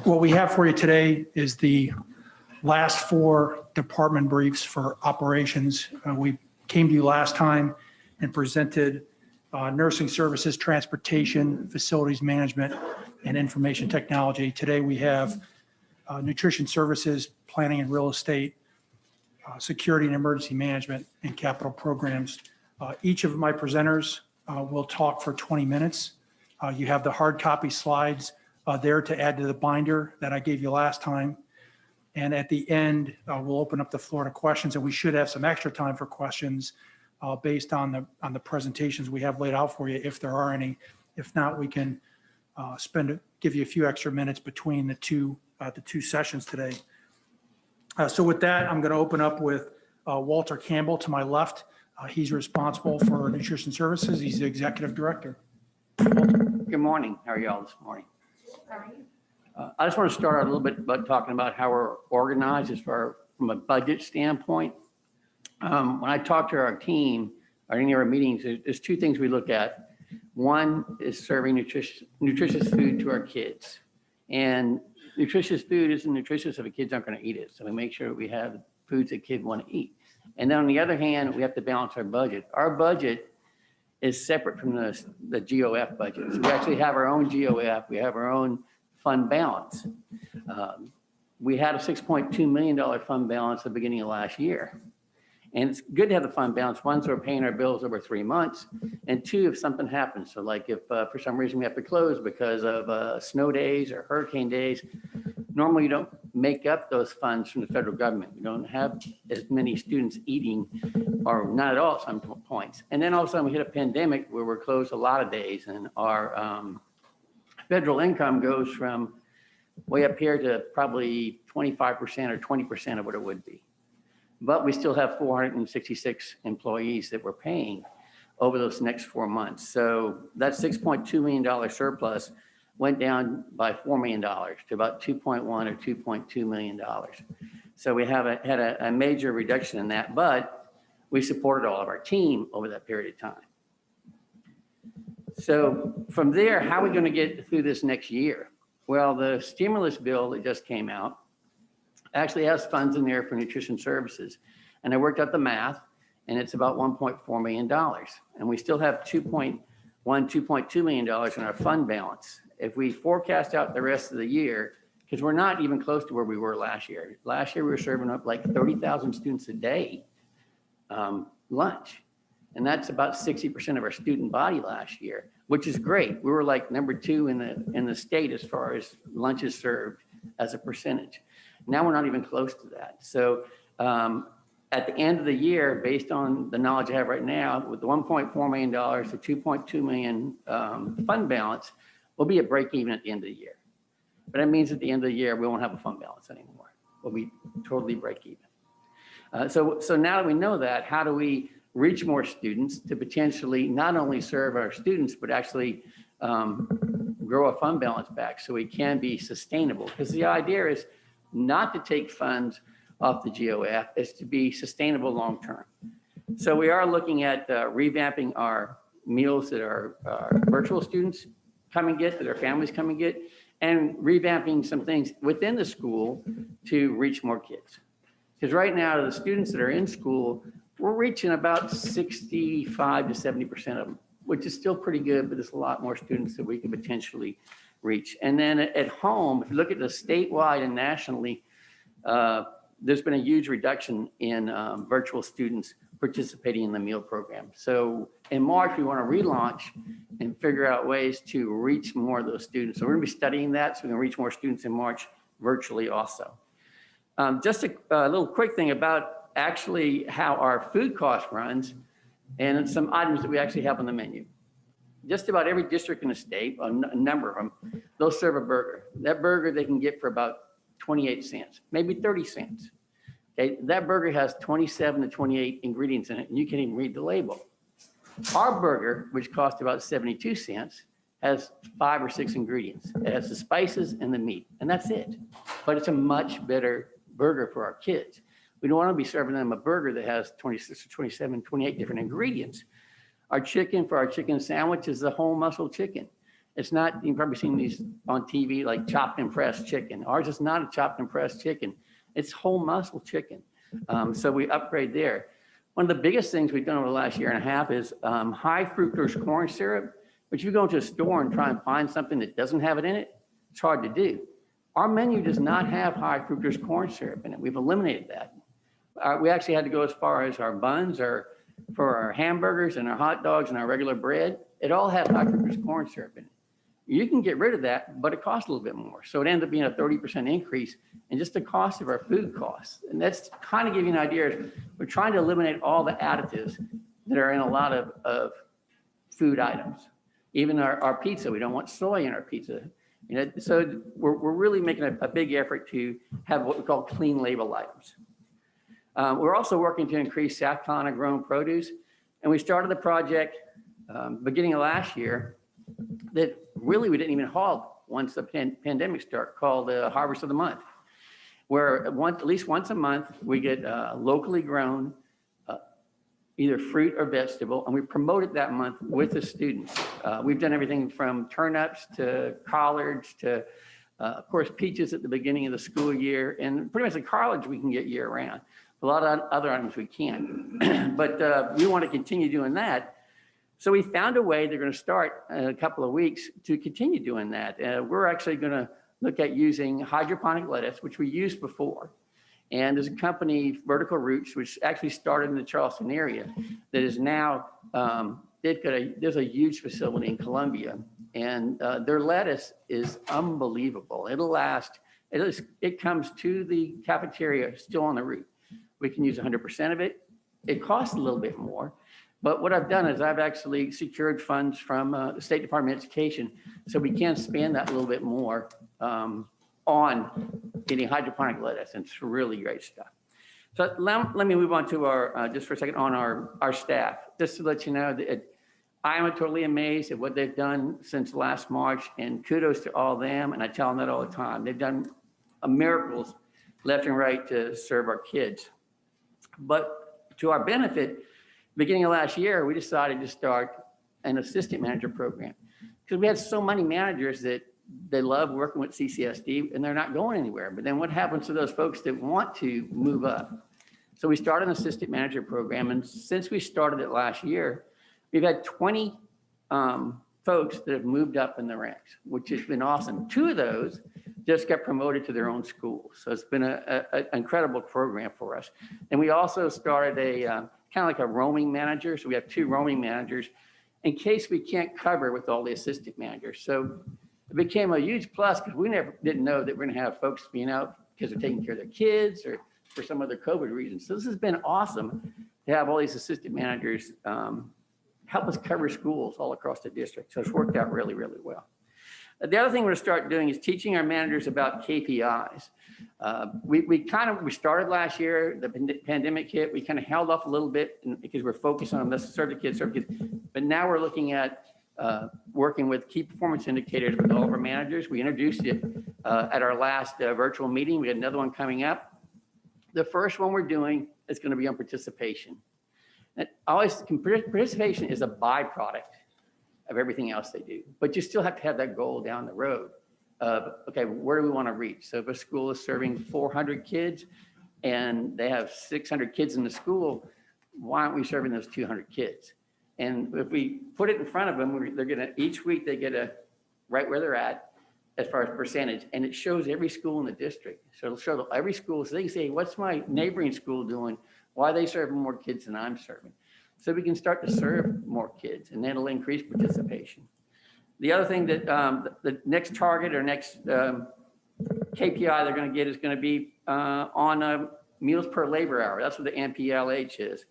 What we have for you today is the last 4 department briefs for operations. We came to you last time and presented nursing services, transportation, facilities management, and information technology. Today we have nutrition services, planning and real estate, security and emergency management, and capital programs. Each of my presenters will talk for 20 minutes. You have the hard copy slides there to add to the binder that I gave you last time. And at the end, we'll open up the floor to questions, and we should have some extra time for questions based on the presentations we have laid out for you, if there are any. If not, we can give you a few extra minutes between the two sessions today. So with that, I'm going to open up with Walter Campbell to my left. He's responsible for nutrition services. He's the executive director. Good morning. How are y'all this morning? How are you? I just want to start out a little bit about talking about how we're organized as far from a budget standpoint. When I talk to our team or any of our meetings, there's 2 things we look at. One is serving nutritious food to our kids. And nutritious food isn't nutritious if the kids aren't going to eat it. So we make sure we have foods that kids want to eat. And then on the other hand, we have to balance our budget. Our budget is separate from the GOF budget. So we actually have our own GOF. We have our own fund balance. We had a $6.2 million fund balance at the beginning of last year. And it's good to have the fund balance. One, so we're paying our bills over 3 months. And 2, if something happens. So like if for some reason we have to close because of snow days or hurricane days, normally you don't make up those funds from the federal government. We don't have as many students eating, or not at all at some points. And then all of a sudden we hit a pandemic where we're closed a lot of days, and our federal income goes from way up here to probably 25% or 20% of what it would be. But we still have 466 employees that we're paying over those next 4 months. So that $6.2 million surplus went down by $4 million to about 2.1 or $2.2 million. So we had a major reduction in that, but we supported all of our team over that period of time. So from there, how are we going to get through this next year? Well, the stimulus bill that just came out actually has funds in there for nutrition services. And I worked out the math, and it's about $1.4 million. And we still have $2.2 million in our fund balance. If we forecast out the rest of the year, because we're not even close to where we were last year. Last year, we were serving up like 30,000 students a day lunch. And that's about 60% of our student body last year, which is great. We were like number 2 in the state as far as lunches served as a percentage. Now we're not even close to that. So at the end of the year, based on the knowledge I have right now, with the $1.4 million to $2.2 million fund balance, we'll be at break even at the end of the year. But that means at the end of the year, we won't have a fund balance anymore. We'll be totally break even. So now that we know that, how do we reach more students to potentially not only serve our students, but actually grow a fund balance back so we can be sustainable? Because the idea is not to take funds off the GOF, is to be sustainable long-term. So we are looking at revamping our meals that our virtual students come and get, that their families come and get, and revamping some things within the school to reach more kids. Because right now, the students that are in school, we're reaching about 65 to 70% of them, which is still pretty good, but there's a lot more students that we could potentially reach. And then at home, if you look at the statewide and nationally, there's been a huge reduction in virtual students participating in the meal program. So in March, we want to relaunch and figure out ways to reach more of those students. So we're going to be studying that so we can reach more students in March virtually also. Just a little quick thing about actually how our food cost runs and some items that we actually have on the menu. Just about every district in the state, a number of them, they'll serve a burger. That burger they can get for about 28 cents, maybe 30 cents. Okay, that burger has 27 to 28 ingredients in it, and you can't even read the label. Our burger, which costs about 72 cents, has 5 or 6 ingredients. It has the spices and the meat, and that's it. But it's a much better burger for our kids. We don't want to be serving them a burger that has 26 or 27, 28 different ingredients. Our chicken, for our chicken sandwich, is the whole muscle chicken. It's not, you've probably seen these on TV, like chopped and pressed chicken. Ours is not a chopped and pressed chicken. It's whole muscle chicken. So we upgrade there. One of the biggest things we've done over the last year and a half is high fructose corn syrup, which if you go into a store and try and find something that doesn't have it in it, it's hard to do. Our menu does not have high fructose corn syrup in it. We've eliminated that. We actually had to go as far as our buns, for our hamburgers and our hot dogs and our regular bread. It all has high fructose corn syrup in it. You can get rid of that, but it costs a little bit more. So it ends up being a 30% increase in just the cost of our food costs. And that's kind of give you an idea. We're trying to eliminate all the additives that are in a lot of food items. Even our pizza, we don't want soy in our pizza. You know, so we're really making a big effort to have what we call clean label items. We're also working to increase South Carolina grown produce. And we started the project beginning of last year that really we didn't even halt once the pandemic started, called Harvest of the Month, where at least once a month we get locally grown either fruit or vegetable, and we promote it that month with the students. We've done everything from turnips to collards to, of course, peaches at the beginning of the school year, and pretty much the collards we can get year round. A lot of other items we can't, but we want to continue doing that. So we found a way, they're going to start in a couple of weeks to continue doing that. We're actually going to look at using hydroponic lettuce, which we used before. And there's a company, Vertical Roots, which actually started in the Charleston area that is now, there's a huge facility in Columbia, and their lettuce is unbelievable. It'll last, it comes to the cafeteria still on the root. We can use 100% of it. It costs a little bit more. But what I've done is I've actually secured funds from the State Department of Education, so we can spend that a little bit more on getting hydroponic lettuce, and it's really great stuff. So let me move on to our, just for a second, on our staff. Just to let you know that I am totally amazed at what they've done since last March, and kudos to all them, and I tell them that all the time. They've done miracles left and right to serve our kids. But to our benefit, beginning of last year, we decided to start an assistant manager program because we had so many managers that they love working with CCSD and they're not going anywhere. But then what happens to those folks that want to move up? So we started an assistant manager program. And since we started it last year, we've had 20 folks that have moved up in the ranks, which has been awesome. 2 of those just got promoted to their own schools. So it's been an incredible program for us. And we also started a kind of like a roaming manager. So we have 2 roaming managers in case we can't cover with all the assistant managers. So it became a huge plus because we didn't know that we're going to have folks being out because they're taking care of their kids or for some other COVID reasons. So this has been awesome to have all these assistant managers help us cover schools all across the district. So it's worked out really, really well. The other thing we're going to start doing is teaching our managers about KPIs. We started last year, the pandemic hit, we kind of held off a little bit because we're focused on let's serve the kids, but now we're looking at working with key performance indicators with all of our managers. We introduced it at our last virtual meeting. We had another one coming up. The first one we're doing is going to be on participation. And participation is a byproduct of everything else they do, but you still have to have that goal down the road of, okay, where do we want to reach? So if a school is serving 400 kids and they have 600 kids in the school, why aren't we serving those 200 kids? And if we put it in front of them, they're gonna, each week they get right where they're at as far as percentage, and it shows every school in the district. So it'll show every school, so they can say, what's my neighboring school doing? Why are they serving more kids than I'm serving? So we can start to serve more kids, and that'll increase participation. The other thing that the next target or next KPI they're going to get is going to be on meals per labor hour. That's what the MPLH is.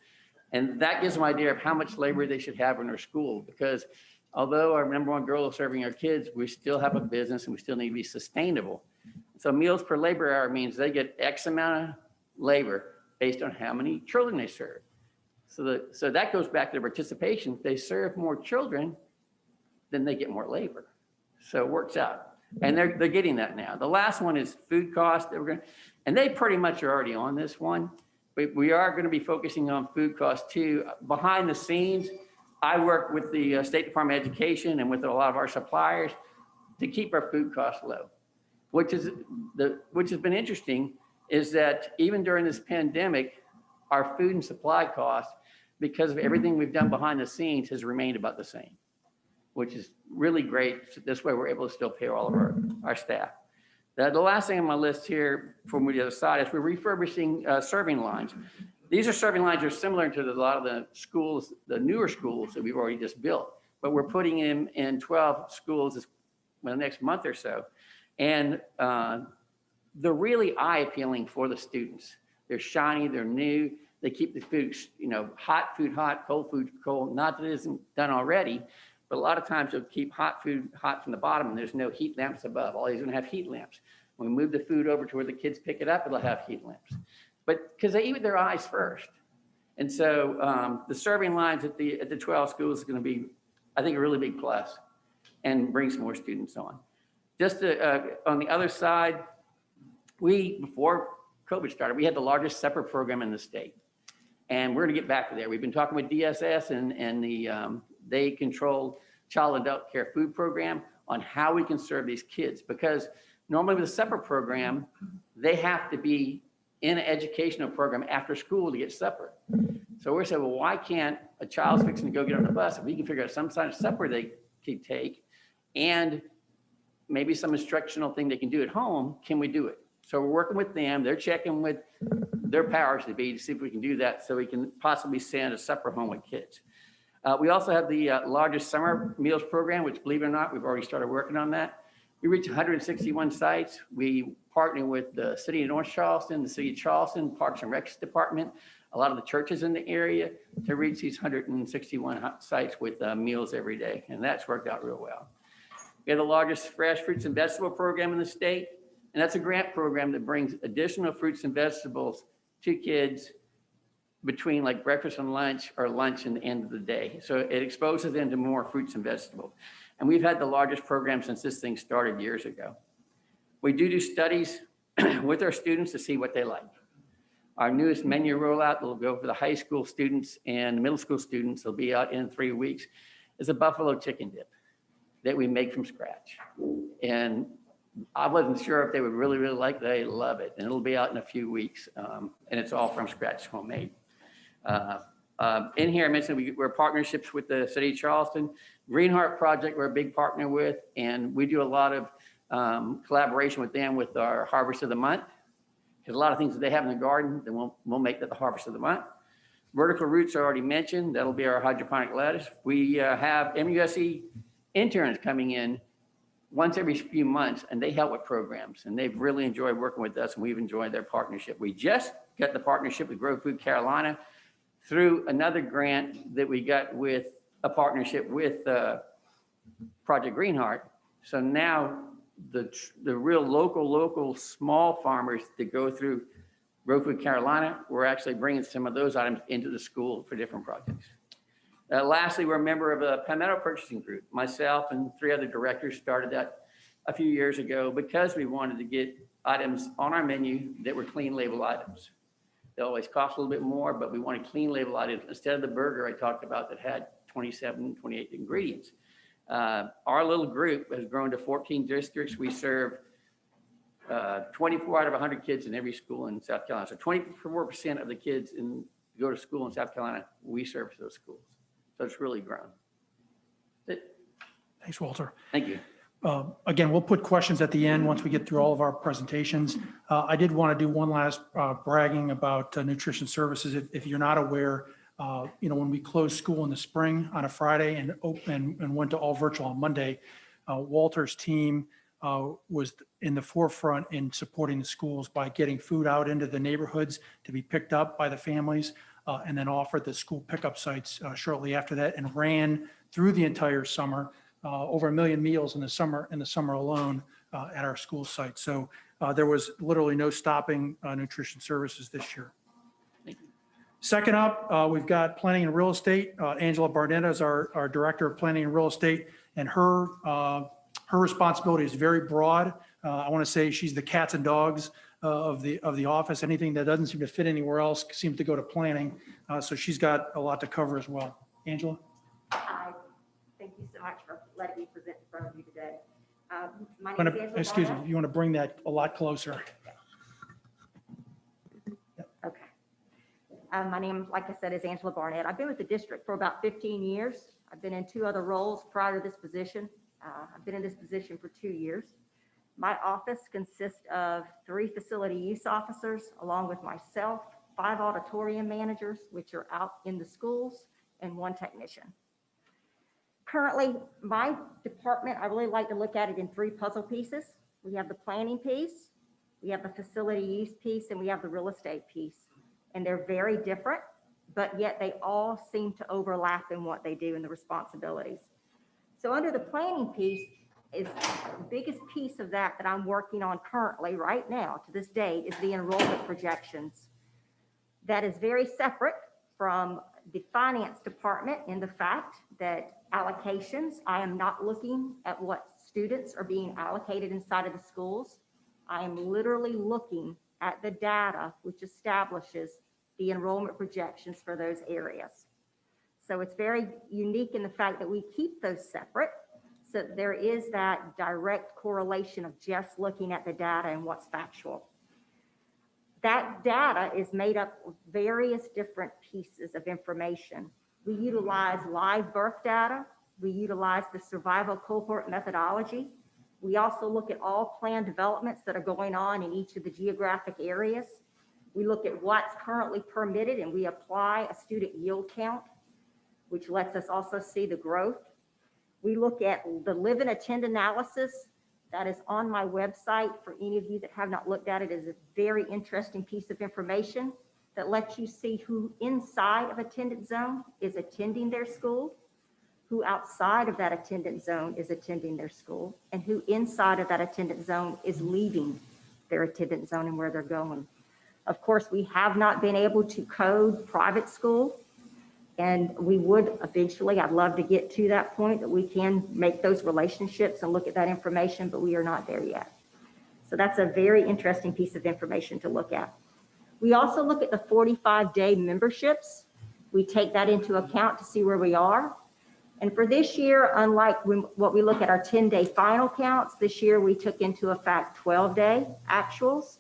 And that gives them an idea of how much labor they should have in their school, because although our #1 goal is serving our kids, we still have a business and we still need to be sustainable. So meals per labor hour means they get X amount of labor based on how many children they serve. So that goes back to participation. If they serve more children, then they get more labor. So it works out. And they're getting that now. The last one is food cost. And they pretty much are already on this one. We are going to be focusing on food costs too. Behind the scenes, I work with the State Department of Education and with a lot of our suppliers to keep our food costs low, which has been interesting is that even during this pandemic, our food and supply costs, because of everything we've done behind the scenes, has remained about the same, which is really great. This way we're able to still pay all of our staff. The last thing on my list here from the other side is we're refurbishing serving lines. These are serving lines that are similar to a lot of the schools, the newer schools that we've already just built, but we're putting them in 12 schools in the next month or so. And they're really eye appealing for the students. They're shiny, they're new. They keep the food, hot food hot, cold food cold. Not that it isn't done already, but a lot of times they'll keep hot food hot from the bottom and there's no heat lamps above. All these are gonna have heat lamps. When we move the food over to where the kids pick it up, it'll have heat lamps. But because they eat with their eyes first. And so the serving lines at the 12 schools is gonna be, I think, a really big plus and bring some more students on. Just on the other side, before COVID started, we had the largest supper program in the state. And we're gonna get back to there. We've been talking with DSS and they control child and adult care food program on how we can serve these kids. Because normally with a supper program, they have to be in an educational program after school to get supper. So we're saying, well, why can't a child's fixing to go get on the bus? If we can figure out some kind of supper they could take and maybe some instructional thing they can do at home, can we do it? So we're working with them. They're checking with their powers to be to see if we can do that so we can possibly send a supper home with kids. We also have the largest summer meals program, which, believe it or not, we've already started working on that. We reach 161 sites. We partner with the city of North Charleston, the city of Charleston, Parks and Recs Department, a lot of the churches in the area to reach these 161 sites with meals every day. And that's worked out real well. We have the largest fresh fruits and vegetable program in the state. And that's a grant program that brings additional fruits and vegetables to kids between like breakfast and lunch or lunch and the end of the day. So it exposes them to more fruits and vegetables. And we've had the largest program since this thing started years ago. We do studies with our students to see what they like. Our newest menu rollout that will go for the high school students and middle school students, will be out in 3 weeks, is a buffalo chicken dip that we make from scratch. And I wasn't sure if they would really like it. They love it. And it'll be out in a few weeks. And it's all from scratch, homemade. In here, I mentioned we're partnerships with the city of Charleston. Green Heart Project, we're a big partner with, and we do a lot of collaboration with them with our Harvest of the Month. Because a lot of things that they have in the garden, then we'll make that the Harvest of the Month. Vertical Roots, I already mentioned. That'll be our hydroponic lettuce. We have MUSC interns coming in once every few months, and they help with programs, and they've really enjoyed working with us, and we've enjoyed their partnership. We just got the partnership with Grow Food Carolina through another grant that we got with a partnership with Project Green Heart. So now the real local small farmers that go through Grow Food Carolina, we're actually bringing some of those items into the school for different projects. Lastly, we're a member of a Palmetto Purchasing Group. Myself and 3 other directors started that a few years ago because we wanted to get items on our menu that were clean label items. They always cost a little bit more, but we wanted clean label items instead of the burger I talked about that had 27, 28 ingredients. Our little group has grown to 14 districts. We serve 24 out of 100 kids in every school in South Carolina. So 24% of the kids who go to school in South Carolina, we service those schools. So it's really grown. Thanks, Walter. Thank you. Again, we'll put questions at the end once we get through all of our presentations. I did want to do one last bragging about nutrition services. If you're not aware, when we closed school in the spring on a Friday and went to all virtual on Monday, Walter's team was in the forefront in supporting the schools by getting food out into the neighborhoods to be picked up by the families, and then offered the school pickup sites shortly after that, and ran through the entire summer. Over 1 million meals in the summer alone at our school site. So there was literally no stopping nutrition services this year. Second up, we've got planning and real estate. Angela Barnett is our director of planning and real estate, and her responsibility is very broad. I want to say she's the cats and dogs of the office. Anything that doesn't seem to fit anywhere else seems to go to planning. So she's got a lot to cover as well. Angela? letting me present in front of you today. My name is Angela Excuse me, Barnett. you want to bring that a lot closer? Okay. My name, like I said, is Angela Barnett. I've been with the district for about 15 years. I've been in 2 other roles prior to this position. I've been in this position for 2 years. My office consists of 3 facility use officers, along with myself, 5 auditorium managers, which are out in the schools, and 1 technician. Currently, my department, I really like to look at it in 3 puzzle pieces. We have the planning piece, we have the facility use piece, and we have the real estate piece. And they're very different, but yet they all seem to overlap in what they do and the responsibilities. So under the planning piece is the biggest piece of that I'm working on currently right now to this date is the enrollment projections. That is very separate from the finance department in the fact that allocations, I am not looking at what students are being allocated inside of the schools. I am literally looking at the data which establishes the enrollment projections for those areas. So it's very unique in the fact that we keep those separate. So there is that direct correlation of just looking at the data and what's factual. That data is made up of various different pieces of information. We utilize live birth data. We utilize the survival cohort methodology. We also look at all planned developments that are going on in each of the geographic areas. We look at what's currently permitted and we apply a student yield count, which lets us also see the growth. We look at the live and attend analysis that is on my website. For any of you that have not looked at it, is a very interesting piece of information that lets you see who inside of attendance zone is attending their school, who outside of that attendance zone is attending their school, and who inside of that attendance zone is leaving their attendance zone and where they're going. Of course, we have not been able to code private school, and we would eventually. I'd love to get to that point that we can make those relationships and look at that information, but we are not there yet. So that's a very interesting piece of information to look at. We also look at the 45-day memberships. We take that into account to see where we are. And for this year, unlike what we look at our 10-day final counts, this year we took into effect 12-day actuals.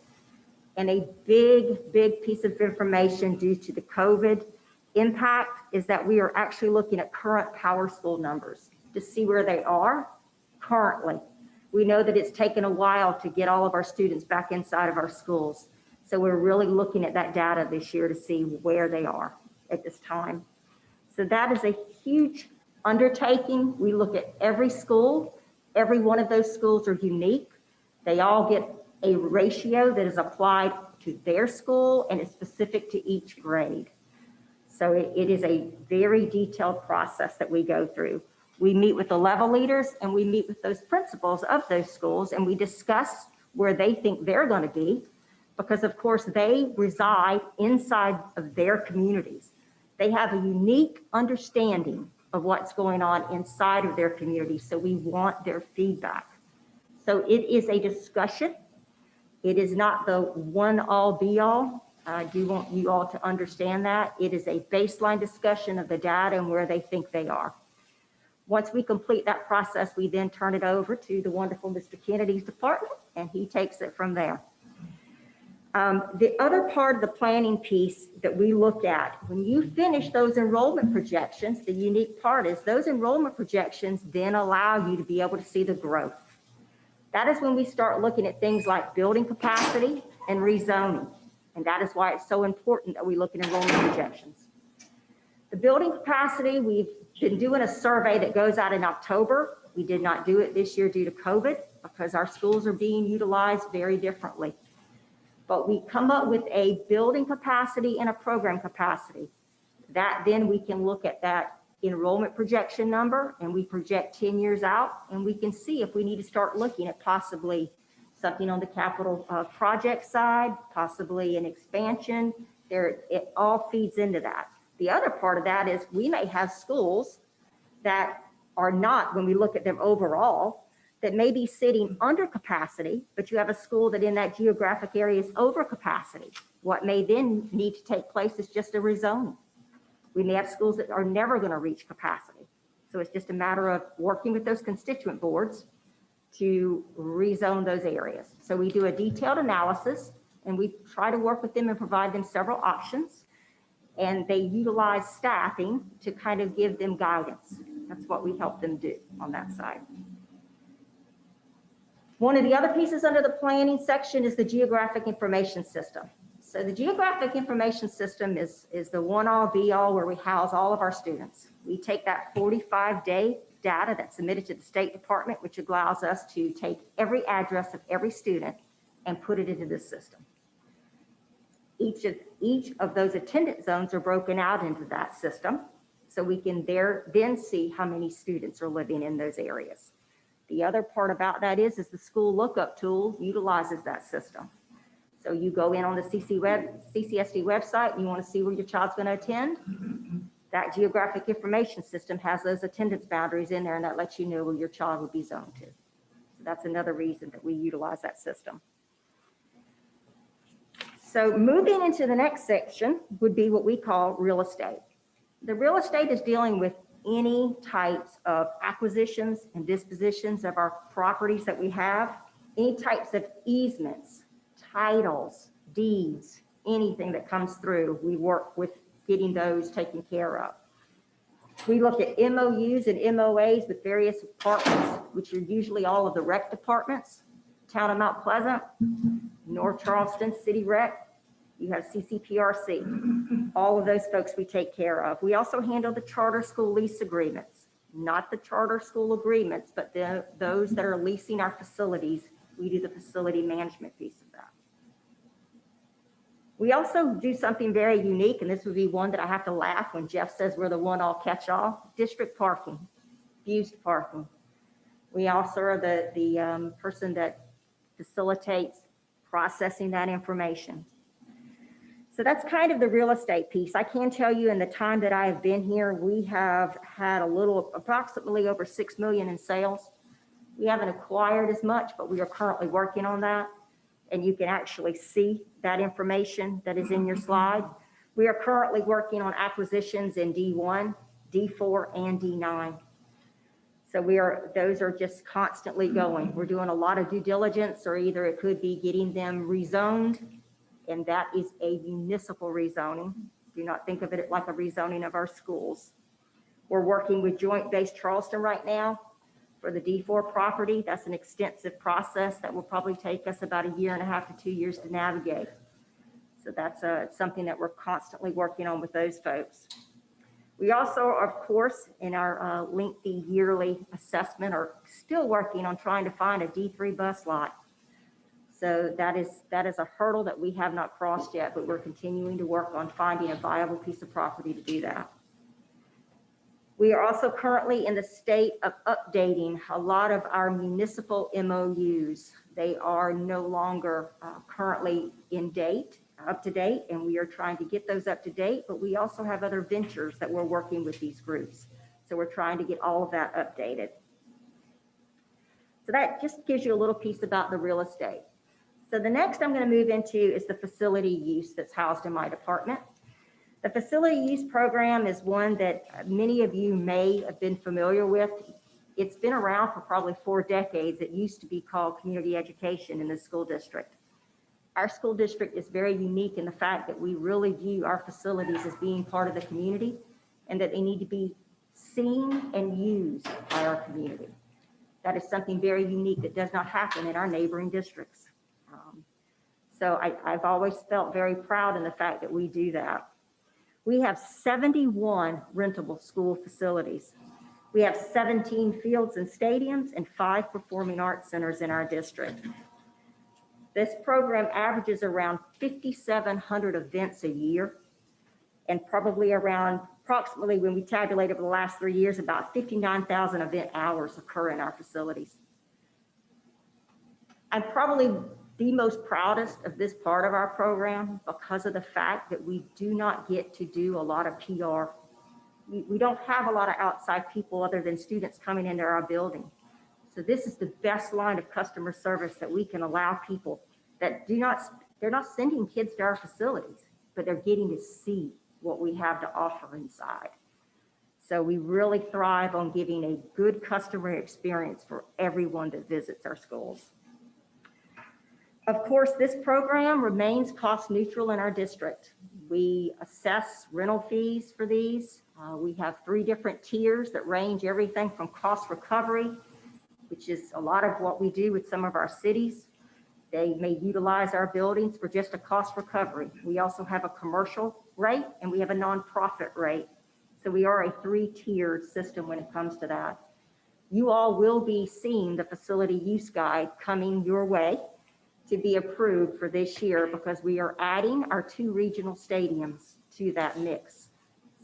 And a big, big piece of information due to the COVID impact is that we are actually looking at current power school numbers to see where they are currently. We know that it's taken a while to get all of our students back inside of our schools. So we're really looking at that data this year to see where they are at this time. So that is a huge undertaking. We look at every school. Every one of those schools are unique. They all get a ratio that is applied to their school and is specific to each grade. So it is a very detailed process that we go through. We meet with the level leaders and we meet with those principals of those schools and we discuss where they think they're going to be, because of course they reside inside of their communities. They have a unique understanding of what's going on inside of their community. So we want their feedback. So it is a discussion. It is not the one all be all. I do want you all to understand that. It is a baseline discussion of the data and where they think they are. Once we complete that process, we then turn it over to the wonderful Mr. Kennedy's department, and he takes it from there. The other part of the planning piece that we look at, when you finish those enrollment projections, the unique part is those enrollment projections then allow you to be able to see the growth. That is when we start looking at things like building capacity and rezoning. And that is why it's so important that we look at enrollment projections. The building capacity, we've been doing a survey that goes out in October. We did not do it this year due to COVID because our schools are being utilized very differently. But we come up with a building capacity and a program capacity. That then we can look at that enrollment projection number and we project 10 years out and we can see if we need to start looking at possibly something on the capital project side, possibly an expansion. It all feeds into that. The other part of that is we may have schools that are not, when we look at them overall, that may be sitting under capacity, but you have a school that in that geographic area is over capacity. What may then need to take place is just a rezoning. We may have schools that are never going to reach capacity. So it's just a matter of working with those constituent boards to rezone those areas. So we do a detailed analysis and we try to work with them and provide them several options. And they utilize staffing to kind of give them guidance. That's what we help them do on that side. One of the other pieces under the planning section is the geographic information system. So the geographic information system is the one-all be-all where we house all of our students. We take that 45-day data that's submitted to the State Department, which allows us to take every address of every student and put it into this system. Each of those attendance zones are broken out into that system, so we can then see how many students are living in those areas. The other part about that is the school lookup tool utilizes that system. So you go in on the CCSD website, and you want to see where your child's going to attend. That geographic information system has those attendance boundaries in there, and that lets you know where your child would be zoned to. So that's another reason that we utilize that system. So moving into the next section would be what we call real estate. The real estate is dealing with any types of acquisitions and dispositions of our properties that we have, any types of easements, titles, deeds, anything that comes through, we work with getting those taken care of. We look at MOUs and MOAs with various departments, which are usually all of the rec departments, Town of Mount Pleasant, North Charleston City Rec, you have CCPRC, all of those folks we take care of. We also handle the charter school lease agreements, not the charter school agreements, but those that are leasing our facilities, we do the facility management piece of that. We also do something very unique, and this would be one that I have to laugh when Jeff says we're the one-all catch-all, district parking, fused parking. We also are the person that facilitates processing that information. So that's kind of the real estate piece. I can tell you in the time that I have been here, we have had approximately over 6 million in sales. We haven't acquired as much, but we are currently working on that. And you can actually see that information that is in your slide. We are currently working on acquisitions in D1, D4, and D9. So those are just constantly going. We're doing a lot of due diligence, or either it could be getting them rezoned, and that is a municipal rezoning. Do not think of it like a rezoning of our schools. We're working with Joint Base Charleston right now for the D4 property. That's an extensive process that will probably take us about 1.5 to 2 years to navigate. So that's something that we're constantly working on with those folks. We also, of course, in our lengthy yearly assessment, are still working on trying to find a D3 bus lot. So that is a hurdle that we have not crossed yet, but we're continuing to work on finding a viable piece of property to do that. We are also currently in the state of updating a lot of our municipal MOUs. They are no longer currently up to date, and we are trying to get those up to date, but we also have other ventures that we're working with these groups. So we're trying to get all of that updated. So that just gives you a little piece about the real estate. So the next I'm going to move into is the facility use that's housed in my department. The facility use program is one that many of you may have been familiar with. It's been around for probably 4 decades. It used to be called community education in the school district. Our school district is very unique in the fact that we really view our facilities as being part of the community, and that they need to be seen and used by our community. That is something very unique that does not happen in our neighboring districts. So I've always felt very proud in the fact that we do that. We have 71 rentable school facilities. We have 17 fields and stadiums and 5 performing arts centers in our district. This program averages around 5,700 events a year, and approximately when we tabulate over the last 3 years, about 59,000 event hours occur in our facilities. I'm probably the most proudest of this part of our program because of the fact that we do not get to do a lot of PR. We don't have a lot of outside people other than students coming into our building. So this is the best line of customer service that we can allow people that they're not sending kids to our facilities, but they're getting to see what we have to offer inside. So we really thrive on giving a good customer experience for everyone that visits our schools. Of course, this program remains cost neutral in our district. We assess rental fees for these. We have 3 different tiers that range everything from cost recovery, which is a lot of what we do with some of our cities. They may utilize our buildings for just a cost recovery. We also have a commercial rate and we have a nonprofit rate. So we are a 3-tiered system when it comes to that. You all will be seeing the facility use guide coming your way to be approved for this year because we are adding our 2 regional stadiums to that mix.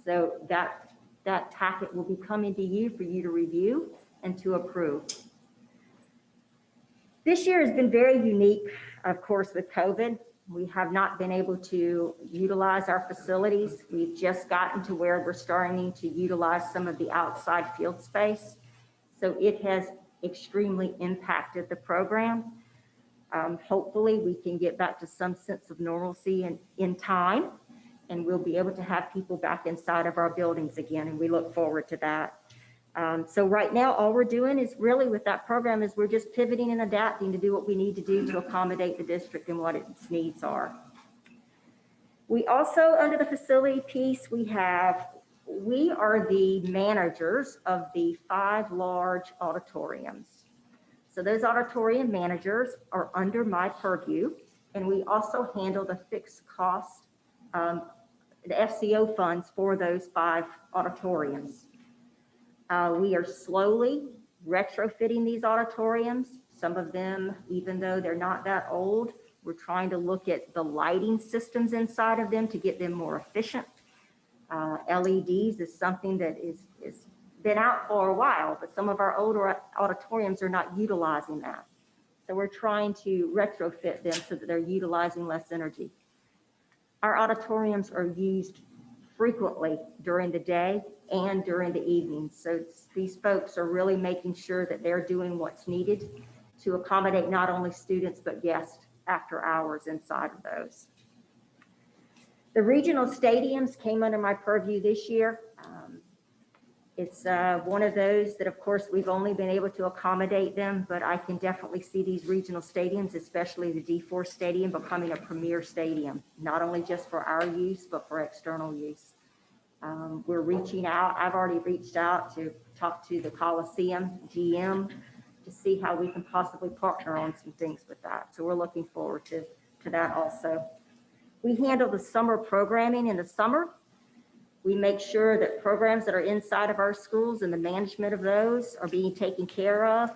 So that packet will be coming to you for you to review and to approve. This year has been very unique, of course, with COVID. We have not been able to utilize our facilities. We've just gotten to where we're starting to utilize some of the outside field space. So it has extremely impacted the program. Hopefully we can get back to some sense of normalcy in time, and we'll be able to have people back inside of our buildings again, and we look forward to that. So right now, all we're doing is really with that program is we're just pivoting and adapting to do what we need to do to accommodate the district and what its needs are. We also, under the facility piece, we are the managers of the 5 large auditoriums. So those auditorium managers are under my purview, and we also handle the fixed cost, the FCO funds for those 5 auditoriums. We are slowly retrofitting these auditoriums. Some of them, even though they're not that old, we're trying to look at the lighting systems inside of them to get them more efficient. LEDs is something that is been out for a while, but some of our older auditoriums are not utilizing that. So we're trying to retrofit them so that they're utilizing less energy. Our auditoriums are used frequently during the day and during the evening. So these folks are really making sure that they're doing what's needed to accommodate not only students, but guests after hours inside of those. The regional stadiums came under my purview this year. It's one of those that, of course, we've only been able to accommodate them, but I can definitely see these regional stadiums, especially the D4 stadium, becoming a premier stadium, not only just for our use, but for external use. We're reaching out. I've already reached out to talk to the Coliseum GM to see how we can possibly partner on some things with that. So we're looking forward to that also. We handle the summer programming in the summer. We make sure that programs that are inside of our schools and the management of those are being taken care of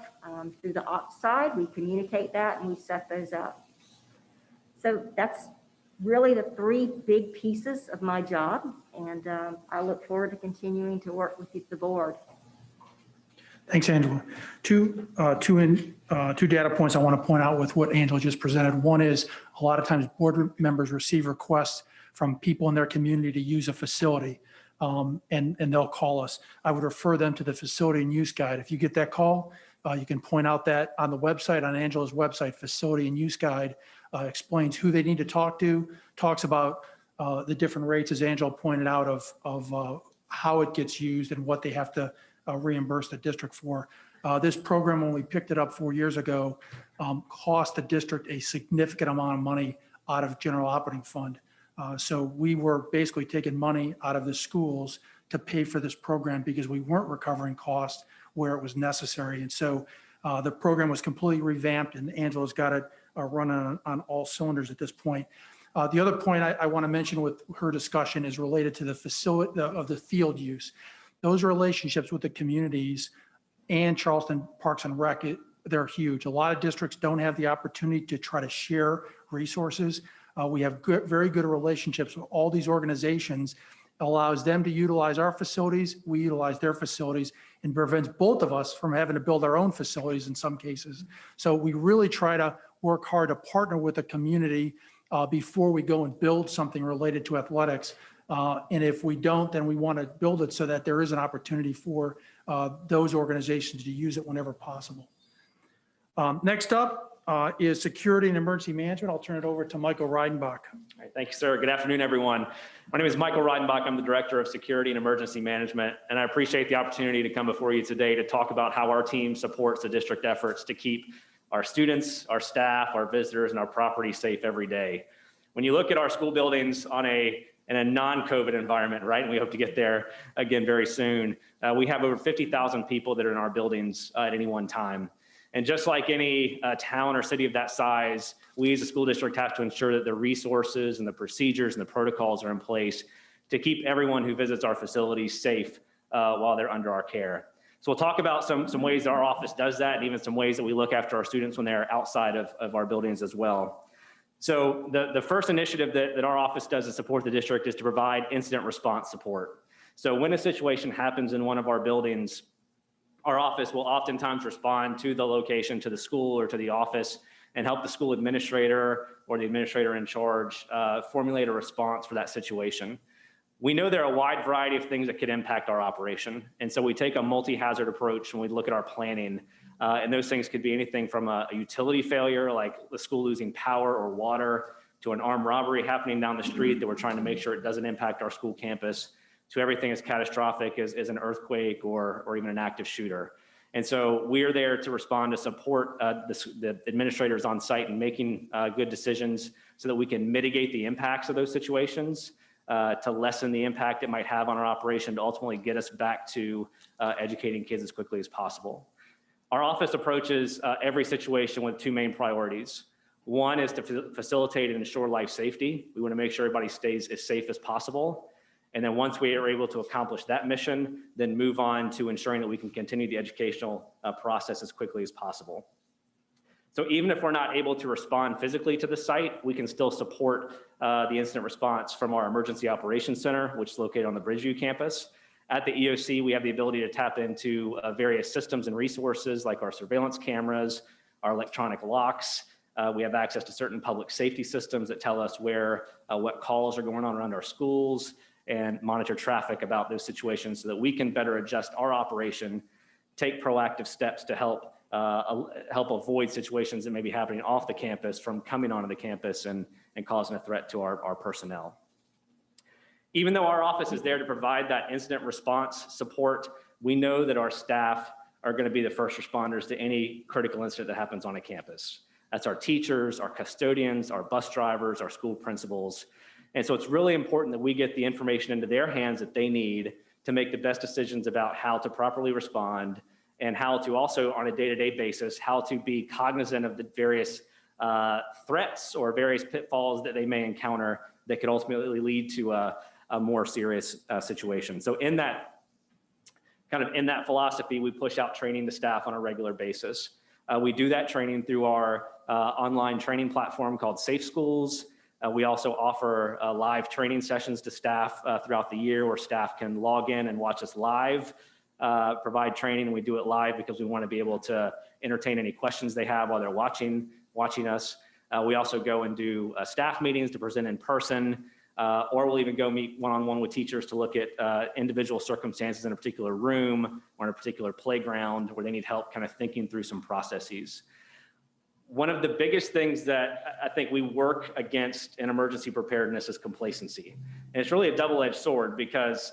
through the ops side. We communicate that and we set those up. So that's really the 3 big pieces of my job. And I look forward to continuing to work with the board. Thanks, Angela. Two data points I want to point out with what Angela just presented. One is a lot of times board members receive requests from people in their community to use a facility, and they'll call us. I would refer them to the facility and use guide. If you get that call, you can point out that on the website, on Angela's website, facility and use guide explains who they need to talk to, talks about the different rates, as Angela pointed out, of how it gets used and what they have to reimburse the district for. This program, when we picked it up 4 years ago, cost the district a significant amount of money out of general operating fund. So we were basically taking money out of the schools to pay for this program because we weren't recovering costs where it was necessary. And so the program was completely revamped, and Angela's got it running on all cylinders at this point. The other point I want to mention with her discussion is related to the facility of the field use. Those relationships with the communities and Charleston Parks and Rec, they're huge. A lot of districts don't have the opportunity to try to share resources. We have very good relationships with all these organizations. It allows them to utilize our facilities, we utilize their facilities, and prevents both of us from having to build our own facilities in some cases. So we really try to work hard to partner with the community before we go and build something related to athletics. And if we don't, then we want to build it so that there is an opportunity for those organizations to use it whenever possible. Next up, is security and emergency management. I'll turn it over to Michael Reidenbach. All right, thank you, sir. Good afternoon, everyone. My name is Michael Reidenbach. I'm the Director of Security and Emergency Management, and I appreciate the opportunity to come before you today to talk about how our team supports the district efforts to keep our students, our staff, our visitors, and our property safe every day. When you look at our school buildings in a non-COVID environment, right, and we hope to get there again very soon, we have over 50,000 people that are in our buildings at any one time. And just like any town or city of that size, we as a school district have to ensure that the resources and the procedures and the protocols are in place to keep everyone who visits our facilities safe while they're under our care. So we'll talk about some ways that our office does that, and even some ways that we look after our students when they're outside of our buildings as well. So the first initiative that our office does to support the district is to provide incident response support. So when a situation happens in one of our buildings, our office will oftentimes respond to the location, to the school or to the office, and help the school administrator or the administrator in charge formulate a response for that situation. We know there are a wide variety of things that could impact our operation. And so we take a multi-hazard approach when we look at our planning. And those things could be anything from a utility failure, like the school losing power or water, to an armed robbery happening down the street that we're trying to make sure it doesn't impact our school campus, to everything as catastrophic as an earthquake or even an active shooter. And so we are there to respond to support the administrators on site in making good decisions so that we can mitigate the impacts of those situations, to lessen the impact it might have on our operation, to ultimately get us back to educating kids as quickly as possible. Our office approaches every situation with two main priorities. One is to facilitate and ensure life safety. We want to make sure everybody stays as safe as possible. And then once we are able to accomplish that mission, then move on to ensuring that we can continue the educational process as quickly as possible. So even if we're not able to respond physically to the site, we can still support the incident response from our Emergency Operations Center, which is located on the Bridgeview campus. At the EOC, we have the ability to tap into various systems and resources like our surveillance cameras, our electronic locks. We have access to certain public safety systems that tell us what calls are going on around our schools, and monitor traffic about those situations so that we can better adjust our operation, take proactive steps to help avoid situations that may be happening off the campus from coming onto the campus and causing a threat to our personnel. Even though our office is there to provide that incident response support, we know that our staff are going to be the first responders to any critical incident that happens on a campus. That's our teachers, our custodians, our bus drivers, our school principals. And so it's really important that we get the information into their hands that they need to make the best decisions about how to properly respond, and how to also, on a day-to-day basis, how to be cognizant of the various threats or various pitfalls that they may encounter that could ultimately lead to a more serious situation. So in that philosophy, we push out training to staff on a regular basis. We do that training through our online training platform called Safe Schools. We also offer live training sessions to staff throughout the year where staff can log in and watch us live, provide training. We do it live because we want to be able to entertain any questions they have while they're watching us. We also go and do staff meetings to present in person, or we'll even go meet one-on-one with teachers to look at individual circumstances in a particular room or in a particular playground where they need help kind of thinking through some processes. One of the biggest things that I think we work against in emergency preparedness is complacency. And it's really a double-edged sword because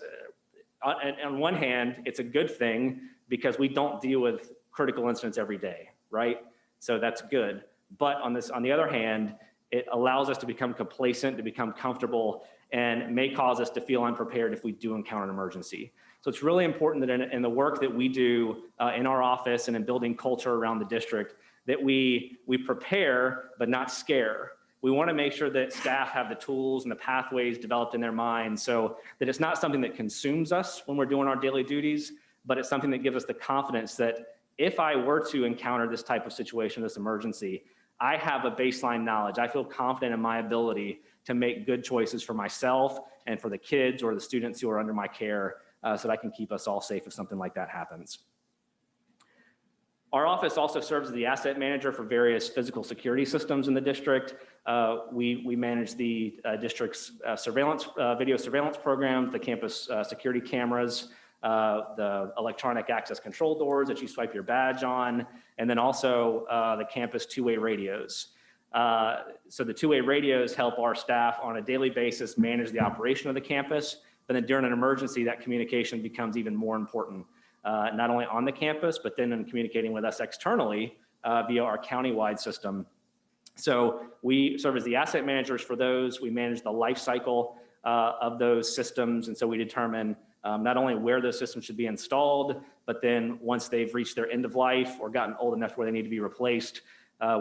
on one hand, it's a good thing because we don't deal with critical incidents every day, right? So that's good. But on the other hand, it allows us to become complacent, to become comfortable, and may cause us to feel unprepared if we do encounter an emergency. So it's really important that in the work that we do in our office and in building culture around the district, that we prepare but not scare. We want to make sure that staff have the tools and the pathways developed in their minds so that it's not something that consumes us when we're doing our daily duties, but it's something that gives us the confidence that if I were to encounter this type of situation, this emergency, I have a baseline knowledge. I feel confident in my ability to make good choices for myself and for the kids or the students who are under my care so that I can keep us all safe if something like that happens. Our office also serves as the asset manager for various physical security systems in the district. We manage the district's video surveillance programs, the campus security cameras. the electronic access control doors that you swipe your badge on, and then also the campus two-way radios. So the two-way radios help our staff on a daily basis manage the operation of the campus, but then during an emergency, that communication becomes even more important, not only on the campus, but then in communicating with us externally via our county-wide system. So we serve as the asset managers for those. We manage the life cycle of those systems, and so we determine not only where those systems should be installed, but then once they've reached their end of life or gotten old enough where they need to be replaced,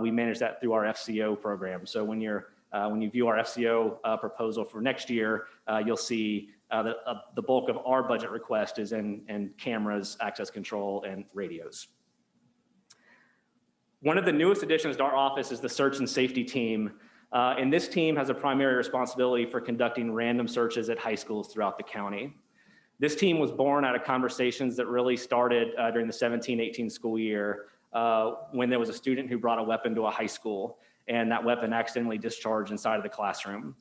we manage that through our FCO program. So when you view our FCO proposal for next year, you'll see the bulk of our budget request is in cameras, access control, and radios. One of the newest additions to our office is the search and safety team. And this team has a primary responsibility for conducting random searches at high schools throughout the county. This team was born out of conversations that really started during the 17-18 school year when there was a student who brought a weapon to a high school, and that weapon accidentally discharged inside of the classroom.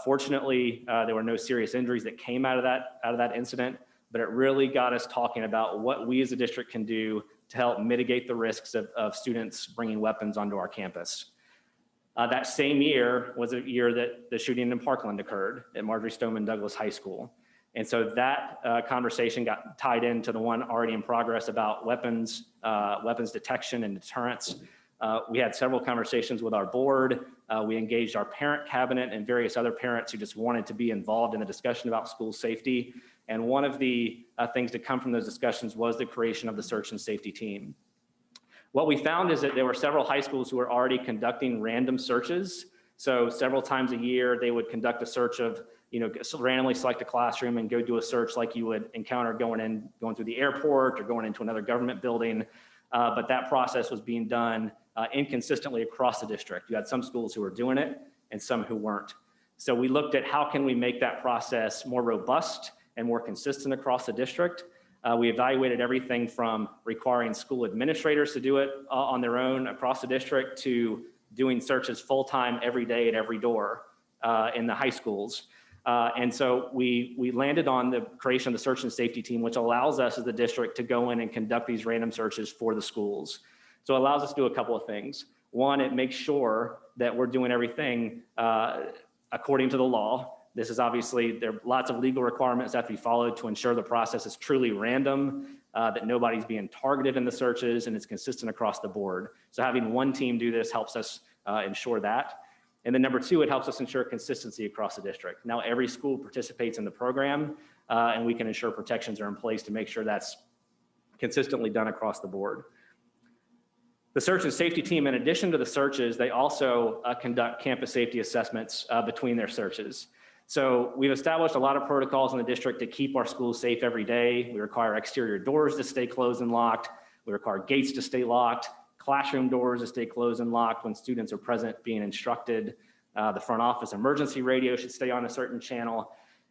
Fortunately, there were no serious injuries that came out of that incident, but it really got us talking about what we as a district can do to help mitigate the risks of students bringing weapons onto our campus. That same year was a year that the shooting in Parkland occurred at Marjorie Stoneman Douglas High School. And so that conversation got tied into the one already in progress about weapons detection and deterrence. We had several conversations with our board. We engaged our parent cabinet and various other parents who just wanted to be involved in the discussion about school safety. And one of the things to come from those discussions was the creation of the search and safety team. What we found is that there were several high schools who were already conducting random searches. So several times a year, they would conduct a search of, randomly select a classroom and go do a search like you would encounter going through the airport or going into another government building. But that process was being done inconsistently across the district. You had some schools who were doing it and some who weren't. So we looked at how can we make that process more robust and more consistent across the district. We evaluated everything from requiring school administrators to do it on their own across the district to doing searches full-time every day at every door in the high schools. And so we landed on the creation of the search and safety team, which allows us as the district to go in and conduct these random searches for the schools. So it allows us to do a couple of things. One, it makes sure that we're doing everything according to the law. This is obviously, there are lots of legal requirements that have to be followed to ensure the process is truly random, that nobody's being targeted in the searches, and it's consistent across the board. So having one team do this helps us ensure that. And then number two, it helps us ensure consistency across the district. Now every school participates in the program, and we can ensure protections are in place to make sure that's consistently done across the board. The search and safety team, in addition to the searches, they also conduct campus safety assessments between their searches. So we've established a lot of protocols in the district to keep our schools safe every day. We require exterior doors to stay closed and locked. We require gates to stay locked, classroom doors to stay closed and locked when students are present being instructed. The front office emergency radio should stay on a certain channel.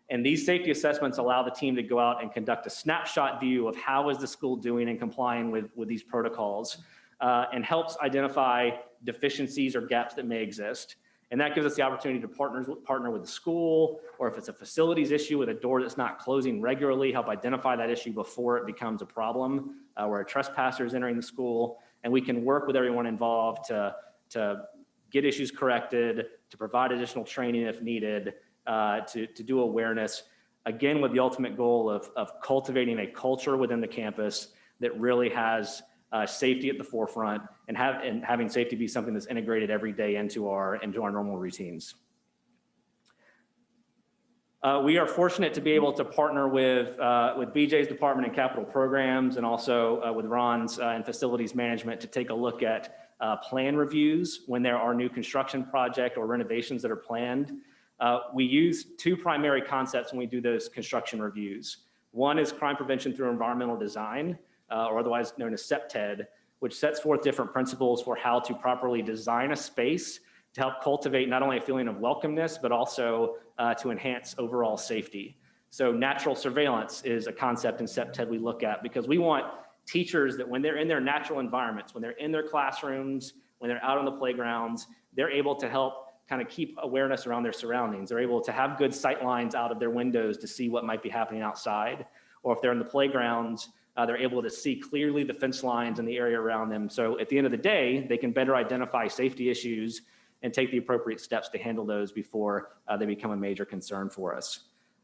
And these safety assessments allow the team to go out and conduct a snapshot view of how is the school doing in complying with these protocols, and helps identify deficiencies or gaps that may exist. And that gives us the opportunity to partner with the school, or if it's a facilities issue with a door that's not closing regularly, help identify that issue before it becomes a problem, where a trespasser is entering the school. And we can work with everyone involved to get issues corrected, to provide additional training if needed, to do awareness, again, with the ultimate goal of cultivating a culture within the campus that really has safety at the forefront, and having safety be something that's integrated every day into our normal routines. We are fortunate to be able to partner with BJ's Department in Capital Programs, and also with Ron's in Facilities Management, to take a look at plan reviews when there are new construction projects or renovations that are planned. We use two primary concepts when we do those construction reviews. One is crime prevention through environmental design, or otherwise known as CPTED, which sets forth different principles for how to properly design a space to help cultivate not only a feeling of welcomeness, but also to enhance overall safety. So natural surveillance is a concept in CPTED we look at, because we want teachers that when they're in their natural environments, when they're in their classrooms, when they're out on the playgrounds, they're able to help kind of keep awareness around their surroundings. They're able to have good sight lines out of their windows to see what might be happening outside. or if they're in the playgrounds, they're able to see clearly the fence lines in the area around them. So at the end of the day, they can better identify safety issues and take the appropriate steps to handle those before they become a major concern for us.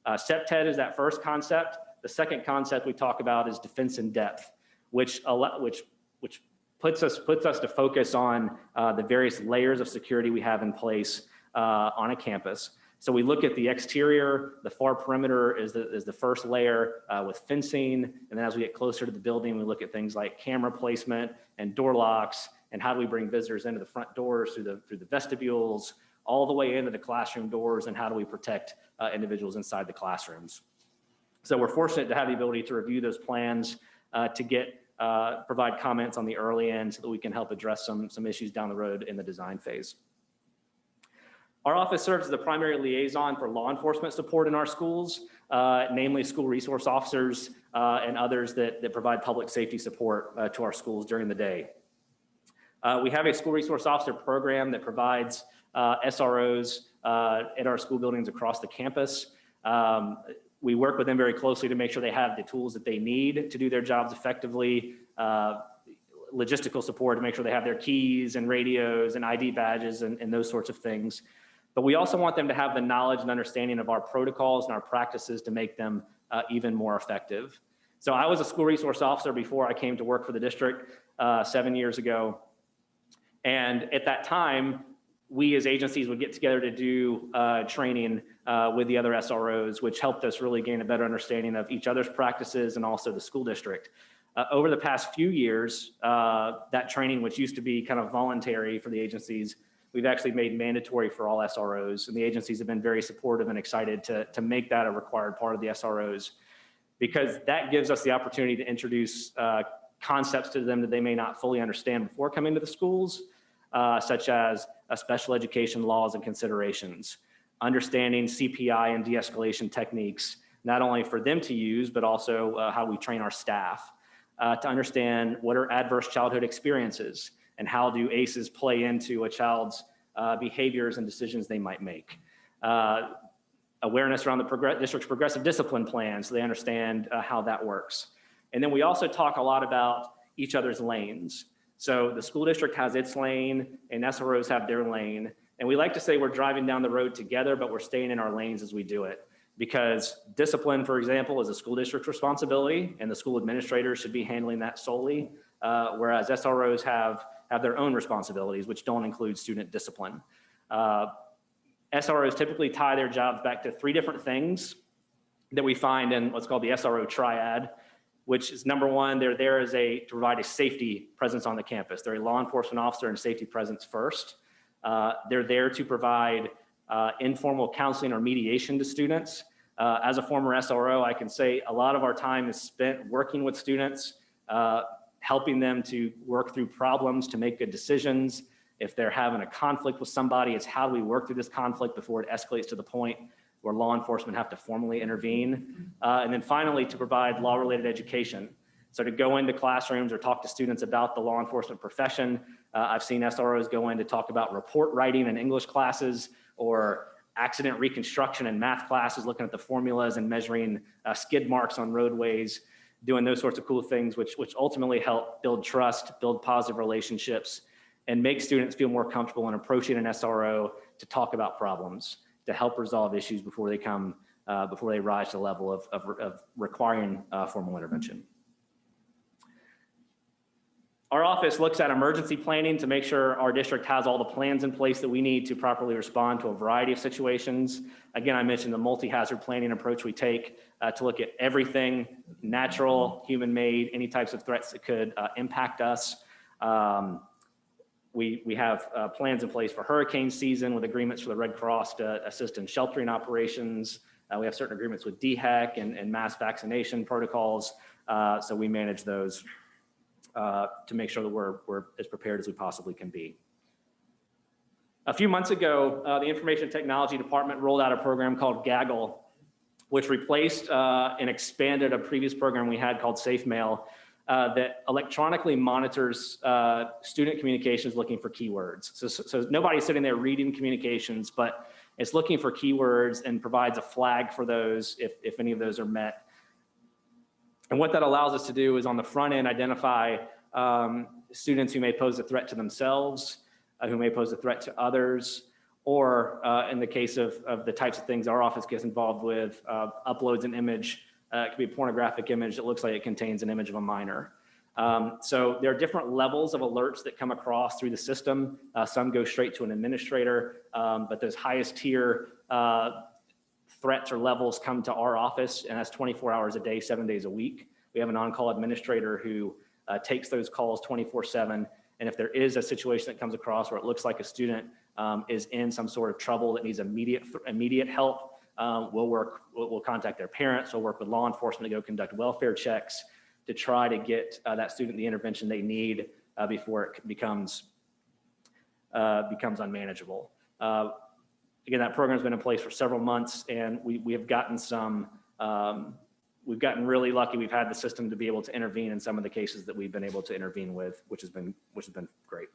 SEPTED is that first concept. The second concept we talk about is defense in depth, which puts us to focus on the various layers of security we have in place on a campus. So we look at the exterior, the far perimeter is the first layer with fencing. And then as we get closer to the building, we look at things like camera placement and door locks, and how do we bring visitors into the front doors through the vestibules, all the way into the classroom doors, and how do we protect individuals inside the classrooms. So we're fortunate to have the ability to review those plans to provide comments on the early end so that we can help address some issues down the road in the design phase. Our office serves as the primary liaison for law enforcement support in our schools, namely school resource officers and others that provide public safety support to our schools during the day. We have a school resource officer program that provides SROs at our school buildings across the campus. We work with them very closely to make sure they have the tools that they need to do their jobs effectively, logistical support to make sure they have their keys and radios and ID badges and those sorts of things. But we also want them to have the knowledge and understanding of our protocols and our practices to make them even more effective. So I was a school resource officer before I came to work for the district 7 years ago. And at that time, we as agencies would get together to do training with the other SROs, which helped us really gain a better understanding of each other's practices and also the school district. Over the past few years, that training, which used to be kind of voluntary for the agencies, we've actually made mandatory for all SROs, and the agencies have been very supportive and excited to make that a required part of the SROs, because that gives us the opportunity to introduce concepts to them that they may not fully understand before coming to the schools, such as special education laws and considerations, understanding CPI and de-escalation techniques, not only for them to use, but also how we train our staff to understand what are adverse childhood experiences and how do ACEs play into a child's behaviors and decisions they might make. Awareness around the district's progressive discipline plan so they understand how that works. And then we also talk a lot about each other's lanes. So the school district has its lane and SROs have their lane. And we like to say we're driving down the road together, but we're staying in our lanes as we do it. Because discipline, for example, is a school district's responsibility and the school administrators should be handling that solely, whereas SROs have their own responsibilities, which don't include student discipline. SROs typically tie their jobs back to 3 different things that we find in what's called the SRO triad, which is number 1, they're there to provide a safety presence on the campus. They're a law enforcement officer and safety presence first. They're there to provide informal counseling or mediation to students. As a former SRO, I can say a lot of our time is spent working with students, helping them to work through problems, to make good decisions. If they're having a conflict with somebody, it's how do we work through this conflict before it escalates to the point where law enforcement have to formally intervene. And then finally, to provide law-related education. So to go into classrooms or talk to students about the law enforcement profession. I've seen SROs go in to talk about report writing in English classes or accident reconstruction in math classes, looking at the formulas and measuring skid marks on roadways, doing those sorts of cool things, which ultimately help build trust, build positive relationships, and make students feel more comfortable in approaching an SRO to talk about problems, to help resolve issues before they rise to the level of requiring formal intervention. Our office looks at emergency planning to make sure our district has all the plans in place that we need to properly respond to a variety of situations. Again, I mentioned the multi-hazard planning approach we take to look at everything, natural, human-made, any types of threats that could impact us. We have plans in place for hurricane season with agreements for the Red Cross to assist in sheltering operations. We have certain agreements with DHEC and mass vaccination protocols. So we manage those to make sure that we're as prepared as we possibly can be. A few months ago, the Information Technology Department rolled out a program called Gaggle, which replaced and expanded a previous program we had called SafeMail that electronically monitors student communications looking for keywords. So nobody's sitting there reading communications, but it's looking for keywords and provides a flag for those if any of those are met. And what that allows us to do is on the front end, identify students who may pose a threat to themselves, who may pose a threat to others, or in the case of the types of things our office gets involved with, uploads an image, it could be a pornographic image that looks like it contains an image of a minor. So there are different levels of alerts that come across through the system. Some go straight to an administrator, but those highest tier threats or levels come to our office, and that's 24 hours a day, 7 days a week. We have an on-call administrator who takes those calls 24/7. And if there is a situation that comes across where it looks like a student is in some sort of trouble that needs immediate help, we'll contact their parents, we'll work with law enforcement to go conduct welfare checks to try to get that student the intervention they need before it becomes unmanageable. Again, that program's been in place for several months, and we have gotten we've gotten really lucky. We've had the system to be able to intervene in some of the cases that we've been able to intervene with, which has been great.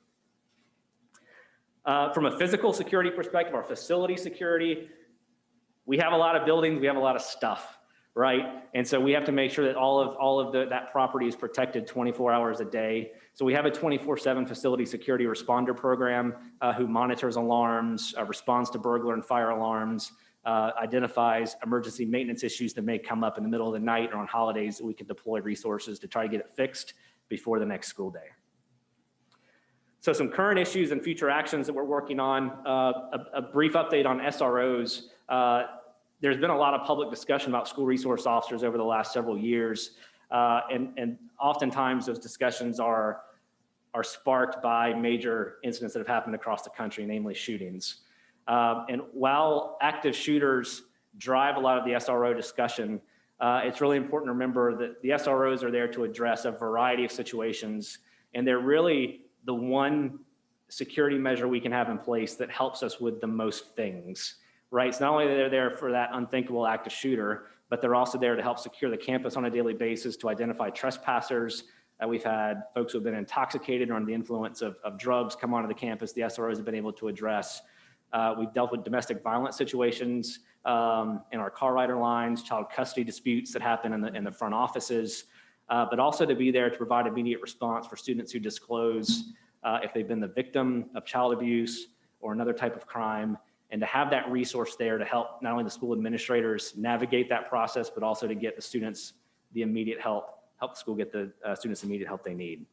From a physical security perspective, our facility security, we have a lot of buildings, we have a lot of stuff, right? And so we have to make sure that all of that property is protected 24 hours a day. So we have a 24/7 facility security responder program who monitors alarms, responds to burglar and fire alarms, identifies emergency maintenance issues that may come up in the middle of the night or on holidays that we can deploy resources to try to get it fixed before the next school day. So some current issues and future actions that we're working on, a brief update on SROs. There's been a lot of public discussion about school resource officers over the last several years. And oftentimes those discussions are sparked by major incidents that have happened across the country, namely shootings. And while active shooters drive a lot of the SRO discussion, it's really important to remember that the SROs are there to address a variety of situations, and they're really the one security measure we can have in place that helps us with the most things, right? So not only are they there for that unthinkable active shooter, but they're also there to help secure the campus on a daily basis, to identify trespassers. We've had folks who have been intoxicated or under the influence of drugs come onto the campus. The SROs have been able to address. We've dealt with domestic violence situations in our car rider lines, child custody disputes that happen in the front offices, but also to be there to provide immediate response for students who disclose if they've been the victim of child abuse or another type of crime, and to have that resource there to help not only the school administrators navigate that process, but also to get the students the immediate help the school get the students immediate help they need.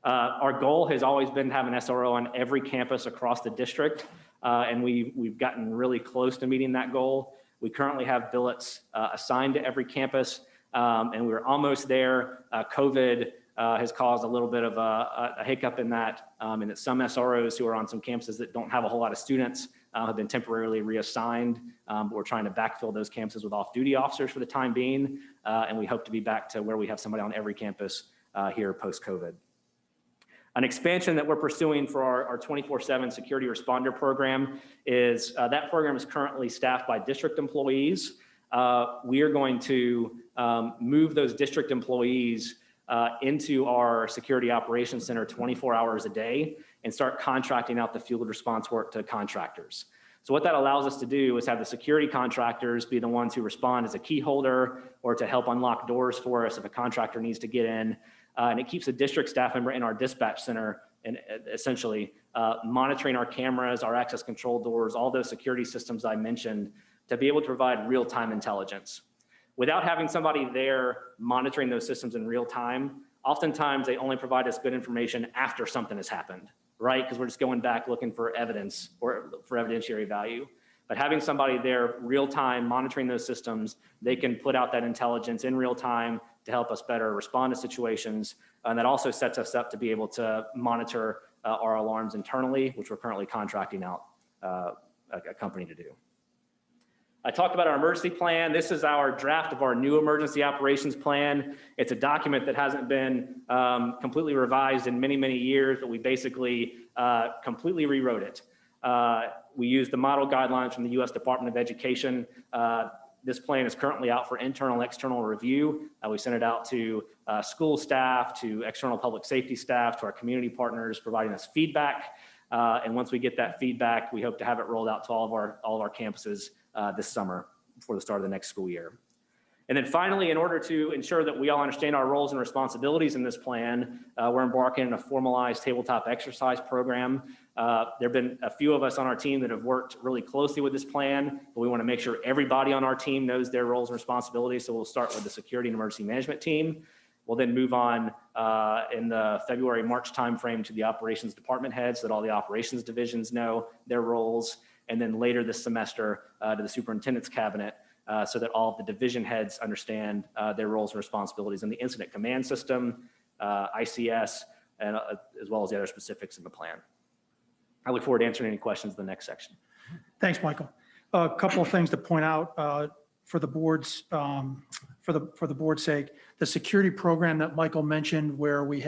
Our goal has always been to have an SRO on every campus across the district, and we've gotten really close to meeting that goal. We currently have billets assigned to every campus, and we're almost there. COVID has caused a little bit of a hiccup in that, and that some SROs who are on some campuses that don't have a whole lot of students have been temporarily reassigned. But we're trying to backfill those campuses with off-duty officers for the time being, and we hope to be back to where we have somebody on every campus here post-COVID. An expansion that we're pursuing for our 24/7 security responder program is that program is currently staffed by district employees. We are going to move those district employees into our security operations center 24 hours a day and start contracting out the field response work to contractors. So what that allows us to do is have the security contractors be the ones who respond as a key holder or to help unlock doors for us if a contractor needs to get in. And it keeps a district staff member in our dispatch center and essentially monitoring our cameras, our access control doors, all those security systems I mentioned, to be able to provide real-time intelligence. Without having somebody there monitoring those systems in real time, oftentimes they only provide us good information after something has happened, right? Because we're just going back looking for evidence or for evidentiary value. But having somebody there real time monitoring those systems, they can put out that intelligence in real time to help us better respond to situations. And that also sets us up to be able to monitor our alarms internally, which we're currently contracting out a company to do. I talked about our emergency plan. This is our draft of our new emergency operations plan. It's a document that hasn't been completely revised in many, many years, but we basically completely rewrote it. We used the model guidelines from the U.S. Department of Education. This plan is currently out for internal and external review. We sent it out to school staff, to external public safety staff, to our community partners, providing us feedback. And once we get that feedback, we hope to have it rolled out to all of our campuses this summer before the start of the next school year. And then finally, in order to ensure that we all understand our roles and responsibilities in this plan, we're embarking on a formalized tabletop exercise program. There have been a few of us on our team that have worked really closely with this plan, but we want to make sure everybody on our team knows their roles and responsibilities. So we'll start with the security and emergency management team. We'll then move on in the February, March timeframe to the operations department heads so that all the operations divisions know their roles. And then later this semester to the superintendent's cabinet so that all of the division heads understand their roles and responsibilities in the incident command system, ICS, and as well as the other specifics in the plan. I look forward to answering any questions in the next section. Thanks, Michael. A couple of things to point out for the board's for the board's sake. The security program that Michael mentioned, where we'll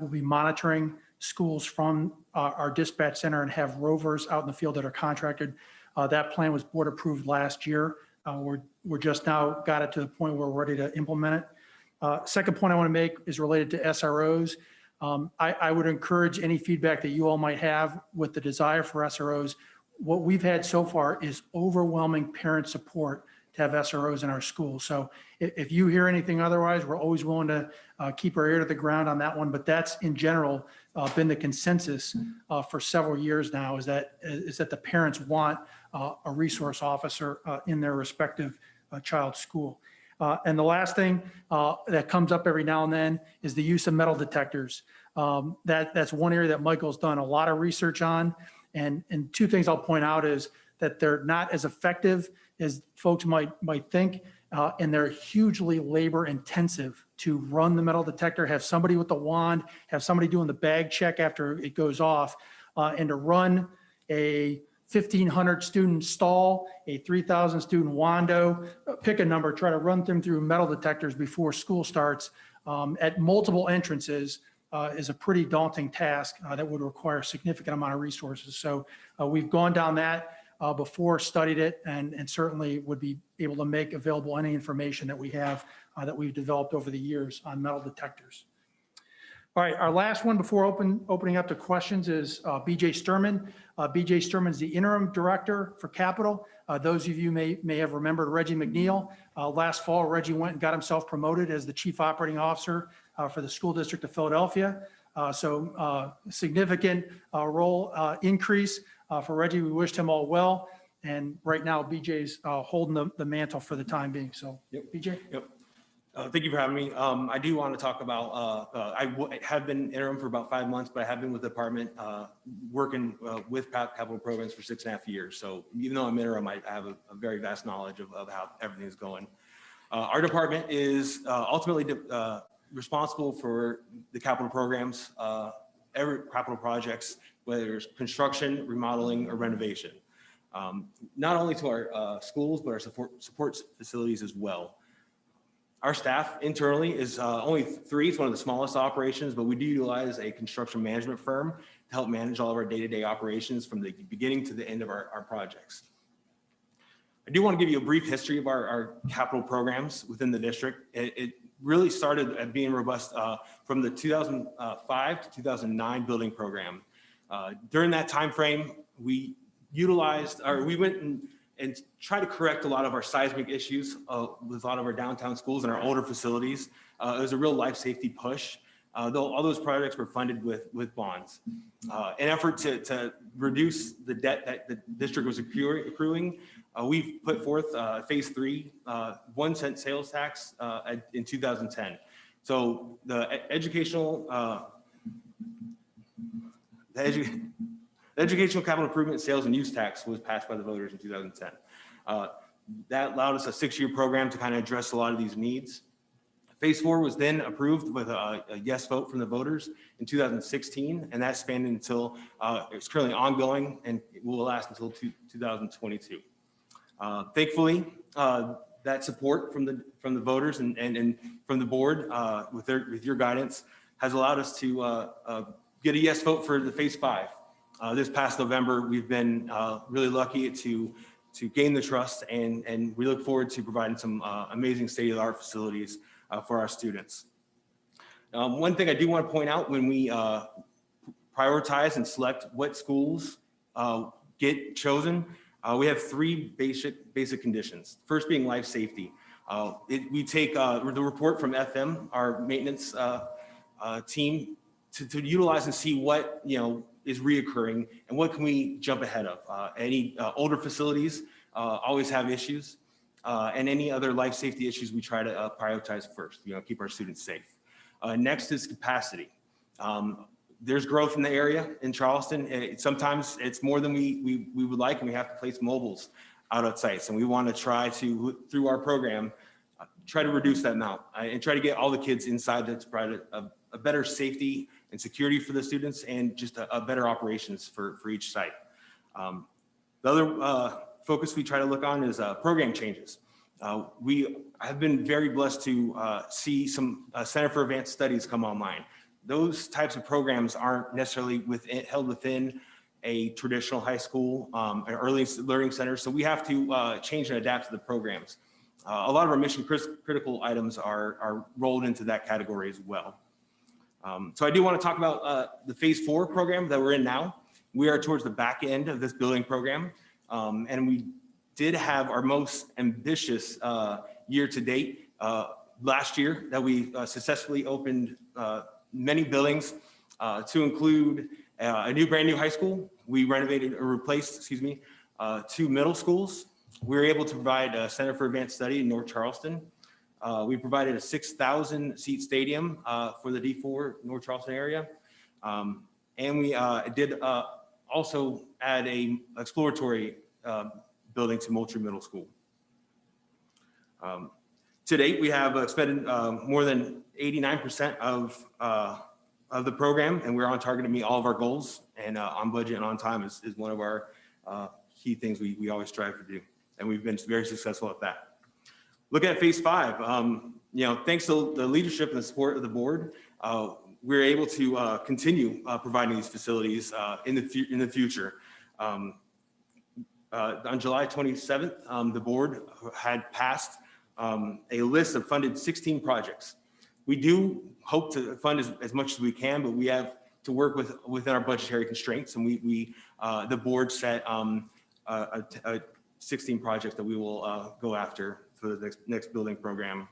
be monitoring schools from our dispatch center and have rovers out in the field that are contracted. That plan was board approved last year. We're just now got it to the point where we're ready to implement it. Second point I want to make is related to SROs. I would encourage any feedback that you all might have with the desire for SROs. What we've had so far is overwhelming parent support to have SROs in our schools. So if you hear anything otherwise, we're always willing to keep our ear to the ground on that one. But that's in general been the consensus for several years now, is that the parents want a resource officer in their respective child's school. And the last thing that comes up every now and then is the use of metal detectors. That's one area that Michael's done a lot of research on. And two things I'll point out is that they're not as effective as folks might think, and they're hugely labor intensive to run the metal detector, have somebody with the wand, have somebody doing the bag check after it goes off, and to run a 1,500 student stall, a 3,000 student wando, pick a number, try to run them through metal detectors before school starts at multiple entrances is a pretty daunting task that would require a significant amount of resources. So we've gone down that before, studied it, and certainly would be able to make available any information that we have that we've developed over the years on metal detectors. All right, our last one before opening up to questions is BJ Sturman. BJ Sturman is the interim director for capital. Those of you may have remembered Reggie McNeil. Last fall, Reggie went and got himself promoted as the chief operating officer for the school district of Philadelphia. So significant role increase for Reggie. We wished him all well. And right now, BJ's holding the mantle for the time being. So, Yep. BJ? Yep. Thank you for having me. I do want to talk about, I have been interim for about 5 months, but I have been with the department working with capital programs for 6.5 years. So even though I'm interim, I have a very vast knowledge of how everything is going. Our department is ultimately responsible for the capital programs, every capital projects, whether it's construction, remodeling, or renovation. Not only to our schools, but our support facilities as well. Our staff internally is only 3. It's one of the smallest operations, but we do utilize a construction management firm to help manage all of our day-to-day operations from the beginning to the end of our projects. I do want to give you a brief history of our capital programs within the district. It really started at being robust from the 2005 to 2009 building program. During that time frame, we went and try to correct a lot of our seismic issues with a lot of our downtown schools and our older facilities. It was a real life safety push, though all those projects were funded with bonds. In effort to reduce the debt that the district was accruing, we've put forth phase 3, 1 cent sales tax in 2010. So the educational capital improvement sales and use tax was passed by the voters in 2010. That allowed us a 6-year program to kind of address a lot of these needs. Phase 4 was then approved with a yes vote from the voters in 2016, and that spanned until it's currently ongoing and will last until 2022. Thankfully, that support from the voters and from the board with your guidance has allowed us to get a yes vote for the phase 5. This past November, we've been really lucky to gain the trust, and we look forward to providing some amazing state-of-the-art facilities for our students. One thing I do want to point out, when we prioritize and select what schools get chosen, We have three basic conditions. First being life safety. We take the report from FM, our maintenance team, to utilize and see what is reoccurring and what can we jump ahead of. Any older facilities always have issues, and any other life safety issues we try to prioritize first. Keep our students safe. Next is capacity. There's growth in the area in Charleston. Sometimes it's more than we would like, and we have to place mobiles out at sites. And we want to try to, through our program, try to reduce that amount and try to get all the kids inside to provide a better safety and security for the students and just a better operations for each site. The other focus we try to look on is program changes. We have been very blessed to see some Center for Advanced Studies come online. Those types of programs aren't necessarily held within a traditional high school, an early learning center. So we have to change and adapt to the programs. A lot of our mission critical items are rolled into that category as well. So I do want to talk about the Phase 4 program that we're in now. We are towards the back end of this building program. And we did have our most ambitious year to date last year that we successfully opened many buildings to include a brand new high school. We renovated or replaced, 2 middle schools. We were able to provide a Center for Advanced Study in North Charleston. We provided a 6,000 seat stadium for the D4 North Charleston area. And we did also add a exploratory building to Moultrie Middle School. To date, we have expended more than 89% of the program, and we're on target to meet all of our goals, and on budget and on time is one of our key things we always strive to do, and we've been very successful at that. Looking at Phase 5, thanks to the leadership and the support of the board, we're able to continue providing these facilities in the future. On July 27th, the board had passed a list of funded 16 projects. We do hope to fund as much as we can, but we have to work within our budgetary constraints, and the board set 16 projects that we will go after for the next building program.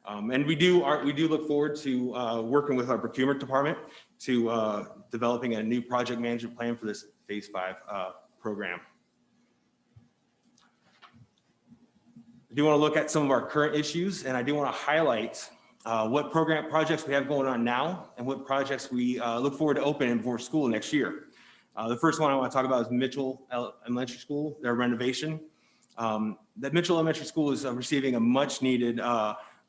And we do look forward to working with our procurement department to developing a new project management plan for this Phase 5 program. I do want to look at some of our current issues, and I do want to highlight what projects we have going on now and what projects we look forward to opening before school next year. The first one I want to talk about is Mitchell Elementary School, their renovation. That Mitchell Elementary School is receiving a much needed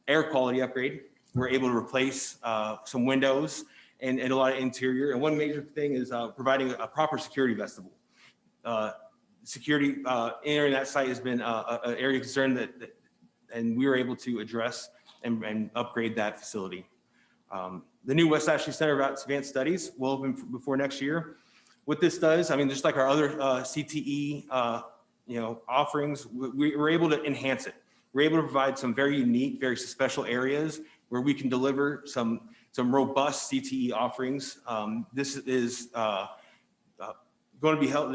air quality upgrade. We're able to replace some windows and a lot of interior. And one major thing is providing a proper security vestibule. Security entering that site has been an area of concern and we were able to address and upgrade that facility. The new West Ashley Center of Advanced Studies will open before next year. What this does, just like our other CTE offerings, we're able to enhance it. We're able to provide some very unique, very special areas where we can deliver some robust CTE offerings. This is going to be held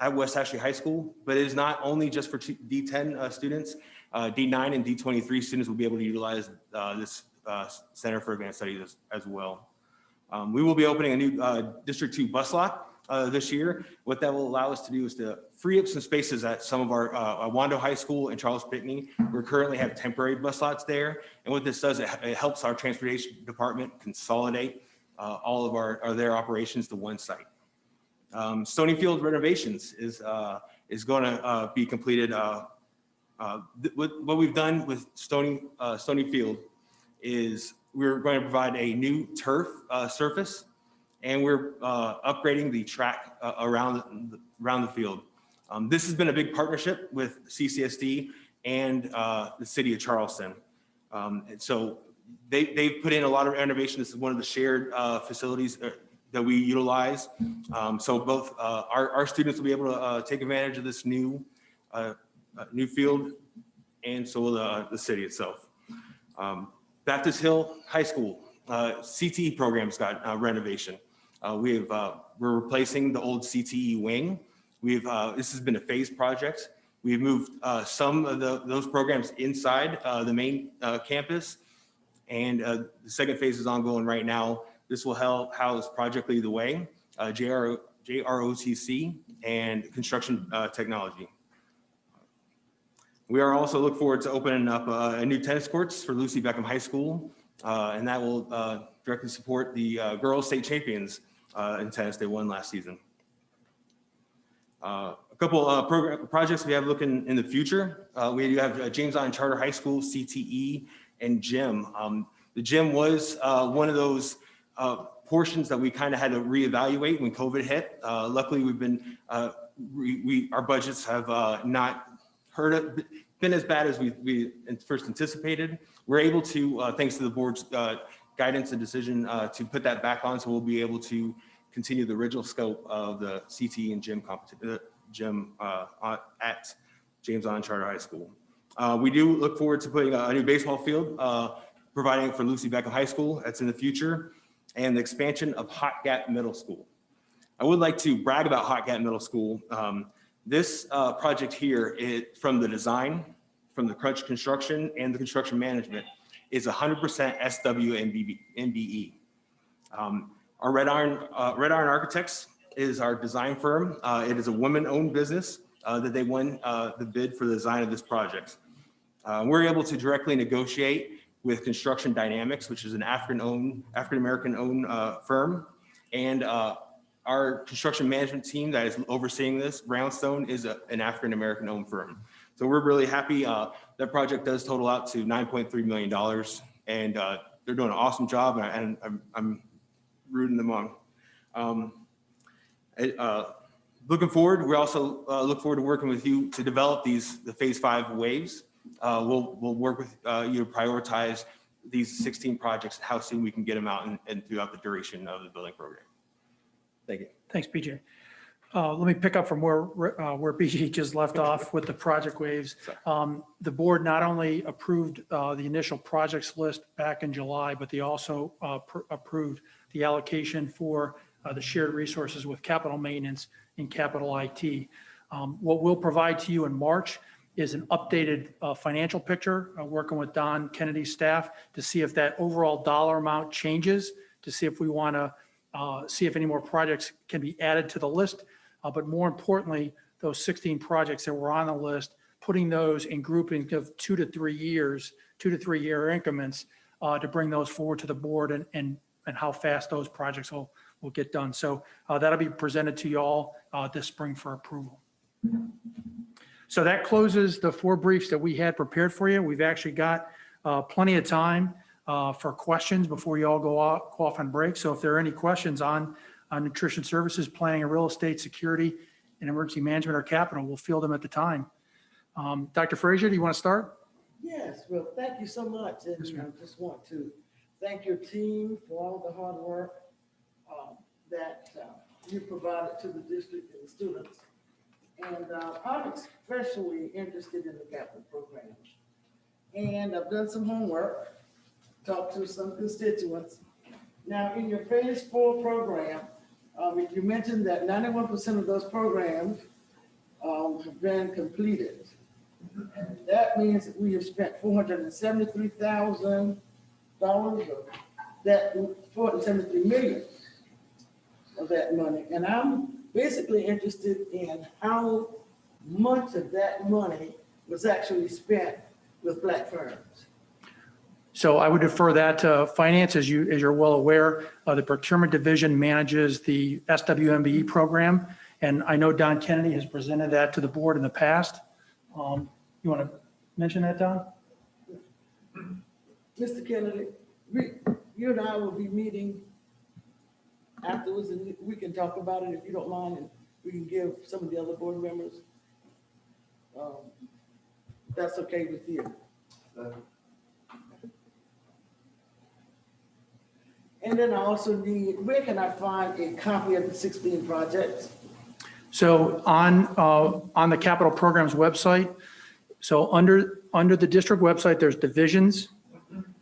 at West Ashley High School, but it is not only just for D10 students. D9 and D23 students will be able to utilize this Center for Advanced Studies as well. We will be opening a new District 2 bus lot this year. What that will allow us to do is to free up some spaces at some of our Wando High School and Charles Pitney. We currently have temporary bus lots there. And what this does, it helps our transportation department consolidate all of their operations to one site. Stonyfield renovations is going to be completed. What we've done with Stonyfield is we're going to provide a new turf surface, and we're upgrading the track around the field. This has been a big partnership with CCSD and the city of Charleston. And so they've put in a lot of renovation. This is one of the shared facilities that we utilize. So both our students will be able to take advantage of this new field, and so will the city itself. Baptist Hill High School CTE programs got renovation. We're replacing the old CTE wing. This has been a phased project. We've moved some of those programs inside the main campus, and the second phase is ongoing right now. This will help house Project Lead the Way, JROTC, and construction technology. We are also look forward to opening up a new tennis courts for Lucy Beckham High School, and that will directly support the girls state champions in tennis they won last season. A couple projects we have looking in the future. We do have James Island Charter High School, CTE, and gym. The gym was one of those portions that we kind of had to reevaluate when COVID hit. Luckily, we've been our budgets have not been as bad as we first anticipated. We're able to, thanks to the board's guidance and decision, to put that back on, so we'll be able to continue the original scope of the CTE and gym at James Island Charter High School. We do look forward to putting a new baseball field, providing for Lucy Beckham High School. That's in the future, and the expansion of Hot Gap Middle School. I would like to brag about Hot Gap Middle School. This project here, from the design, from the construction, and the construction management, is 100% SWMBE. Our Red Iron Architects is our design firm. It is a women-owned business that they won the bid for the design of this project. We're able to directly negotiate with Construction Dynamics, which is an African-American-owned firm, and our construction management team that is overseeing this, Brownstone, is an African-American-owned firm. So we're really happy. That project does total out to $9.3 million, and they're doing an awesome job, and I'm rooting them on. Looking forward, we also look forward to working with you to develop the Phase 5 waves. We'll work with you to prioritize these 16 projects, how soon we can get them out and throughout the duration of the building program. Thank you. Thanks, BJ. Let me pick up from where BJ just left off with the project waves. The board not only approved the initial projects list back in July, but they also approved the allocation for the shared resources with capital maintenance and capital IT. What we'll provide to you in March is an updated financial picture, working with Don Kennedy's staff to see if that overall dollar amount changes, to see if we want to see if any more projects can be added to the list. But more importantly, those 16 projects that were on the list, putting those in groupings of 2 to 3 years, 2 to 3 year increments to bring those forward to the board and how fast those projects will get done. So that'll be presented to you all this spring for approval. So that closes the 4 briefs that we had prepared for you. We've actually got plenty of time for questions before you all go off on break. So if there are any questions on nutrition services, planning and real estate, security, and emergency management or capital, we'll field them at the time. Dr. Frazier, do you want to start? Yes, well, thank you so much. And I just want to thank your team for all the hard work that you provided to the district and the students. And I'm especially interested in the capital programs. And I've done some homework, talked to some constituents. Now, in your Phase 4 program, you mentioned that 91% of those programs have been completed. And that means that we have spent $473,000 of that, $473 million of that money. And I'm basically interested in how much of that money was actually spent with Black firms. So I would defer that to finance. As you're well aware, the procurement division manages the SWMBE program. And I know Don Kennedy has presented that to the board in the past. You want to mention that, Don? Mr. Kennedy, you and I will be meeting afterwards, and we can talk about it if you don't mind, and we can give some of the other board members. That's okay with you. And then I also need, where can I find a copy of the 16 projects? So on the capital programs website, so under the district website, there's divisions.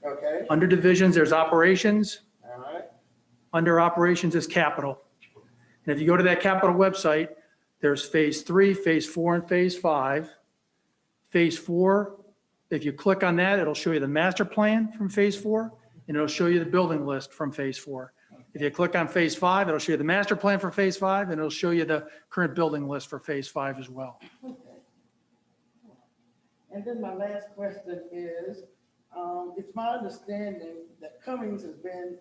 Okay. Under divisions, there's operations. All right. Under operations is capital. And if you go to that capital website, There's phase 3, phase 4, and phase 5. Phase 4, if you click on that, it'll show you the master plan from phase 4, and it'll show you the building list from phase 4. If you click on phase 5, it'll show you the master plan for phase 5, and it'll show you the current building list for phase 5 as well. Okay. And then my last question is, it's my understanding that Cummings has been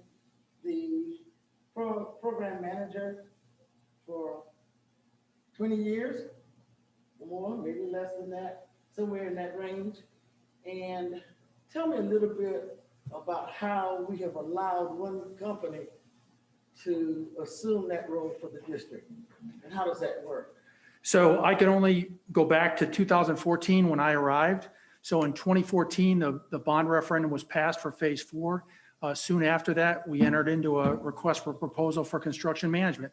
the program manager for 20 years or more, maybe less than that, somewhere in that range. And tell me a little bit about how we have allowed one company to assume that role for the district, and how does that work? So I can only go back to 2014 when I arrived. So in 2014, the bond referendum was passed for phase 4. Soon after that, we entered into a request for proposal for construction management.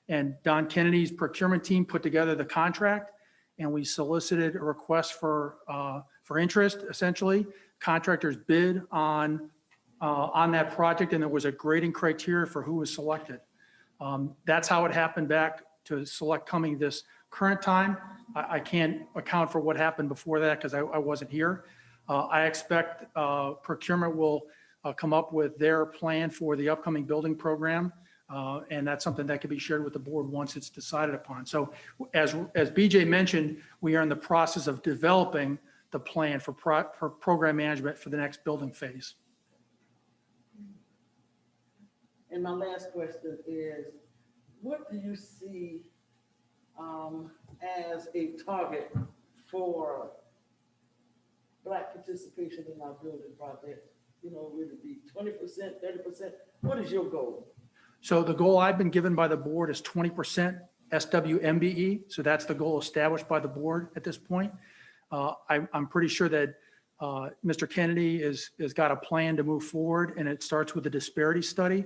And Don Kennedy's procurement team put together the contract, and we solicited a request for interest, essentially. Contractors bid on that project, and there was a grading criteria for who was selected. That's how it happened back to select Cumming this current time. I can't account for what happened before that because I wasn't here. I expect procurement will come up with their plan for the upcoming building program. And that's something that can be shared with the board once it's decided upon. So as BJ mentioned, we are in the process of developing the plan for program management for the next building phase. And my last question is, what do you see as a target for Black participation in our building project? You know, would it be 20%, 30%? What is your goal? So the goal I've been given by the board is 20% SWMBE. So that's the goal established by the board at this point. I'm pretty sure that Mr. Kennedy has got a plan to move forward, and it starts with a disparity study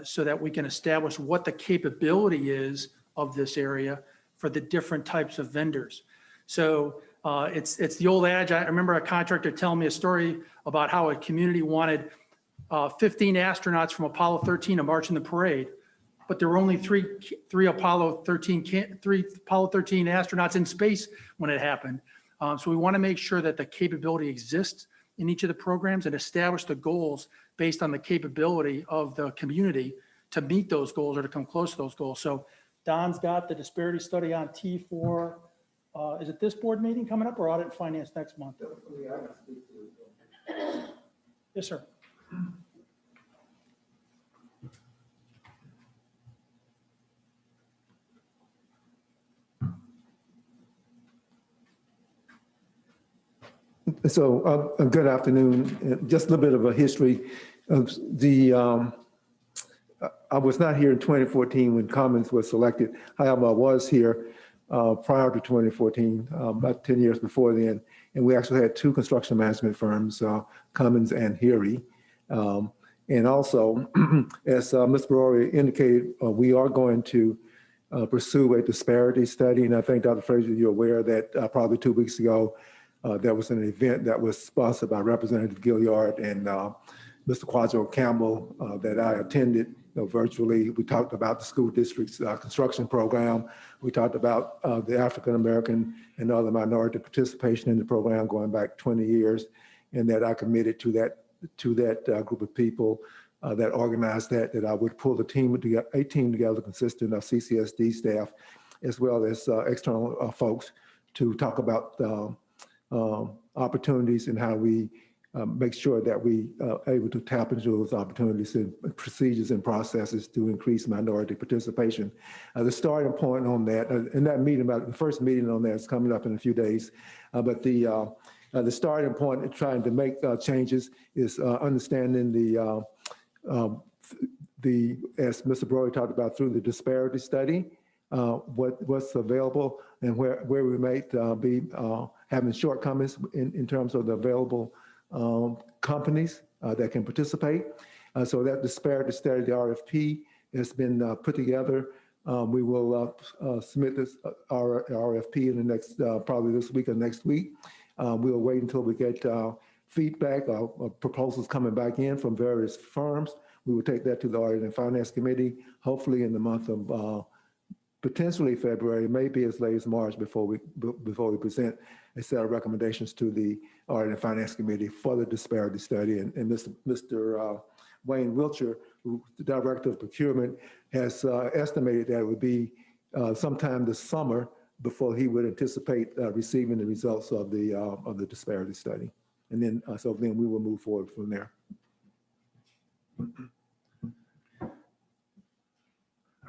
so that we can establish what the capability is of this area for the different types of vendors. So it's the old adage. I remember a contractor telling me a story about how a community wanted 15 astronauts from Apollo 13 to march in the parade, but there were only three Apollo 13 astronauts in space when it happened. So we want to make sure that the capability exists in each of the programs and establish the goals based on the capability of the community to meet those goals or to come close to those goals. So Don's got the disparity study on T4. Is it this board meeting coming up or audit and finance next month? Yes, sir. So good afternoon. Just a little bit of a history of the, I was not here in 2014 when Commons was selected. However, I was here prior to 2014, about 10 years before then. And we actually had two construction management firms, Commons and Heary. And also, as Mr. Barori indicated, we are going to pursue a disparity study. And I think, Dr. Fraser, you're aware that probably 2 weeks ago, there was an event that was sponsored by Representative Gilliard and Mr. Quadro Campbell that I attended virtually. We talked about the school district's construction program. We talked about the African American and other minority participation in the program going back 20 years, and that I committed to that group of people that organized that I would pull a team together consisting of CCSD staff as well as external folks to talk about opportunities and how we make sure that we are able to tap into those opportunities and procedures and processes to increase minority participation. The starting point on that, in that meeting, the first meeting on that is coming up in a few days, but the starting point in trying to make changes is understanding as Mr. Brody talked about, through the disparity study, what's available and where we might be having shortcomings in terms of the available companies that can participate. So that disparity study, the RFP, has been put together. We will submit this our RFP in the next, probably this week or next week. We'll wait until we get feedback or proposals coming back in from various firms. We will take that to the Audit and Finance Committee, hopefully in the month of potentially February, maybe as late as March before we present a set of recommendations to the Audit and Finance Committee for the disparity study. And Mr. Wayne Wiltshire, who's the Director of Procurement, has estimated that it would be sometime this summer before he would anticipate receiving the results of the disparity study. And then, so then we will move forward from there. All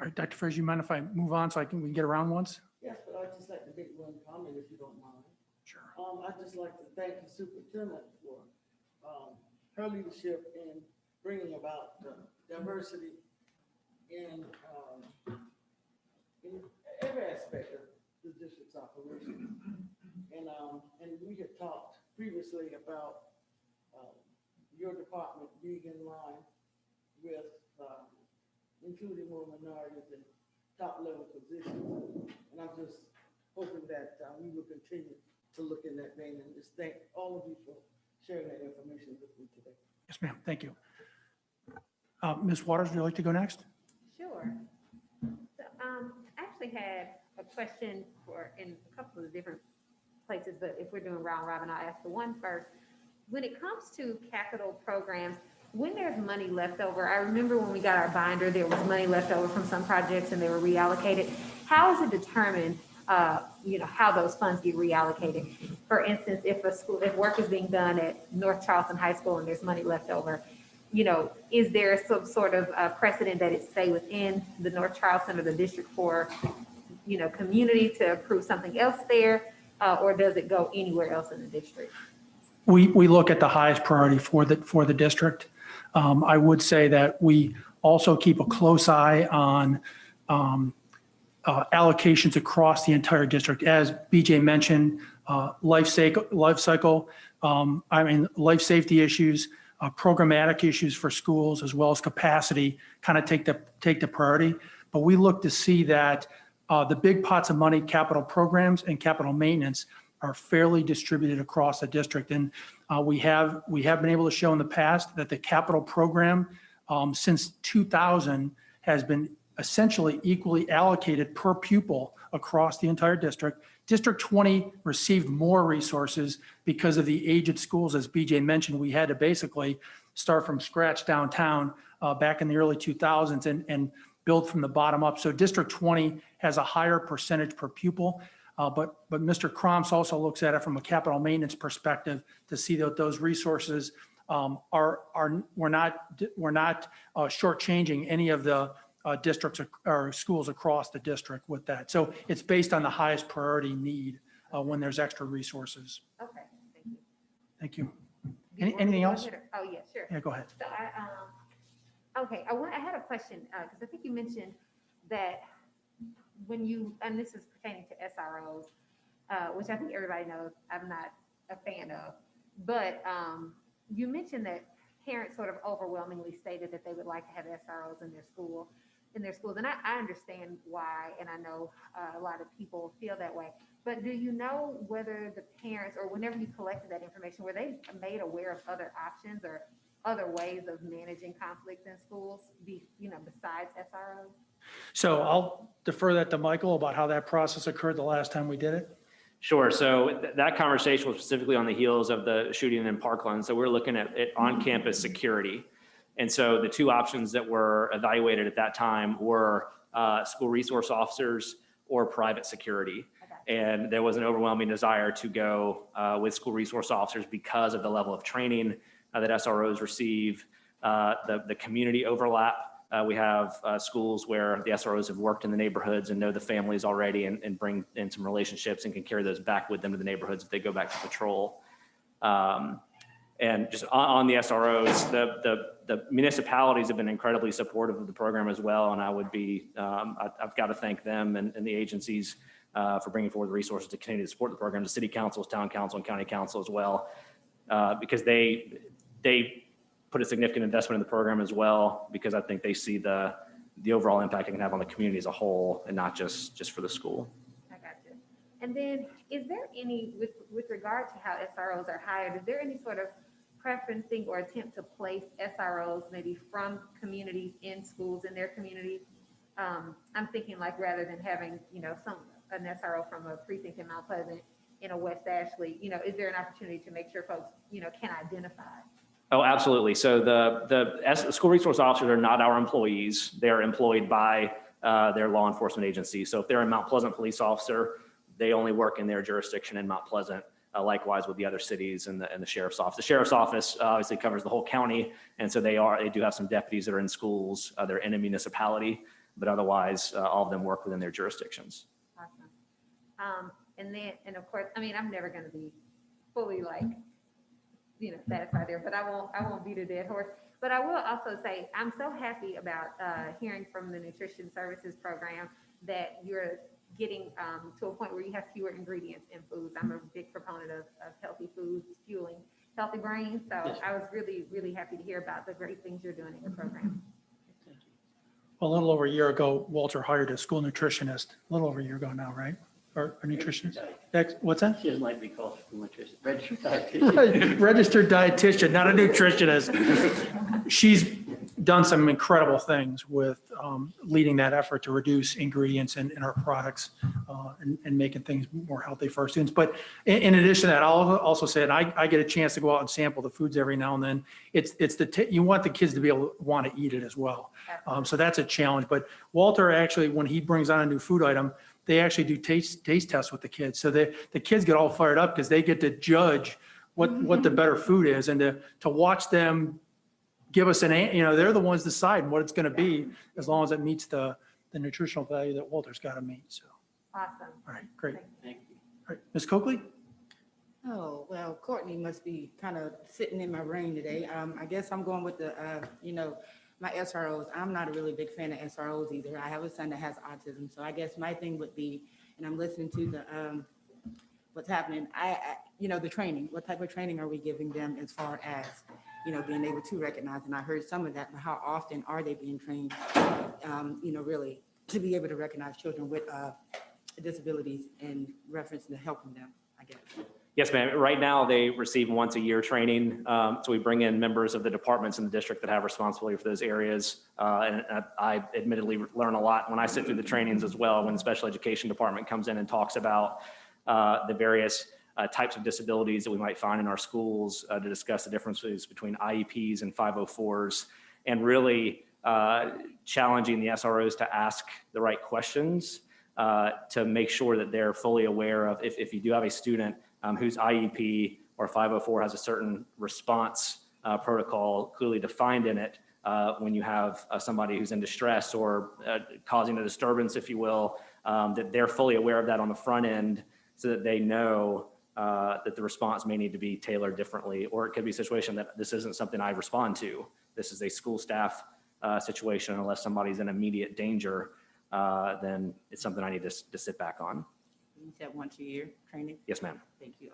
right, Dr. Fraser, you mind if I move on so we can get around once? Yes, but I'd just like to make one comment if you don't mind. Sure. I'd just like to thank the superintendent for her leadership in bringing about diversity in every aspect of the district's operation. And we had talked previously about your department being in line with including more minorities in top level positions. And I'm just hoping that we will continue to look in that vein, and just thank all of you for sharing that information with me today. Yes, ma'am. Thank you. Ms. Waters, would you like to go next? Sure. So, I actually had a question in a couple of different places, but if we're doing round robin, I'll ask the one first. When it comes to capital programs, when there's money left over, I remember when we got our binder, there was money left over from some projects and they were reallocated. How is it determined, how those funds get reallocated? For instance, if work is being done at North Charleston High School and there's money left over, is there some sort of precedent that it stay within the North Charleston or the District 4, community to approve something else there, or does it go anywhere else in the district? We look at the highest priority for the district. I would say that we also keep a close eye on allocations across the entire district. As BJ mentioned, life safety issues, programmatic issues for schools, as well as capacity kind of take the priority. But we look to see that the big pots of money, capital programs and capital maintenance, are fairly distributed across the district. And we have been able to show in the past that the capital program since 2000 has been essentially equally allocated per pupil across the entire district. District 20 received more resources because of the aged schools. As BJ mentioned, we had to basically start from scratch downtown back in the early 2000s and build from the bottom up. So District 20 has a higher percentage per pupil. But Mr. Kromps also looks at it from a capital maintenance perspective to see that those resources we're not shortchanging any of the districts or schools across the district with that. So it's based on the highest priority need when there's extra resources. Okay, thank you. Thank you. Do you want me Anything to go else? ahead, or- Oh, yeah, sure. Yeah, go ahead. So I had a question, because I think you mentioned that and this is pertaining to SROs, which I think everybody knows I'm not a fan of, but you mentioned that parents sort of overwhelmingly stated that they would like to have SROs in their schools. And I understand why, and I know a lot of people feel that way. But do you know whether the parents, or whenever you collected that information, were they made aware of other options or other ways of managing conflicts in schools, besides SROs? So I'll defer that to Michael about how that process occurred the last time we did it. Sure. So that conversation was specifically on the heels of the shooting in Parkland. So we're looking at it on-campus security. And so the two options that were evaluated at that time were school resource officers or private security. Okay. And there was an overwhelming desire to go with school resource officers because of the level of training that SROs receive, the community overlap. We have schools where the SROs have worked in the neighborhoods and know the families already and bring in some relationships and can carry those back with them to the neighborhoods if they go back to patrol. And just on the SROs, the municipalities have been incredibly supportive of the program as well. And I would be, I've got to thank them and the agencies for bringing forward the resources to continue to support the program, the city councils, town council, and county council as well, because they put a significant investment in the program as well, because I think they see the overall impact it can have on the community as a whole and not just for the school. I got you. And then is there any, with regard to how SROs are hired, is there any sort of preferencing or attempt to place SROs maybe from communities in schools in their communities I'm thinking like rather than having, an SRO from a precinct in Mount Pleasant in a West Ashley, is there an opportunity to make sure folks, can identify? Oh, absolutely. So the school resource officers are not our employees. They're employed by their law enforcement agency. So if they're a Mount Pleasant police officer, they only work in their jurisdiction in Mount Pleasant. Likewise with the other cities and the sheriff's office. The sheriff's office obviously covers the whole county, and so they do have some deputies that are in schools. They're in a municipality, but otherwise all of them work within their jurisdictions. Awesome. And of course, I'm never going to be fully satisfied there, but I won't beat a dead horse. But I will also say I'm so happy about hearing from the nutrition services program that you're getting to a point where you have fewer ingredients in foods. I'm a big proponent of healthy foods fueling healthy brains. So Yes. I was really, really happy to hear about the great things you're doing in your program. Well, a little over a year ago, Walter hired a school nutritionist, a little over a year ago now, right? Or a nutritionist? What's that? She doesn't like to be called a nutrition, registered dietitian. Registered dietitian, not a nutritionist. She's done some incredible things with leading that effort to reduce ingredients in our products and making things more healthy for our students. But in addition to that, I'll also say, and I get a chance to go out and sample the foods every now and then. You want the kids to be able to want to eat it as well. So that's a challenge. But Walter actually, when he brings on a new food item, they actually do taste tests with the kids. So the kids get all fired up because they get to judge what the better food is, and to watch them give us they're the ones deciding what it's going to be, as long as it meets the nutritional value that Walter's got to meet. So, Awesome. all right, great. Thank you. All right, Ms. Coakley? Oh, well, Courtney must be kind of sitting in my brain today. I guess I'm going with my SROs. I'm not a really big fan of SROs either. I have a son that has autism. So I guess my thing would be, and I'm listening to what's happening. The training, what type of training are we giving them as far as, being able to recognize? And I heard some of that, but how often are they being trained, really to be able to recognize children with disabilities in reference to helping them, I guess. Yes, ma'am. Right now, they receive once a year training. So we bring in members of the departments in the district that have responsibility for those areas. And I admittedly learn a lot when I sit through the trainings as well, when the special education department comes in and talks about the various types of disabilities that we might find in our schools, to discuss the differences between IEPs and 504s, and really challenging the SROs to ask the right questions to make sure that they're fully aware of if you do have a student whose IEP or 504 has a certain response protocol clearly defined in it, when you have somebody who's in distress or causing a disturbance, if you will, that they're fully aware of that on the front end, so that they know that the response may need to be tailored differently, or it could be a situation that this isn't something I respond to. This is a school staff situation. Unless somebody's in immediate danger, then it's something I need to sit back on. You said once a year training? Yes, ma'am. Thank you.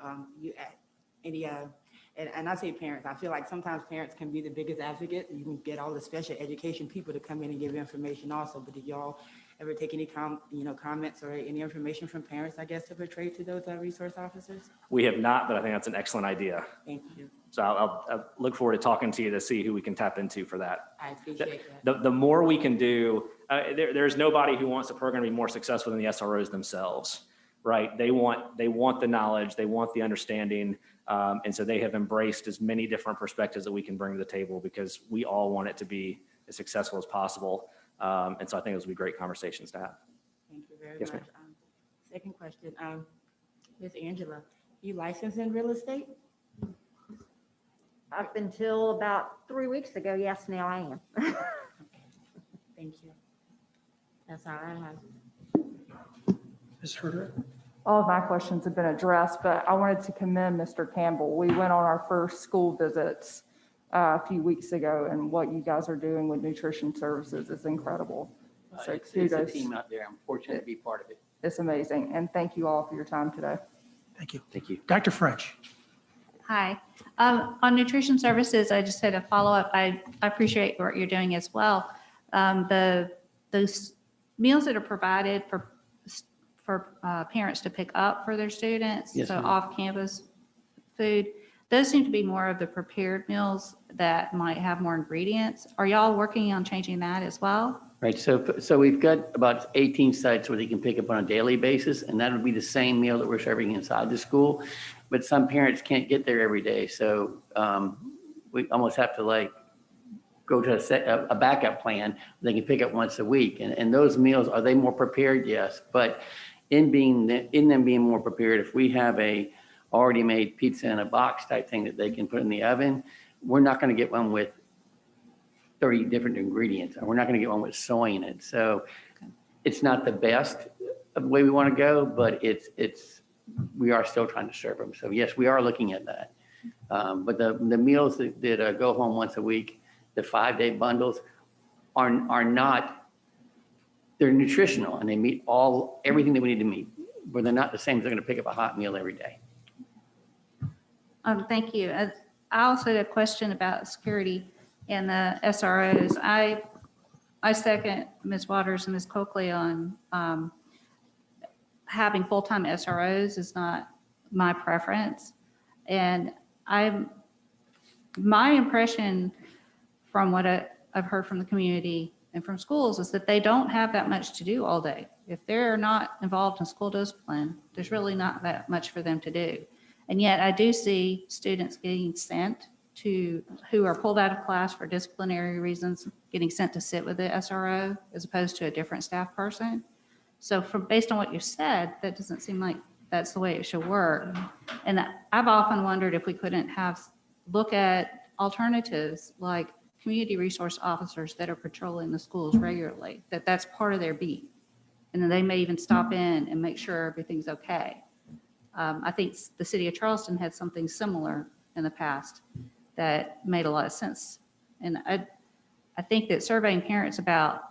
And I say parents, I feel like sometimes parents can be the biggest advocate. You can get all the special education people to come in and give information also, but did y'all ever take any comments or any information from parents, I guess, to portray to those resource officers? We have not, but I think that's an excellent idea. Thank you. So I'll look forward to talking to you to see who we can tap into for that. I appreciate that. The more we can do, there's nobody who wants the program to be more successful than the SROs themselves, right? They want the knowledge, they want the understanding, and so they have embraced as many different perspectives that we can bring to the table, because we all want it to be as successful as possible. And so I think those will be great conversations to have. Thank you very Yes, much. ma'am. Second question, Ms. Angela, you licensed in real estate? Up until about 3 weeks ago, yes, now I am. Thank you. That's all I have. Ms. Herder? All of my questions have been addressed, but I wanted to commend Mr. Campbell. We went on our first school visits a few weeks ago, and what you guys are doing with nutrition services is incredible. So It's a kudos. team out there. I'm fortunate to be part of it. It's amazing, and thank you all for your time today. Thank you. Thank you. Dr. French? Hi. On nutrition services, I just had a follow-up. I appreciate what you're doing as well. Those meals that are provided for parents to pick up for their students, Yes, so ma'am. off-campus food, those seem to be more of the prepared meals that might have more ingredients. Are y'all working on changing that as well? Right, so we've got about 18 sites where they can pick up on a daily basis, and that would be the same meal that we're serving inside the school. But some parents can't get there every day, so we almost have to like go to a backup plan. They can pick up once a week, and those meals, are they more prepared? Yes, but in them being more prepared, if we have a already made pizza in a box type thing that they can put in the oven, we're not going to get one with 30 different ingredients, and we're not going to get one with soy in it. So it's not the best of the way we want to go, but we are still trying to serve them. So yes, we are looking at that. But the meals that go home once a week, the 5-day bundles are not, they're nutritional and they meet everything that we need to meet, but they're not the same as they're going to pick up a hot meal every day. Thank you. I also had a question about security and the SROs. I second Ms. Waters and Ms. Coakley on having full-time SROs is not my preference. And my impression from what I've heard from the community and from schools is that they don't have that much to do all day. If they're not involved in school discipline, there's really not that much for them to do. And yet I do see students getting sent who are pulled out of class for disciplinary reasons, getting sent to sit with the SRO as opposed to a different staff person. So based on what you said, that doesn't seem like that's the way it should work. And I've often wondered if we couldn't look at alternatives like community resource officers that are patrolling the schools regularly, that's part of their beat. And then they may even stop in and make sure everything's okay. I think the city of Charleston had something similar in the past that made a lot of sense. And I think that surveying parents about,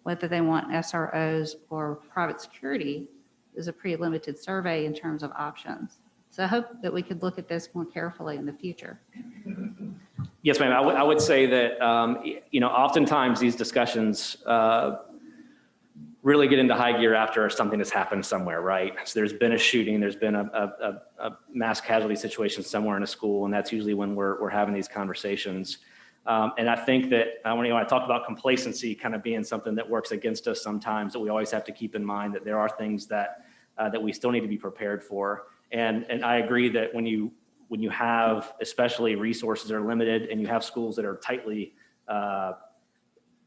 whether they want SROs or private security is a pretty limited survey in terms of options. So I hope that we could look at this more carefully in the future. Yes, ma'am. I would say that, oftentimes these discussions really get into high gear after something has happened somewhere, right? So there's been a shooting, there's been a mass casualty situation somewhere in a school, and that's usually when we're having these conversations. And I think that when I talk about complacency kind of being something that works against us sometimes, that we always have to keep in mind that there are things that we still need to be prepared for. And I agree that when you have, especially resources are limited and you have schools that are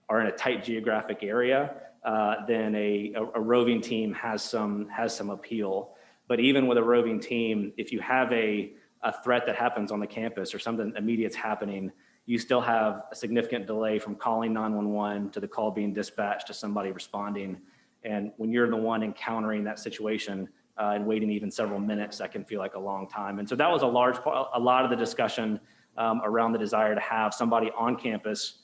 are in a tight geographic area, then a roving team has some appeal. But even with a roving team, if you have a threat that happens on the campus or something immediate's happening, you still have a significant delay from calling 911 to the call being dispatched to somebody responding. And when you're the one encountering that situation and waiting even several minutes, that can feel like a long time. And so that was a lot of the discussion around the desire to have somebody on campus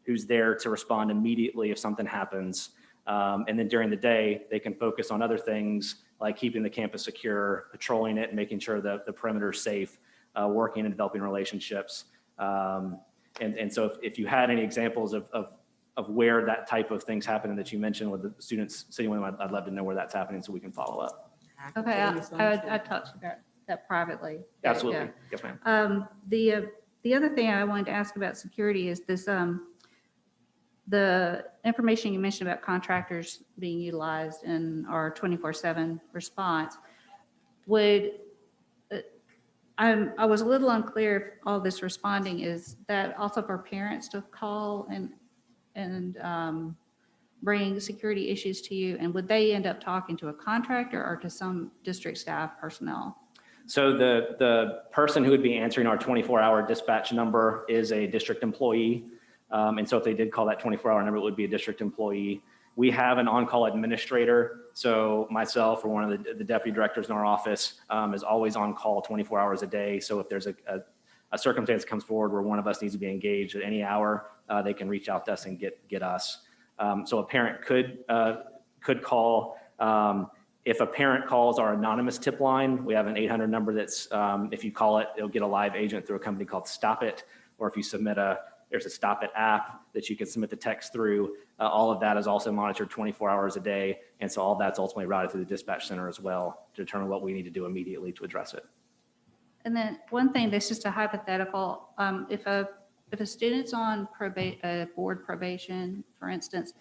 who's there to respond immediately if something happens. And then during the day, they can focus on other things like keeping the campus secure, patrolling it, and making sure that the perimeter is safe, working and developing relationships. And so if you had any examples of where that type of things happening that you mentioned with the students sitting with them, I'd love to know where that's happening so we can follow up. Okay, I'd talk to you about that privately. Absolutely. Yeah. Yes, ma'am. The other thing I wanted to ask about security is this, the information you mentioned about contractors being utilized in our 24/7 response. I was a little unclear if all this responding is that also for parents to call and bring security issues to you, and would they end up talking to a contractor or to some district staff personnel? So the person who would be answering our 24-hour dispatch number is a district employee. And so if they did call that 24-hour number, it would be a district employee. We have an on-call administrator. So myself or one of the deputy directors in our office is always on call 24 hours a day. So if there's a circumstance that comes forward where one of us needs to be engaged at any hour, they can reach out to us and get us. So a parent could call. If a parent calls our anonymous tip line, we have an 800 number that's, if you call it, it'll get a live agent through a company called Stop It. Or if you submit there's a Stop It app that you can submit the text through. All of that is also monitored 24 hours a day. And so all that's ultimately routed through the dispatch center as well to determine what we need to do immediately to address it. And then one thing that's just a hypothetical, if a student's on board probation, for instance,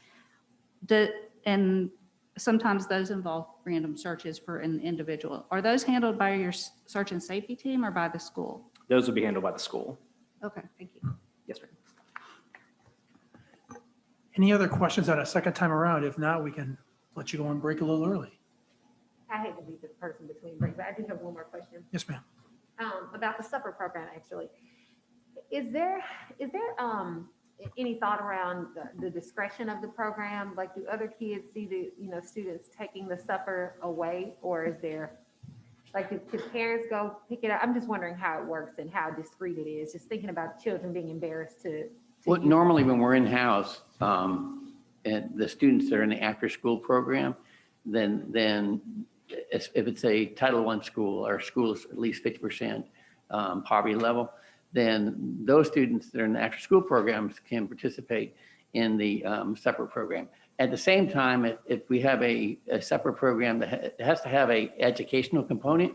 and sometimes those involve random searches for an individual, are those handled by your search and safety team or by the school? Those would be handled by the school. Okay, thank you. Yes, ma'am. Any other questions on a second time around? If not, we can let you go on break a little early. I hate to be the person between breaks, but I do have one more question. Yes, ma'am. About the supper program, actually. Is there any thought around the discretion of the program? Like, do other kids see the, students taking the supper away, or is there, like, could parents go pick it up? I'm just wondering how it works and how discreet it is, just thinking about children being embarrassed to Well, use normally when we're in-house, and the students that are in the after-school program, then if it's a Title I school, or school is at least 50% poverty level, then those students that are in the after-school programs can participate in the separate program. At the same time, if we have a separate program that has to have a educational component,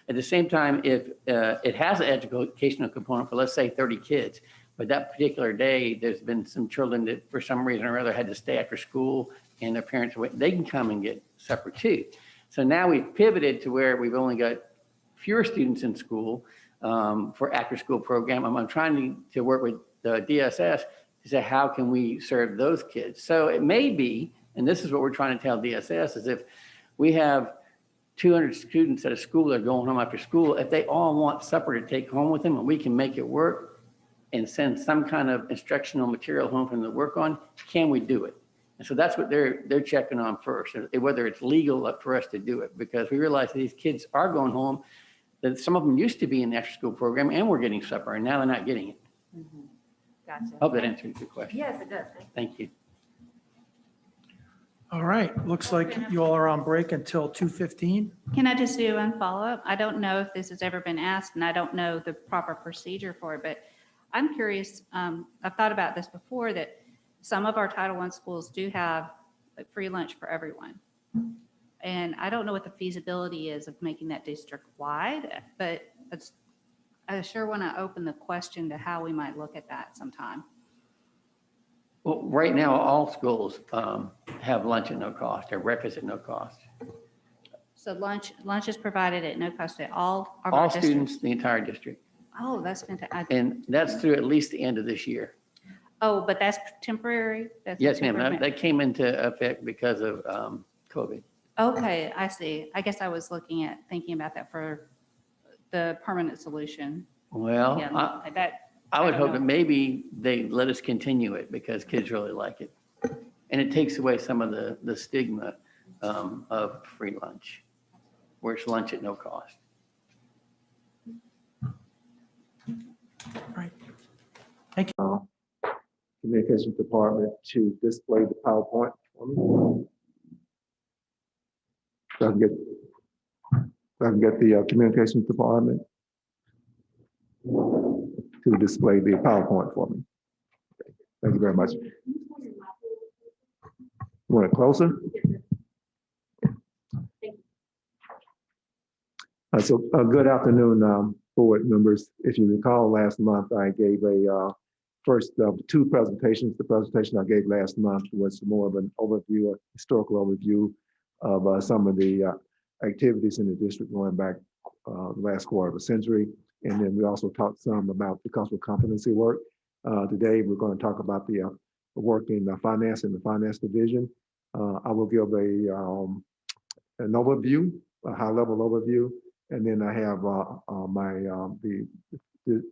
at the same time, if it has an educational component for, let's say, 30 kids, but that particular day, there's been some children that for some reason or other had to stay after school and their parents, they can come and get separate too. So now we've pivoted to where we've only got fewer students in school for after school program. I'm trying to work with the DSS to say, how can we serve those kids? So it may be, and this is what we're trying to tell DSS, is if we have 200 students at a school that are going home after school, if they all want supper to take home with them and we can make it work and send some kind of instructional material home for them to work on, can we do it? And so that's what they're checking on first, whether it's legal for us to do it, because we realize that these kids are going home, that some of them used to be in the after school program and were getting supper, and now they're not getting it. Gotcha. Hope that answers your question. Yes, it does. Thank you. All right, looks like you all are on break until 2:15. Can I just do one follow-up? I don't know if this has ever been asked, and I don't know the proper procedure for it, but I'm curious. I've thought about this before, that some of our Title I schools do have like free lunch for everyone. And I don't know what the feasibility is of making that district-wide, but I sure want to open the question to how we might look at that sometime. Well, right now, all schools have lunch at no cost, or breakfast at no cost. So lunch is provided at no cost at all of All our students, districts? the entire district. Oh, that's fantastic. And that's through at least the end of this year. Oh, but that's temporary? That's a Yes, ma'am. temporary- That came into effect because of COVID. Okay, I see. I guess I was thinking about that for the permanent solution. Well, Yeah, I would don't hope know. that maybe they let us continue it because kids really like it. And it takes away some of the stigma of free lunch, where it's lunch at no cost. Right. Communications Department to display the PowerPoint for me. So I can get the Communications Department to display the PowerPoint for me. Thank you very much. You want it closer? So good afternoon, board members. If you recall, last month I gave a first of two presentations. The presentation I gave last month was more of an overview, a historical overview of some of the activities in the district going back the last quarter of a century. And then we also talked some about the cultural competency work. Today, we're going to talk about the work in the finance and the finance division. I will give an overview, a high-level overview, and then I have the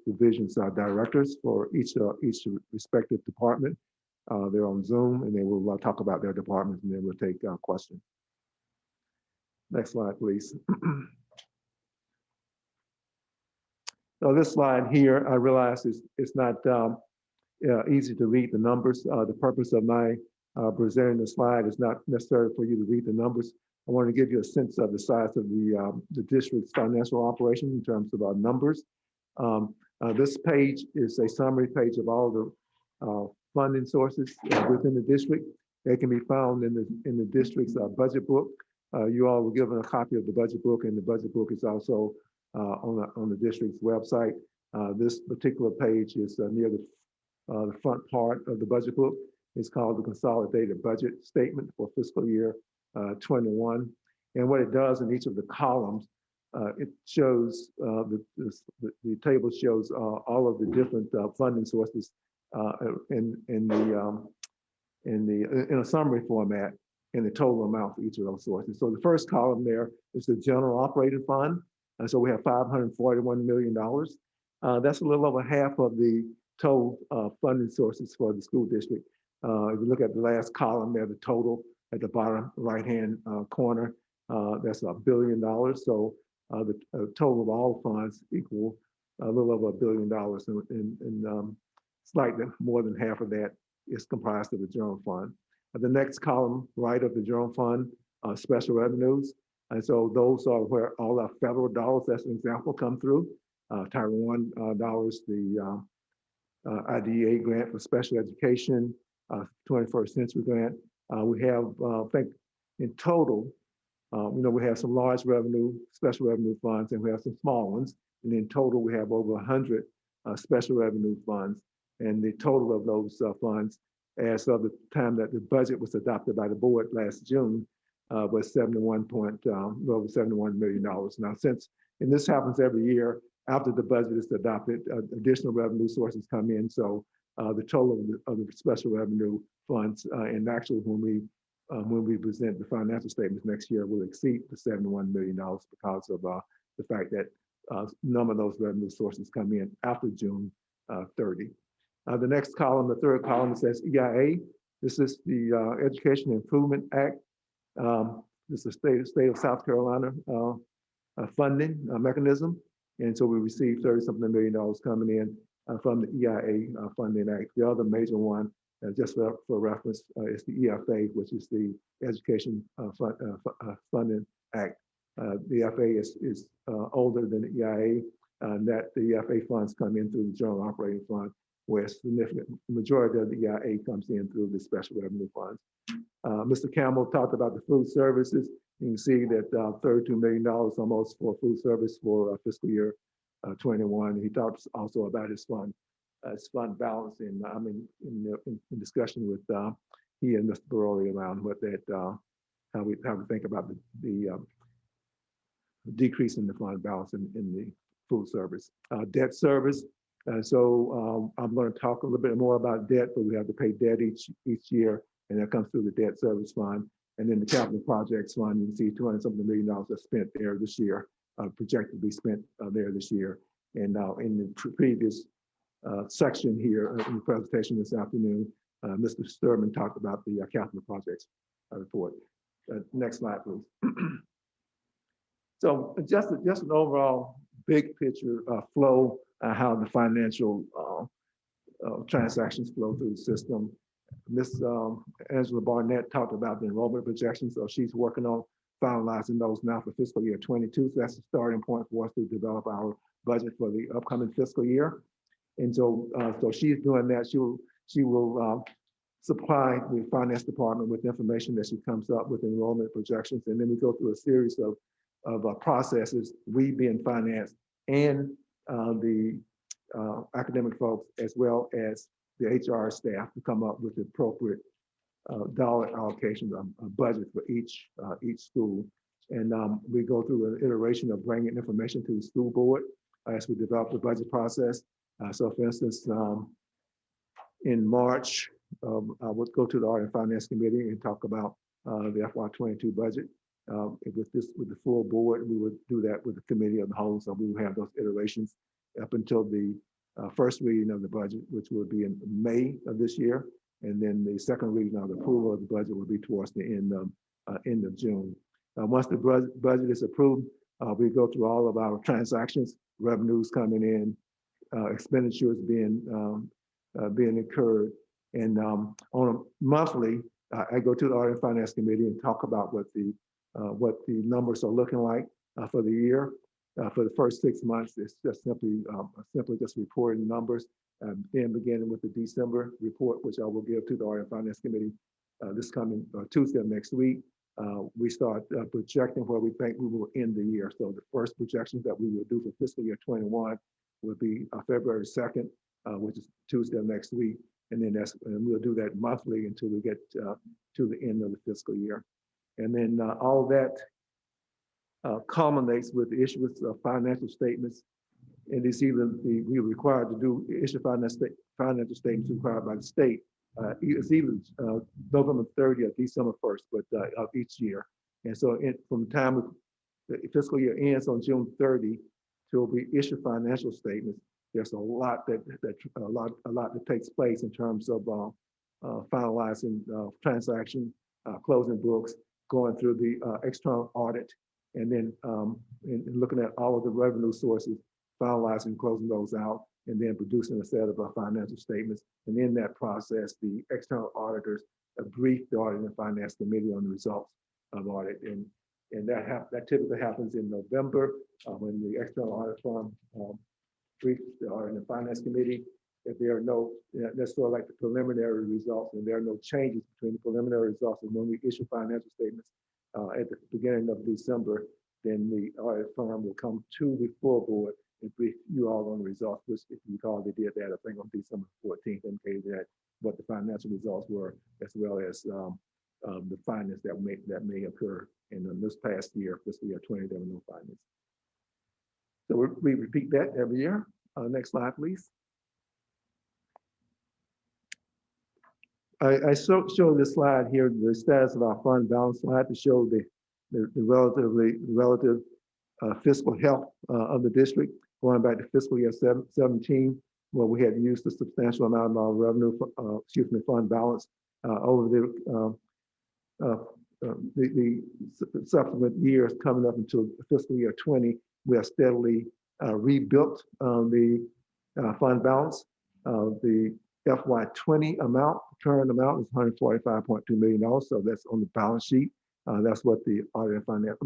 division's directors for each respective department. They're on Zoom, and they will talk about their departments, and then we'll take questions. Next slide, please. So this slide here, I realize it's not easy to read the numbers. The purpose of my presenting the slide is not necessarily for you to read the numbers. I want to give you a sense of the size of the district's financial operation in terms of our numbers. This page is a summary page of all the funding sources within the district. They can be found in the district's budget book. You all were given a copy of the budget book, and the budget book is also on the district's website. This particular page is near the front part of the budget book. It's called the Consolidated Budget Statement for fiscal year 21. And what it does in each of the columns, it shows, the table shows all of the different funding sources in a summary format in the total amount for each of those sources. So the first column there is the general operating fund. And so we have $541 million. That's a little over half of the total funding sources for the school district. If you look at the last column there, the total at the bottom right-hand corner, that's $1 billion. So the total of all funds equal a little over $1 billion, and slightly more than half of that is comprised of the general fund. The next column, right of the general fund, special revenues. And so those are where all our federal dollars, as an example, come through. Title I dollars, the IDEA grant for special education, 21st Century grant. We have, I think, in total, we have some large revenue, special revenue funds, and we have some small ones. And in total, we have over 100 special revenue funds. And the total of those funds, as of the time that the budget was adopted by the board last June, was over $71 million. Now, and this happens every year, after the budget is adopted, additional revenue sources come in. So the total of the special revenue funds, and actually when we present the financial statements next year, will exceed the $71 million because of the fact that none of those revenue sources come in after June 30. The next column, the third column, says EIA. This is the Education Improvement Act. This is the state of South Carolina funding mechanism. And so we received $30-something million coming in from the EIA Funding Act. The other major one, just for reference, is the EFA, which is the Education Funding Act. The EFA is older than the EIA, and that the EFA funds come in through the General Operating Fund, where a significant majority of the EIA comes in through the special revenue funds. Mr. Campbell talked about the food services. You can see that $32 million almost for food service for fiscal year 21. He talks also about his fund balance, and I'm in discussion with he and Mr. Baroli around what that how we think about the decrease in the fund balance in the food service. Debt service. So I'm going to talk a little bit more about debt, but we have to pay debt each year, and that comes through the debt service fund. And then the capital projects fund, you can see $200-something million that's spent there this year, projected to be spent there this year. And now in the previous section here in the presentation this afternoon, Mr. Sturman talked about the capital projects report. Next slide, please. So just an overall big picture flow, how the financial transactions flow through the system. Miss Angela Barnett talked about the enrollment projections, so she's working on finalizing those now for fiscal year 22. So that's the starting point for us to develop our budget for the upcoming fiscal year. And so, so she's doing that. She will supply the finance department with information that she comes up with enrollment projections, and then we go through a series of processes, we being finance and the academic folks, as well as the HR staff, to come up with the appropriate dollar allocations, a budget for each school. And we go through an iteration of bringing information to the school board as we develop the budget process. So for instance, in March, I would go to the Audit and Finance Committee and talk about the FY22 budget. With the full board, we would do that with the committee of the whole. So we will have those iterations up until the first reading of the budget, which will be in May of this year. And then the second reading of the approval of the budget will be towards the end of June. Once the budget is approved, we go through all of our transactions, revenues coming in, expenditures being incurred. And on a monthly, I go to the Audit and Finance Committee and talk about what the numbers are looking like for the year. For the first 6 months, it's just simply just reporting numbers. Then beginning with the December report, which I will give to the Audit and Finance Committee this coming Tuesday of next week. we start projecting where we think we will end the year. So the first projections that we will do for fiscal year 21 will be February 2nd, which is Tuesday of next week. And then we'll do that monthly until we get to the end of the fiscal year. And then all that culminates with the issuance of financial statements. And it's either we're required to issue financial statements required by the state. It's either November 30th or December 1st, but of each year. And so from the time the fiscal year ends on June 30 till we issue financial statements, there's a lot that takes place in terms of finalizing transaction, closing books, going through the external audit, and then looking at all of the revenue sources, finalizing, closing those out, and then producing a set of financial statements. And in that process, the external auditors brief the Audit and Finance Committee on the results of audit. And that typically happens in November when the external audit firm briefs the Audit and Finance Committee. If there are no, that's sort of like the preliminary results, and there are no changes between the preliminary results and when we issue financial statements at the beginning of December, then the audit firm will come to the full board and brief you all on the results, which, if you recall, they did that, I think, on December 14th, indicated that what the financial results were, as well as the findings that may occur in this past year, fiscal year 20, there were no findings. So we repeat that every year. Next slide, please. I show this slide here, the status of our fund balance slide, to show the relative fiscal health of the district, going back to fiscal year 17, where we had used a substantial amount of our revenue, fund balance over the subsequent years coming up until fiscal year 20. We have steadily rebuilt the fund balance. The FY20 amount, current amount, is $145.2 million. So that's on the balance sheet. That's what the Audit and Finance,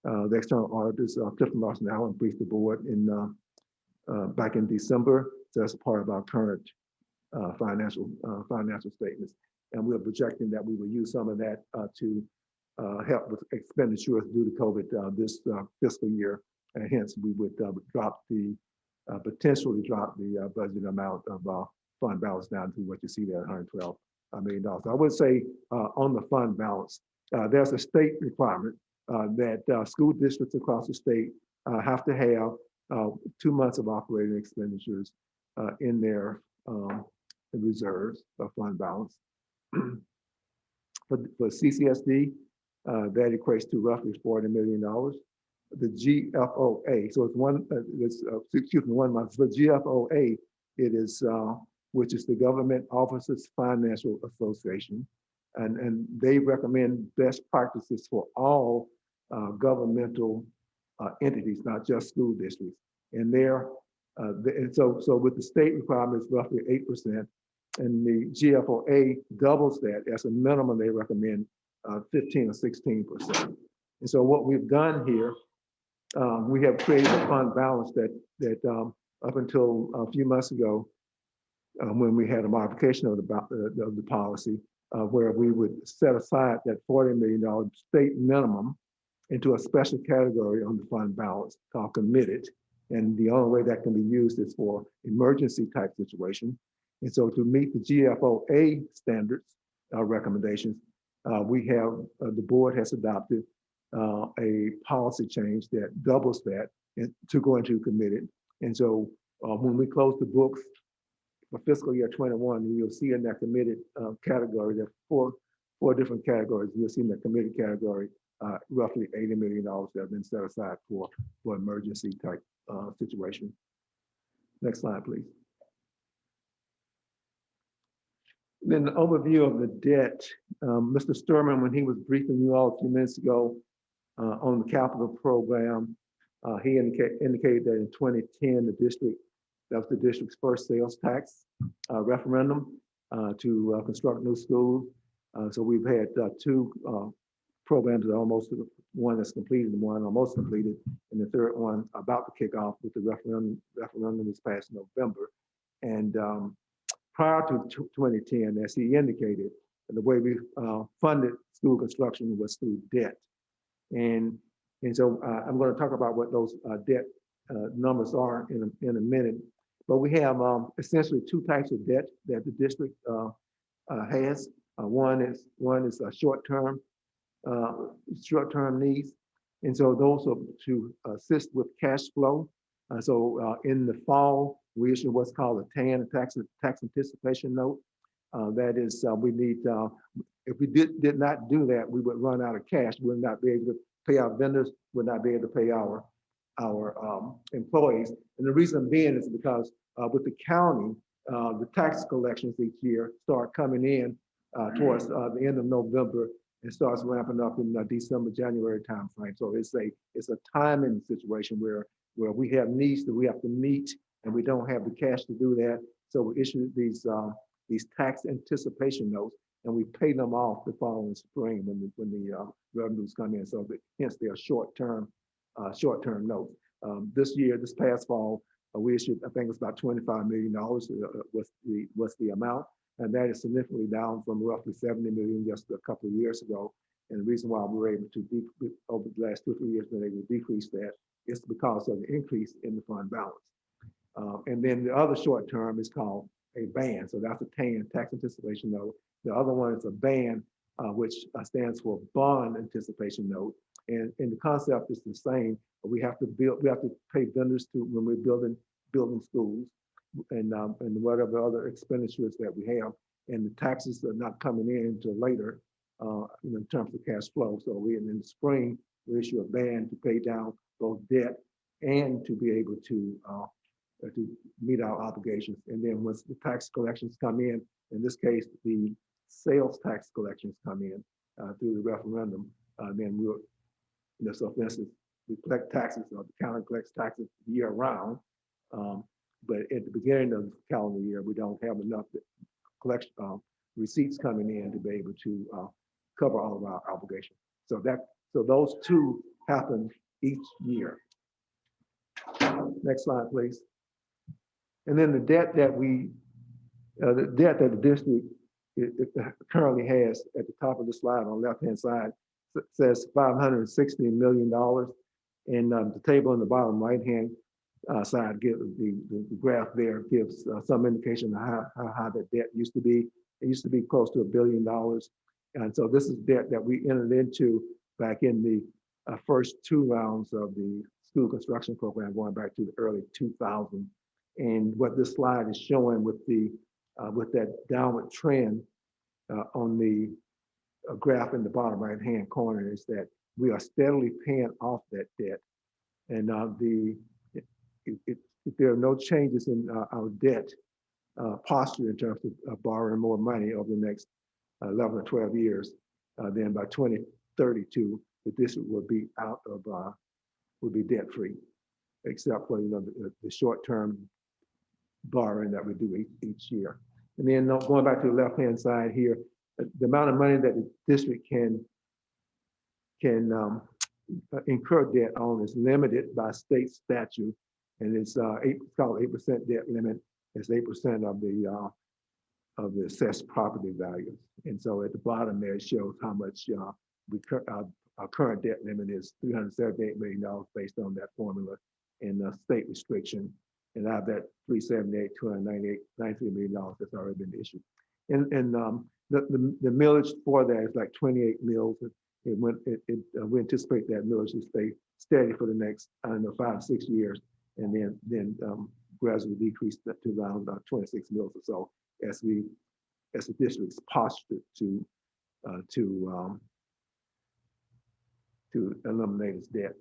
the external auditors, Clifton Larson Allen, briefed the board back in December. So that's part of our current financial statements. And we're projecting that we will use some of that to help with expenditures due to COVID this fiscal year. And hence, we would potentially drop the budget amount of fund balance down to what you see there, $112 million. I would say on the fund balance, there's a state requirement that school districts across the state have to have 2 months of operating expenditures in their reserves of fund balance. For CCSD, that equates to roughly $40 million. The GFOA, so it's 1 month. The GFOA, it is which is the Government Officers Financial Association, and they recommend best practices for all governmental entities, not just school districts. And so with the state requirements, roughly 8%, and the GFOA doubles that. As a minimum, they recommend 15 or 16%. And so what we've done here, we have created a fund balance that up until a few months ago, when we had a modification of the policy, where we would set aside that $40 million state minimum into a special category on the fund balance called committed. And the only way that can be used is for emergency type situation. And so to meet the GFOA standards recommendations, the board has adopted a policy change that doubles that to go into committed. And so when we close the books for fiscal year 21, you'll see in that committed category, there are four different categories. You'll see in the committed category, roughly $80 million that have been set aside for emergency type situation. Next slide, please. Then the overview of the debt. Mr. Sturman, when he was briefing you all a few minutes ago on the capital program, he indicated that in 2010, that was the district's first sales tax referendum to construct new schools. So we've had 2 programs that almost, one that's completed and one almost completed, and the third one about to kick off with the referendum this past November. And prior to 2010, as he indicated, the way we funded school construction was through debt. And so I'm going to talk about what those debt numbers are in a minute. But we have essentially two types of debt that the district has. One is a short-term needs, and so those are to assist with cash flow. So in the fall, we issue what's called a TAN, tax anticipation note. That is, we need, if we did not do that, we would run out of cash. We would not be able to pay our vendors, would not be able to pay our employees. And the reason being is because with the county, the tax collections each year start coming in towards the end of November and starts ramping up in December, January timeframe. So it's a timing situation where we have needs that we have to meet and we don't have the cash to do that. So we issue these tax anticipation notes and we pay them off the following spring when the revenues come in. So hence they are short-term notes. This past fall, we issued, I think it was about $25 million was the amount. And that is significantly down from roughly 70 million just a couple of years ago. And the reason why we were able to, over the last 2 or 3 years, been able to decrease that is because of the increase in the fund balance. And then the other short term is called a BAN. So that's a TAN, tax anticipation note. The other one is a BAN, which stands for bond anticipation note. And the concept is the same. We have to pay vendors when we're building schools and whatever other expenditures that we have. And the taxes are not coming in until later in terms of cash flow. So in the spring, we issue a BAN to pay down both debt and to be able to meet our obligations. And then once the tax collections come in this case, the sales tax collections come in through the referendum, then we'll, so for instance, we collect taxes, or the county collects taxes year round. But at the beginning of the calendar year, we don't have enough collection receipts coming in to be able to cover all of our obligations. So those two happen each year. Next slide, please. And then the debt that the district currently has at the top of the slide on the left-hand side says $560 million. And the table on the bottom right-hand side gives the graph there gives some indication of how high that debt used to be. It used to be close to $1 billion. And so this is debt that we entered into back in the first two rounds of the school construction program going back to the early 2000s. And what this slide is showing with that downward trend on the graph in the bottom right-hand corner is that we are steadily paying off that debt. And if there are no changes in our debt posture in terms of borrowing more money over the next 11 or 12 years, then by 2032, the district will be debt-free, except for the short-term borrowing that we do each year. And then going back to the left-hand side here, the amount of money that the district can incur debt on is limited by state statute, and it's called 8% debt limit. It's 8% of the assessed property values. And so at the bottom there, it shows how much our current debt limit is $378 million based on that formula and the state restriction. And out of that 378, $293 million that's already been issued. And the millage for that is like 28 mills. We anticipate that millage to stay steady for the next, 5 to 6 years, and then gradually decrease that to around 26 mills or so as the district's posture to eliminate its debt.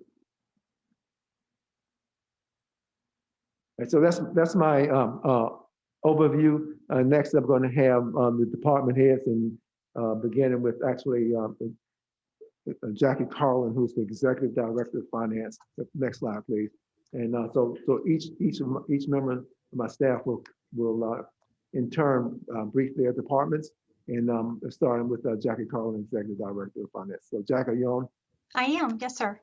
And so that's my overview. Next, I'm going to have the department heads, and beginning with actually Jackie Carlin, who's the executive director of finance. Next slide, please. And so each member of my staff will in turn brief their departments, and starting with Jackie Carlin, executive director of finance. So Jack, are you on? I am, yes, sir.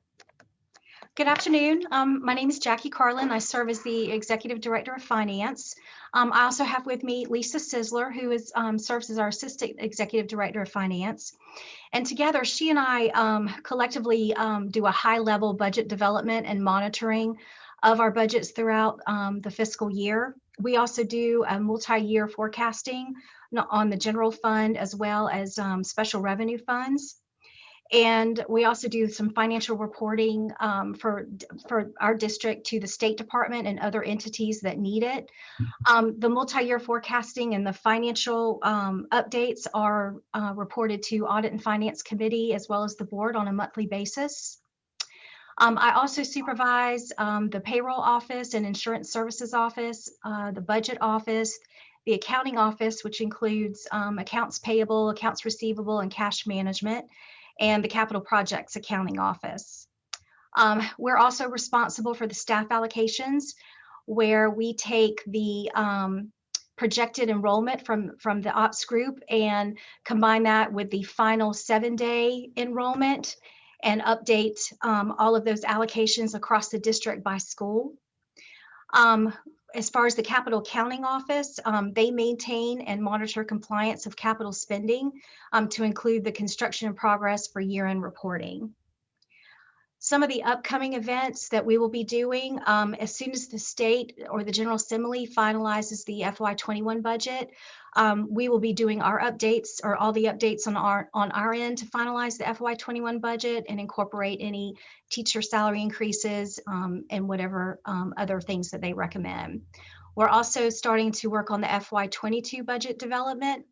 Good afternoon. My name is Jackie Carlin. I serve as the Executive Director of Finance. I also have with me Lisa Sizzler, who is, serves as our Assistant Executive Director of Finance. And together, she and I collectively do a high-level budget development and monitoring of our budgets throughout the fiscal year. We also do a multi-year forecasting on the general fund as well as special revenue funds. And we also do some financial reporting for our district to the State Department and other entities that need it. The multi-year forecasting and the financial updates are reported to Audit and Finance Committee as well as the board on a monthly basis. I also supervise the payroll office and insurance services office, the budget office, the accounting office, which includes accounts payable, accounts receivable, and cash management, and the capital projects accounting office. We're also responsible for the staff allocations, where we take the projected enrollment from the ops group and combine that with the final 7-day enrollment and update all of those allocations across the district by school. As far as the capital accounting office, they maintain and monitor compliance of capital spending to include the construction in progress for year-end reporting. Some of the upcoming events that we will be doing, as soon as the state or the General Assembly finalizes the FY21 budget, we will be doing our updates or all the updates on our end to finalize the FY21 budget and incorporate any teacher salary increases and whatever other things that they recommend. We're also starting to work on the FY22 budget development.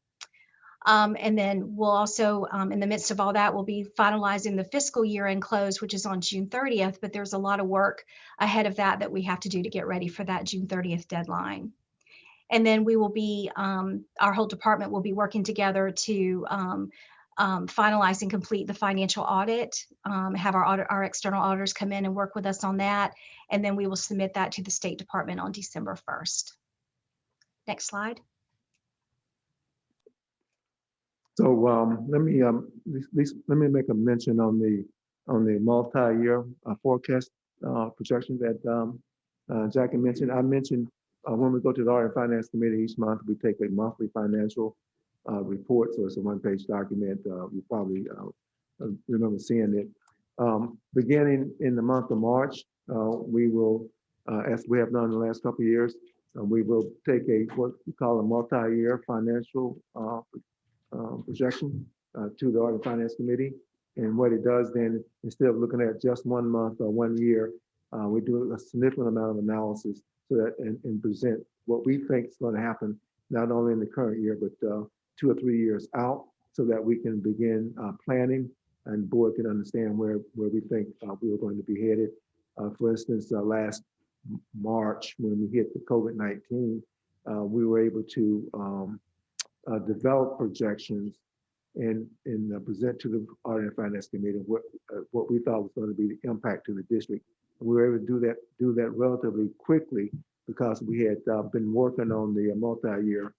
And then we'll also, in the midst of all that, we'll be finalizing the fiscal year end close, which is on June 30th, but there's a lot of work ahead of that we have to do to get ready for that June 30th deadline. And then we will be, our whole department will be working together to finalize and complete the financial audit, have our external auditors come in and work with us on that. And then we will submit that to the State Department on December 1st. Next slide. So let me make a mention on the multi-year forecast projection that Jackie mentioned. I mentioned when we go to the Audit and Finance Committee each month, we take a monthly financial report. So it's a one-page document. You probably remember seeing it. Beginning in the month of March, we will, as we have done in the last couple of years, we will take what we call a multi-year financial projection to the Audit and Finance Committee. And what it does then, instead of looking at just 1 month or 1 year, we do a significant amount of analysis so that and present what we think is going to happen, not only in the current year, but 2 or 3 years out, so that we can begin planning and the board can understand where we think we are going to be headed. For instance, last March, when we hit the COVID-19, we were able to develop projections and present to the Audit and Finance Committee what we thought was going to be the impact to the district. We were able to do that relatively quickly because we had been working on the multi-year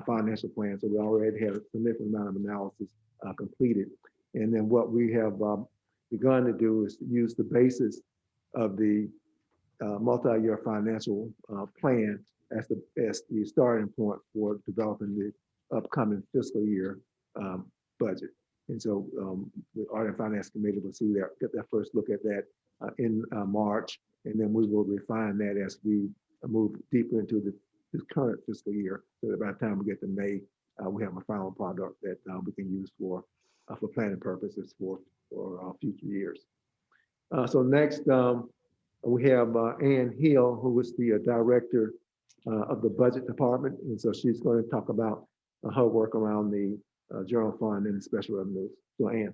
financial plan. So we already had a significant amount of analysis completed. And then what we have begun to do is use the basis of the multi-year financial plan as the starting point for developing the upcoming fiscal year budget. And so the Audit and Finance Committee will see that, get that first look at that in March, and then we will refine that as we move deeper into the current fiscal year. So that by the time we get to May, we have a final product that we can use for planning purposes for future years. So next, we have Ann Hill, who is the director of the budget department. And so she's going to talk about her work around the general fund and special revenues. So Ann.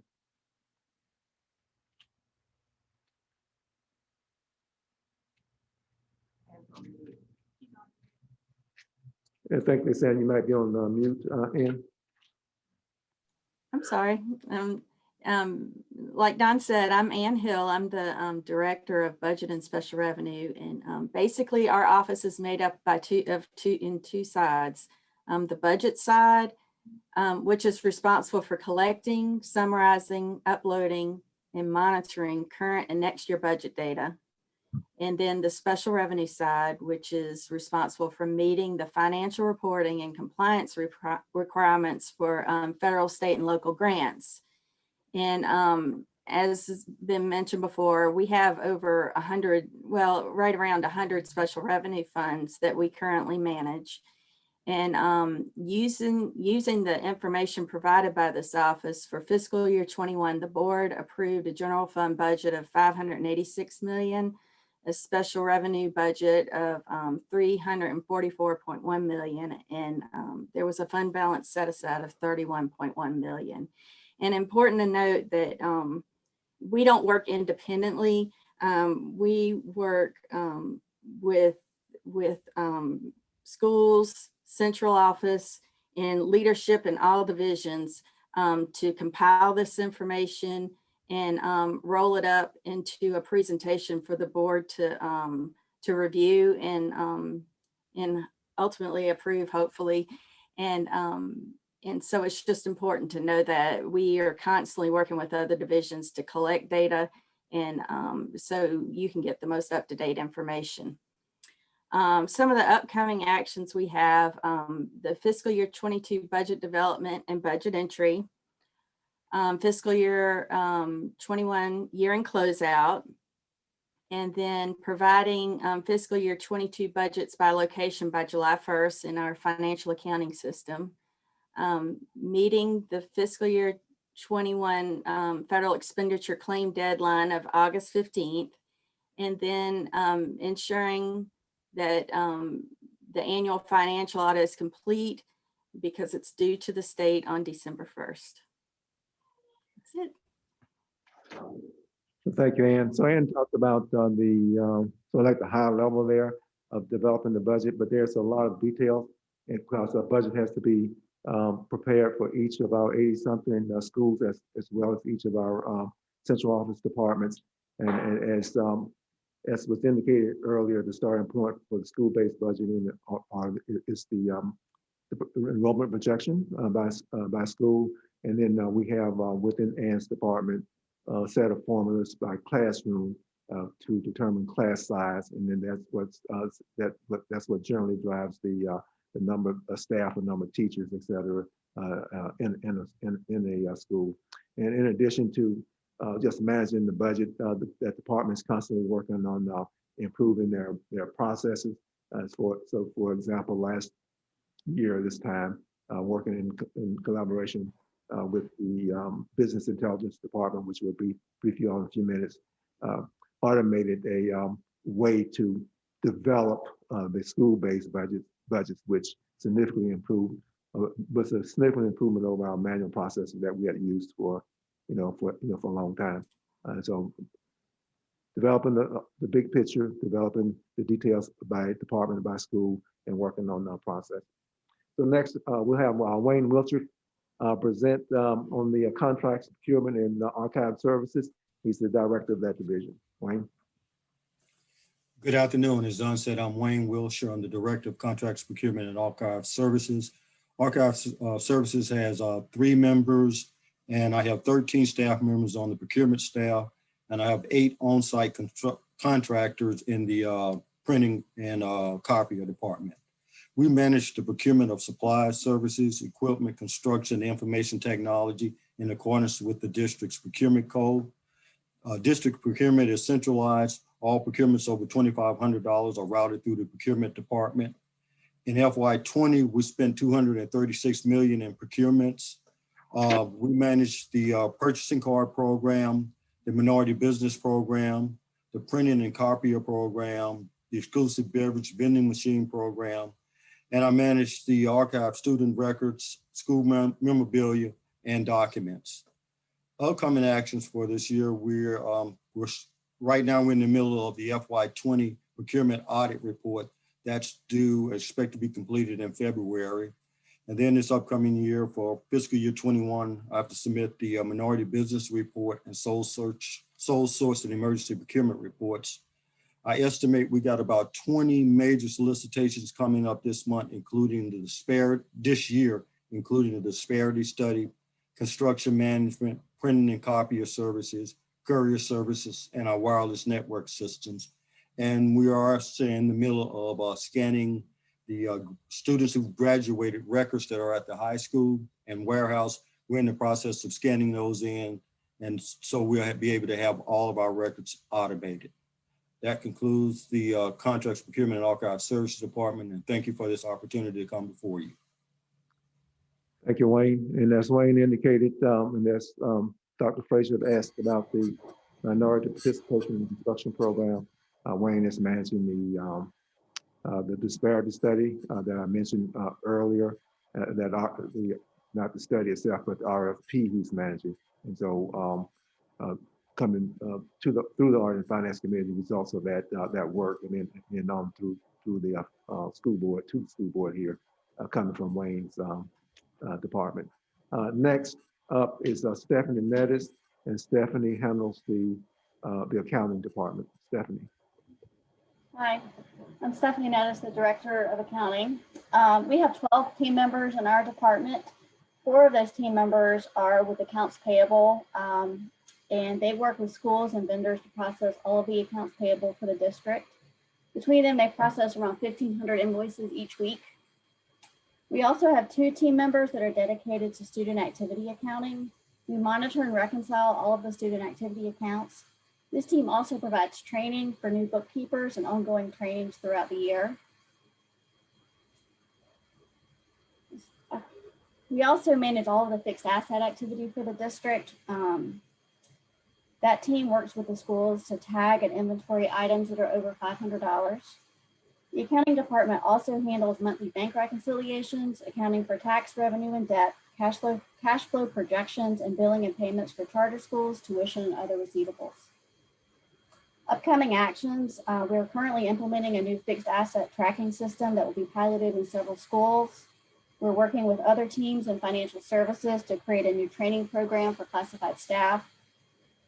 I think they said you might be on mute, Ann. I'm sorry. Like Don said, I'm Ann Hill. I'm the Director of Budget and Special Revenue. And basically our office is made up by two sides. The budget side, which is responsible for collecting, summarizing, uploading, and monitoring current and next year budget data. And then the special revenue side, which is responsible for meeting the financial reporting and compliance requirements for federal, state, and local grants. And as has been mentioned before, we have over 100, well, right around 100 special revenue funds that we currently manage. And using the information provided by this office for fiscal year 21, the board approved a general fund budget of $586 million, a special revenue budget of $344.1 million, and there was a fund balance set aside of $31.1 million. And important to note that we don't work independently. We work with schools, central office, and leadership in all divisions to compile this information and roll it up into a presentation for the board to review and ultimately approve, hopefully. And so it's just important to know that we are constantly working with other divisions to collect data, and so you can get the most up-to-date information. Some of the upcoming actions we have, the fiscal year 22 budget development and budget entry, fiscal year 21 year-end closeout, and then providing fiscal year 22 budgets by location by July 1st in our financial accounting system, meeting the fiscal year 21 federal expenditure claim deadline of August 15th, and then ensuring that the annual financial audit is complete because it's due to the state on December 1st. That's it. Thank you, Ann. So Ann talked about so like the high level there of developing the budget, but there's a lot of details, and because the budget has to be prepared for each of our 80-something schools as well as each of our central office departments. And as was indicated earlier, the starting point for the school-based budgeting is the enrollment projection by school. And then we have within Ann's department a set of formulas by classroom to determine class size, and then that's what generally drives the number of staff, the number of teachers, et cetera, in a school. And in addition to just managing the budget, that department is constantly working on improving their processes. So for example, last year this time, working in collaboration with the business intelligence department, which we'll brief you on in a few minutes, automated a way to develop the school-based budgets, which significantly improved, was a significant improvement over our manual processes that we had used for a long time. So developing the big picture, developing the details by department, by school, and working on our process. So next, we'll have Wayne Wiltshire present on the contracts, procurement, and archive services. He's the director of that division. Wayne. Good afternoon. As Don said, I'm Wayne Wilshire. I'm the Director of Contracts, Procurement, and Archive Services. Archive Services has 3 members, and I have 13 staff members on the procurement staff, and I have 8 on-site contractors in the printing and copier department. We manage the procurement of supplies, services, equipment, construction, and information technology in accordance with the district's procurement code. District procurement is centralized. All procurements over $2,500 are routed through the procurement department. In FY20, we spent $236 million in procurements. We manage the purchasing card program, the minority business program, the printing and copier program, the exclusive beverage vending machine program, and I manage the archive student records, school memorabilia, and documents. Upcoming actions for this year, we're right now we're in the middle of the FY20 procurement audit report that's due, expect to be completed in February. And then this upcoming year for fiscal year 21, I have to submit the minority business report and sole source and emergency procurement reports. I estimate we got about 20 major solicitations coming up this month, including this year, including the disparity study, construction management, printing and copier services, courier services, and our wireless network systems. And we are also in the middle of scanning the students who graduated records that are at the high school and warehouse. We're in the process of scanning those in. And so we'll be able to have all of our records automated. That concludes the Contracts, Procurement, and Archive Services Department. And thank you for this opportunity to come before you. Thank you, Wayne. And as Wayne indicated, and as Dr. Frazier had asked about the minority participation in the construction program, Wayne is managing the disparity study that I mentioned earlier, not the study itself, but the RFP he's managing. And so coming through the Art and Finance Committee, results of that work, and then on through the school board, to the school board here, coming from Wayne's department. Next up is Stephanie Nettis, and Stephanie handles the accounting department. Stephanie. Hi, I'm Stephanie Nettis, the Director of Accounting. We have 12 team members in our department. 4 of those team members are with accounts payable, and they work with schools and vendors to process all of the accounts payable for the district. Between them, they process around 1,500 invoices each week. We also have 2 team members that are dedicated to student activity accounting. We monitor and reconcile all of the student activity accounts. This team also provides training for new bookkeepers and ongoing trainings throughout the year. We also manage all of the fixed asset activity for the district. That team works with the schools to tag and inventory items that are over $500. The accounting department also handles monthly bank reconciliations, accounting for tax revenue and debt, cash flow projections, and billing and payments for charter schools, tuition, and other receivables. Upcoming actions, we're currently implementing a new fixed asset tracking system that will be piloted in several schools. We're working with other teams in financial services to create a new training program for classified staff.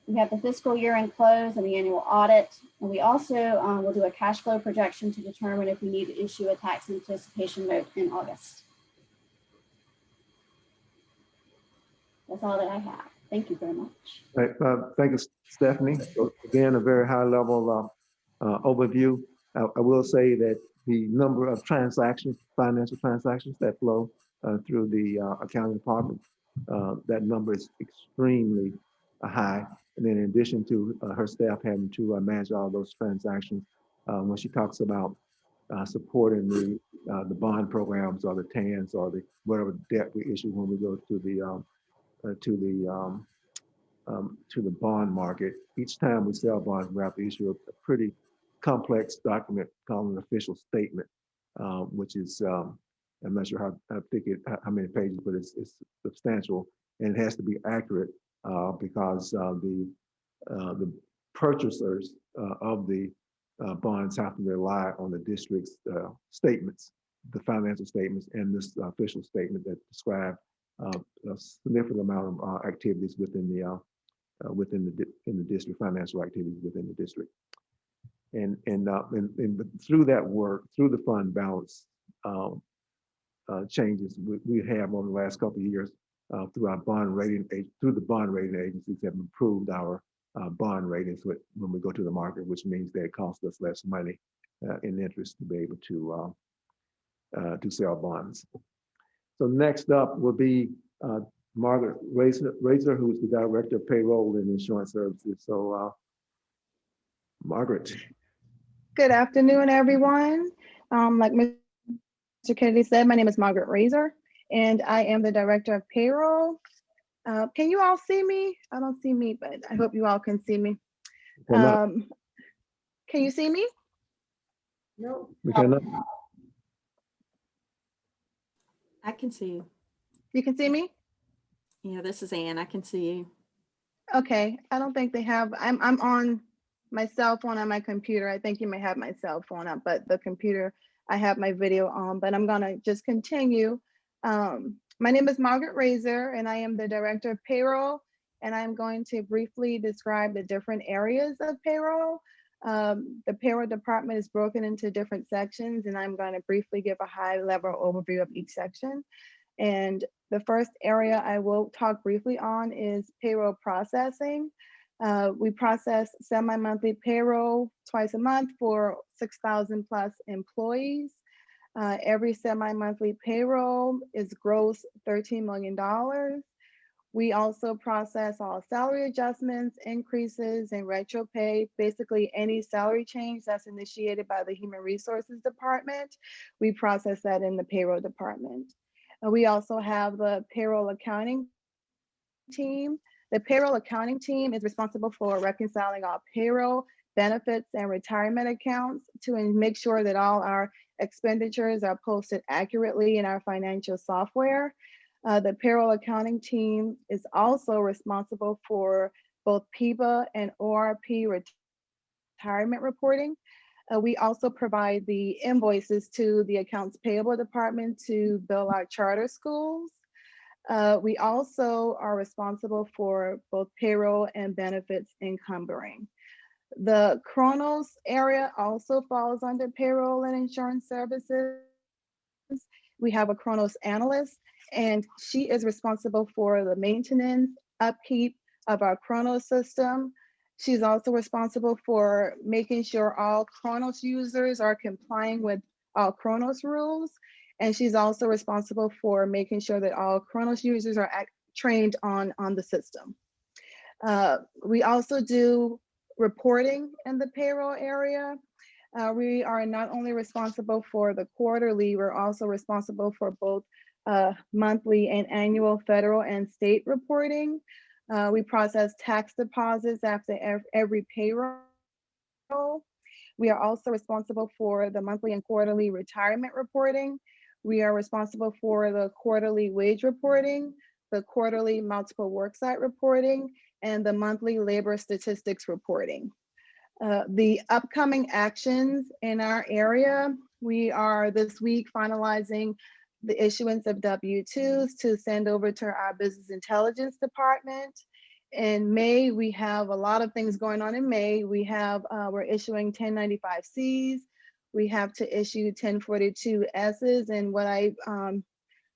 We have the fiscal year end close and the annual audit. And we also will do a cash flow projection to determine if we need to issue a tax anticipation note in August. That's all that I have. Thank you very much. Right, thank you, Stephanie. So again, a very high level overview. I will say that the number of transactions, financial transactions that flow through the accounting department, that number is extremely high. And then in addition to her staff having to manage all those transactions, when she talks about supporting the bond programs or the TANs or the whatever debt we issue when we go to the bond market, each time we sell bonds, we have to issue a pretty complex document called an official statement, which is I'm not sure how thick how many pages, but it's substantial, and it has to be accurate because the purchasers of the bonds have to rely on the district's statements, the financial statements, and this official statement that describe a significant amount of activities within the district, financial activities within the district. And through that work, through the fund balance changes we have over the last couple of years, through our bond rating, through the bond rating agencies have improved our bond ratings when we go to the market, which means that it costs us less money in interest to be able to sell bonds. So next up will be Margaret Razor, who's the Director of Payroll and Insurance Services. So Margaret. Good afternoon, everyone. Like Mr. Kennedy said, my name is Margaret Razor, and I am the Director of Payroll. Can you all see me? I don't see me, but I hope you all can see me. Can you see me? No. We cannot. I can see you. You can see me? Yeah, this is Ann. I can see you. Okay. I don't think they have, I'm on my cell phone on my computer. I think you may have my cell phone up, but the computer, I have my video on, but I'm gonna just continue. My name is Margaret Razor, and I am the Director of Payroll, and I'm going to briefly describe the different areas of payroll. The payroll department is broken into different sections, and I'm going to briefly give a high-level overview of each section. And the first area I will talk briefly on is payroll processing. We process semi-monthly payroll twice a month for 6,000 plus employees. Every semi-monthly payroll is gross $13 million. We also process all salary adjustments, increases, and retro pay, basically any salary change that's initiated by the Human Resources Department. We process that in the payroll department. We also have the payroll accounting team. The payroll accounting team is responsible for reconciling all payroll, benefits, and retirement accounts to make sure that all our expenditures are posted accurately in our financial software. The payroll accounting team is also responsible for both PIBA and ORP retirement reporting. We also provide the invoices to the accounts payable department to bill our charter schools. We also are responsible for both payroll and benefits encumbering. The Kronos area also falls under payroll and insurance services. We have a Kronos analyst, and she is responsible for the maintenance, upkeep of our Kronos system. She's also responsible for making sure all Kronos users are complying with all Kronos rules. And she's also responsible for making sure that all Kronos users are trained on the system. We also do reporting in the payroll area. We are not only responsible for the quarterly, we're also responsible for both monthly and annual federal and state reporting. We process tax deposits after every payroll. We are also responsible for the monthly and quarterly retirement reporting. We are responsible for the quarterly wage reporting, the quarterly multiple worksite reporting, and the monthly labor statistics reporting. The upcoming actions in our area, we are this week finalizing the issuance of W-2s to send over to our business intelligence department. In May, we have a lot of things going on in May. We're issuing 1095Cs. We have to issue 1042Ss, and what I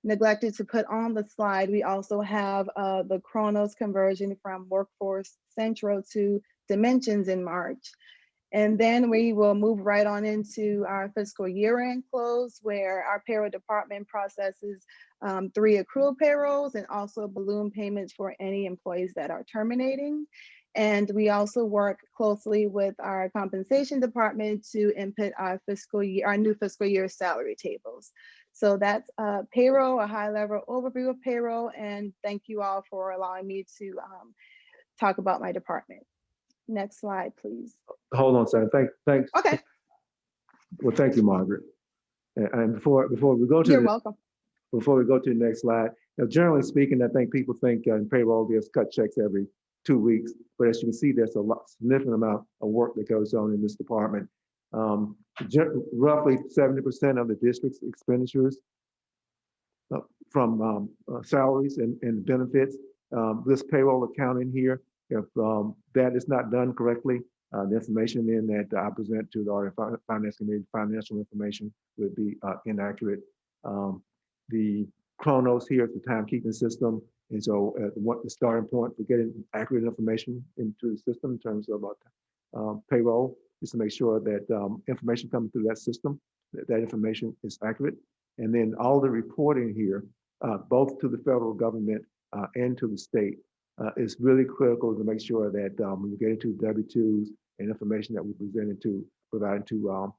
neglected to put on the slide, we also have the Kronos conversion from Workforce Central to Dimensions in March. And then we will move right on into our fiscal year-end close, where our payroll department processes 3 accrual payrolls and also balloon payments for any employees that are terminating. And we also work closely with our compensation department to input our new fiscal year salary tables. So that's payroll, a high-level overview of payroll, and thank you all for allowing me to talk about my department. Next slide, please. Hold on, Sam. Thanks. Okay. Well, thank you, Margaret. And before we go to You're welcome. Before we go to the next slide, generally speaking, I think people think in payroll there's cut checks every 2 weeks, but as you can see, there's a significant amount of work that goes on in this department. Roughly 70% of the district's expenditures from salaries and benefits. This payroll accounting here, if that is not done correctly, the information then that I present to the Audit Finance Committee, financial information would be inaccurate. The Kronos here is the timekeeping system. And so what the starting point for getting accurate information into the system in terms of payroll is to make sure that information coming through that system, that information is accurate. And then all the reporting here, both to the federal government and to the state, is really critical to make sure that when we get into W-2s and information that we provide to our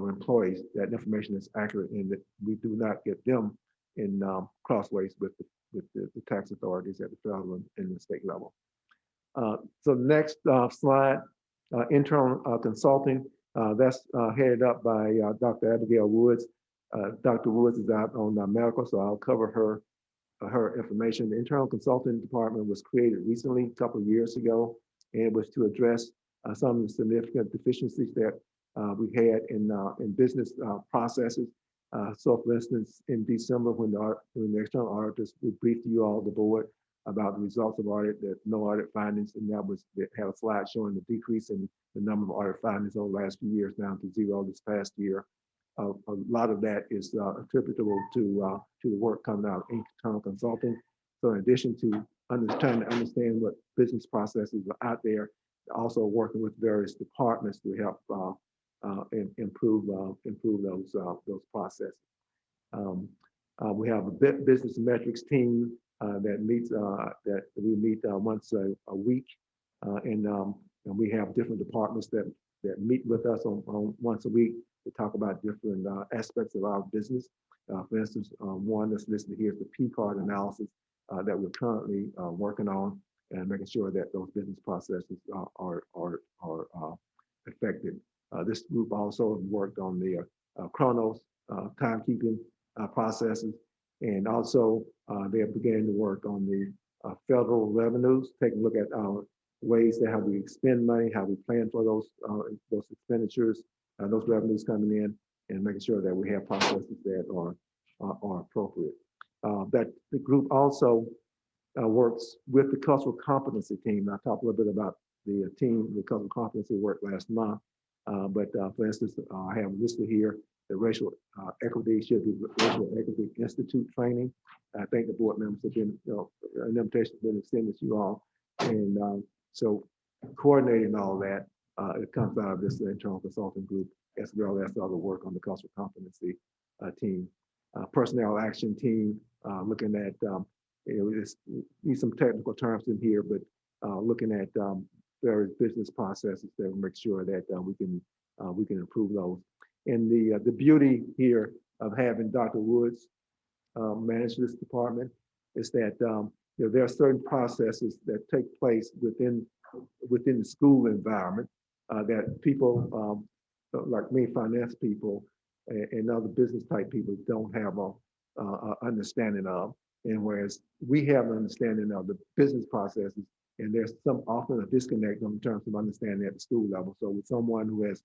employees, that information is accurate and that we do not get them in crossways with the tax authorities at the federal and the state level. So next slide, internal consulting. That's headed up by Dr. Abigail Woods. Dr. Woods is out on medical, so I'll cover her information. The internal consulting department was created recently, a couple of years ago, and it was to address some of the significant deficiencies that we had in business processes. So for instance, in December, when the external auditors, we briefed you all, the board, about the results of audit, that no audit findings, and that had a slide showing the decrease in the number of audit findings over the last few years down to 0 this past year. A lot of that is attributable to the work coming out of internal consulting. So in addition to trying to understand what business processes are out there. Also working with various departments to help improve those processes. We have a business metrics team that meets that we meet once a week, and we have different departments that meet with us on once a week to talk about different aspects of our business. For instance, one that's listed here is the P card analysis that we're currently working on, and making sure that those business processes are effective. This group also worked on the Chronos timekeeping processes, and also they have began to work on the federal revenues, taking a look at ways that how we expend money, how we plan for those expenditures, those revenues coming in, and making sure that we have processes that are appropriate. That the group also works with the cultural competency team. I talked a little bit about the cultural competency work last month, but for instance, I have listed here the racial equity should be Racial Equity Institute training. I think the board members have been, an invitation has been extended to you all, and so coordinating all that, it comes out of this internal consulting group, as well as the other work on the cultural competency team. Personnel action team, looking at, we just need some technical terms in here, but looking at various business processes that will make sure that we can improve those. And the beauty here of having Dr. Woods manage this department is that there are certain processes that take place within the school environment that people like me, finance people, and other business type people don't have a understanding of. And whereas we have an understanding of the business processes, and there's often a disconnect in terms of understanding at the school level. So with someone who has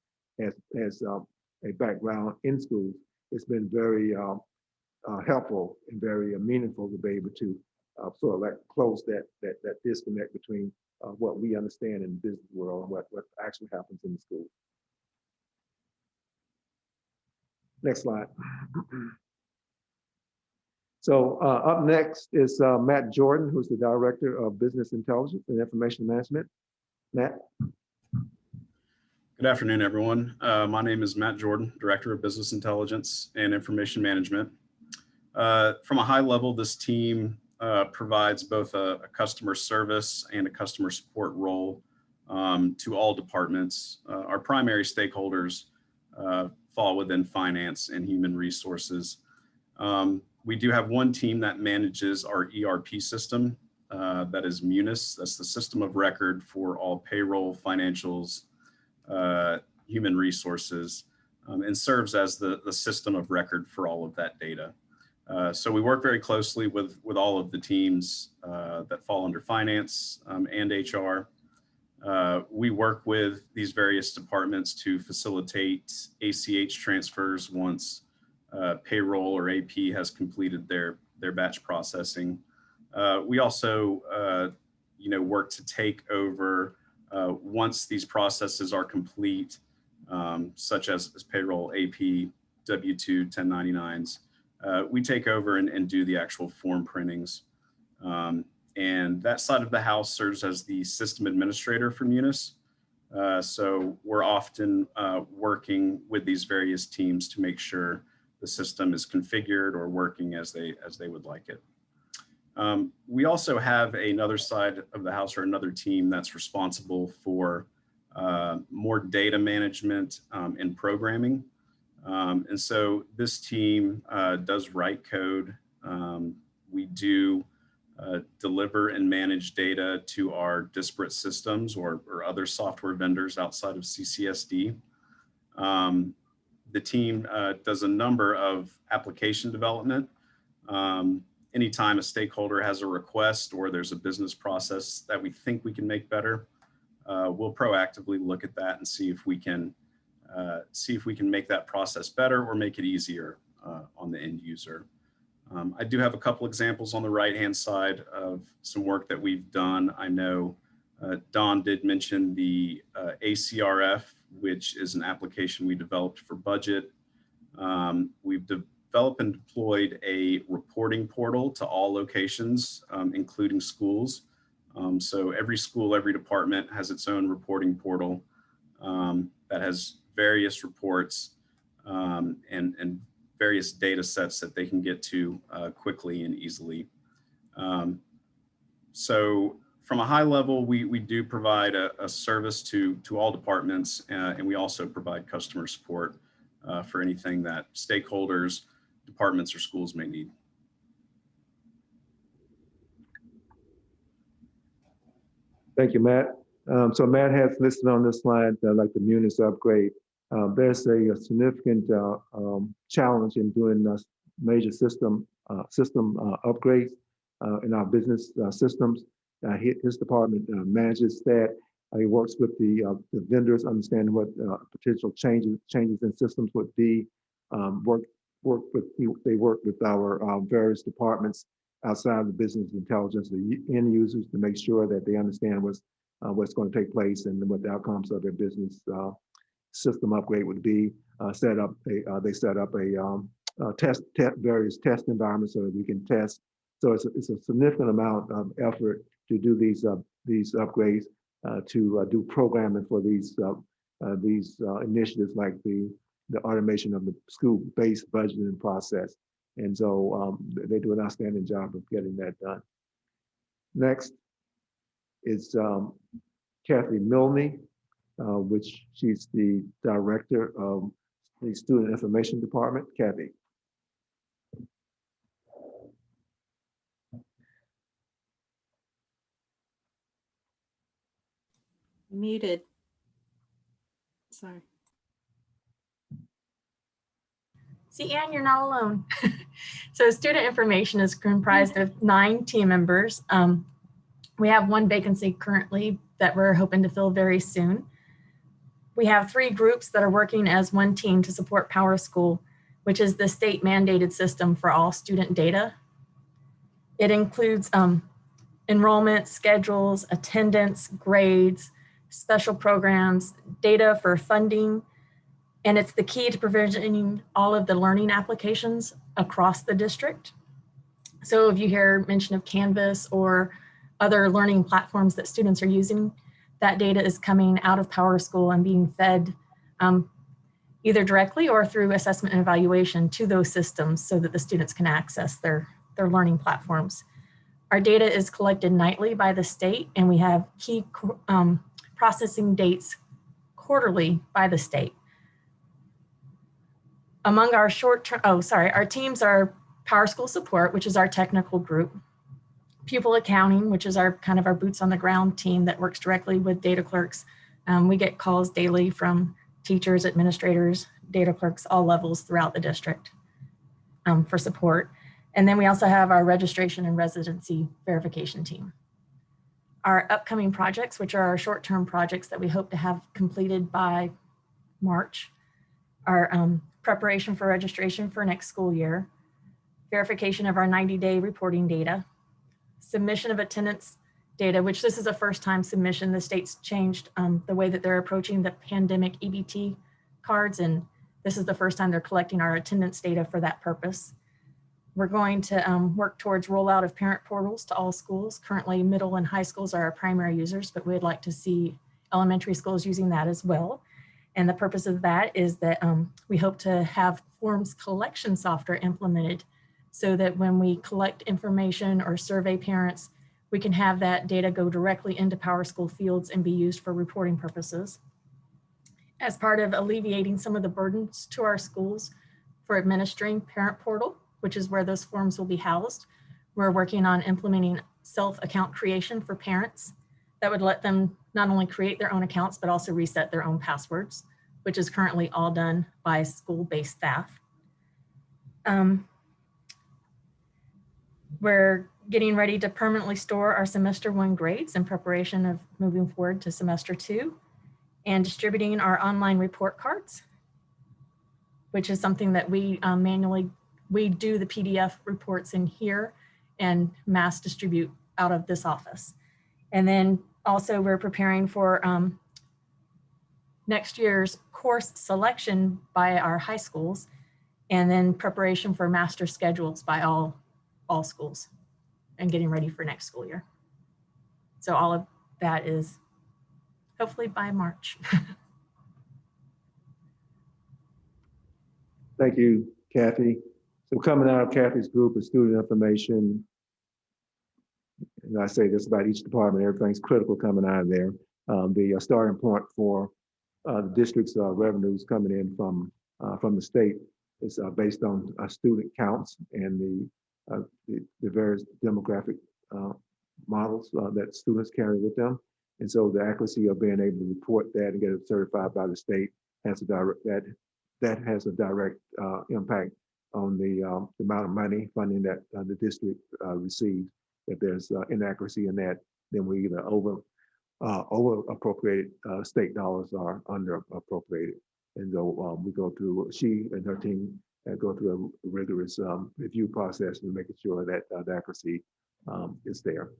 a background in schools, it's been very helpful and very meaningful to be able to sort of like close that disconnect between what we understand in the business world and what actually happens in the school. Next slide. So up next is Matt Jordan, who's the Director of Business Intelligence and Information Management. Matt. Good afternoon, everyone. My name is Matt Jordan, Director of Business Intelligence and Information Management. From a high level, this team provides both a customer service and a customer support role to all departments. Our primary stakeholders fall within finance and human resources. We do have one team that manages our ERP system, that is Munis. That's the system of record for all payroll, financials, human resources, and serves as the system of record for all of that data. So we work very closely with all of the teams that fall under finance and HR. We work with these various departments to facilitate ACH transfers once payroll or AP has completed their batch processing. We also work to take over once these processes are complete, such as payroll, AP, W-2, 1099s. We take over and do the actual form printings. And that side of the house serves as the system administrator for Munis. So we're often working with these various teams to make sure the system is configured or working as they would like it. We also have another side of the house, or another team, that's responsible for more data management and programming. And so this team does write code. We do deliver and manage data to our disparate systems or other software vendors outside of CCSD. The team does a number of application development. Anytime a stakeholder has a request or there's a business process that we think we can make better, we'll proactively look at that and see if we can make that process better or make it easier on the end user. I do have a couple examples on the right-hand side of some work that we've done. I know Don did mention the ACRF, which is an application we developed for budget. We've developed developed and deployed a reporting portal to all locations, including schools. So every school, every department has its own reporting portal that has various reports and various data sets that they can get to quickly and easily. So from a high level, we do provide a service to all departments, and we also provide customer support for anything that stakeholders, departments, or schools may need. Thank you, Matt. So Matt has listed on this slide like the Munis upgrade. There's a significant challenge in doing major system upgrades in our business systems. His department manages that. He works with the vendors, understanding what potential changes in systems would be. They work with our various departments outside of the business intelligence, the end users, to make sure that they understand what's going to take place and what the outcomes of their business system upgrade would be. They set up various test environments so that we can test. So it's a significant amount of effort to do these upgrades, to do programming for these initiatives like the automation of the school-based budgeting process. And so they do an outstanding job of getting that done. Next is Kathy Milne, which she's the director of the Student Information Department. Kathy. Muted. Sorry. See, Ann, you're not alone. So student information is comprised of 9 team members. We have 1 vacancy currently that we're hoping to fill very soon. We have 3 groups that are working as one team to support PowerSchool, which is the state mandated system for all student data. It includes enrollment, schedules, attendance, grades, special programs, data for funding, and it's the key to provisioning all of the learning applications across the district. So if you hear mention of Canvas or other learning platforms that students are using, that data is coming out of PowerSchool and being fed either directly or through assessment and evaluation to those systems so that the students can access their learning platforms. Our data is collected nightly by the state, and we have key processing dates quarterly by the state. Among our our teams are PowerSchool support, which is our technical group, pupil accounting, which is our kind of our boots on the ground team that works directly with data clerks. We get calls daily from teachers, administrators, data clerks, all levels throughout the district for support. And then we also have our registration and residency verification team. Our upcoming projects, which are our short-term projects that we hope to have completed by March, are preparation for registration for next school year, verification of our 90-day reporting data, submission of attendance data, which this is a first-time submission. The state's changed the way that they're approaching the pandemic EBT cards, and this is the first time they're collecting our attendance data for that purpose. We're going to work towards rollout of parent portals to all schools. Currently, middle and high schools are our primary users, but we'd like to see elementary schools using that as well. And the purpose of that is that we hope to have forms collection software implemented so that when we collect information or survey parents, we can have that data go directly into PowerSchool fields and be used for reporting purposes. As part of alleviating some of the burdens to our schools for administering parent portal, which is where those forms will be housed, we're working on implementing self-account creation for parents that would let them not only create their own accounts, but also reset their own passwords, which is currently all done by school-based staff. We're getting ready to permanently store our semester 1 grades in preparation of moving forward to semester 2, and distributing our online report cards, which is something that we we do the PDF reports in here and mass distribute out of this office. And then also we're preparing for next year's course selection by our high schools. and then preparation for master schedules by all schools and getting ready for next school year. So all of that is hopefully by March. Thank you, Kathy. So coming out of Kathy's group is student information. And I say this about each department, everything's critical coming out of there. The starting point for the district's revenues coming in from the state is based on student counts and the various demographic models that students carry with them. And so the accuracy of being able to report that and get it certified by the state has a direct that has a direct impact on the amount of money funding that the district receives. If there's inaccuracy in that, then we either over appropriated state dollars or under appropriated. And so we go through, she and her team go through a rigorous review process and making sure that the accuracy is there.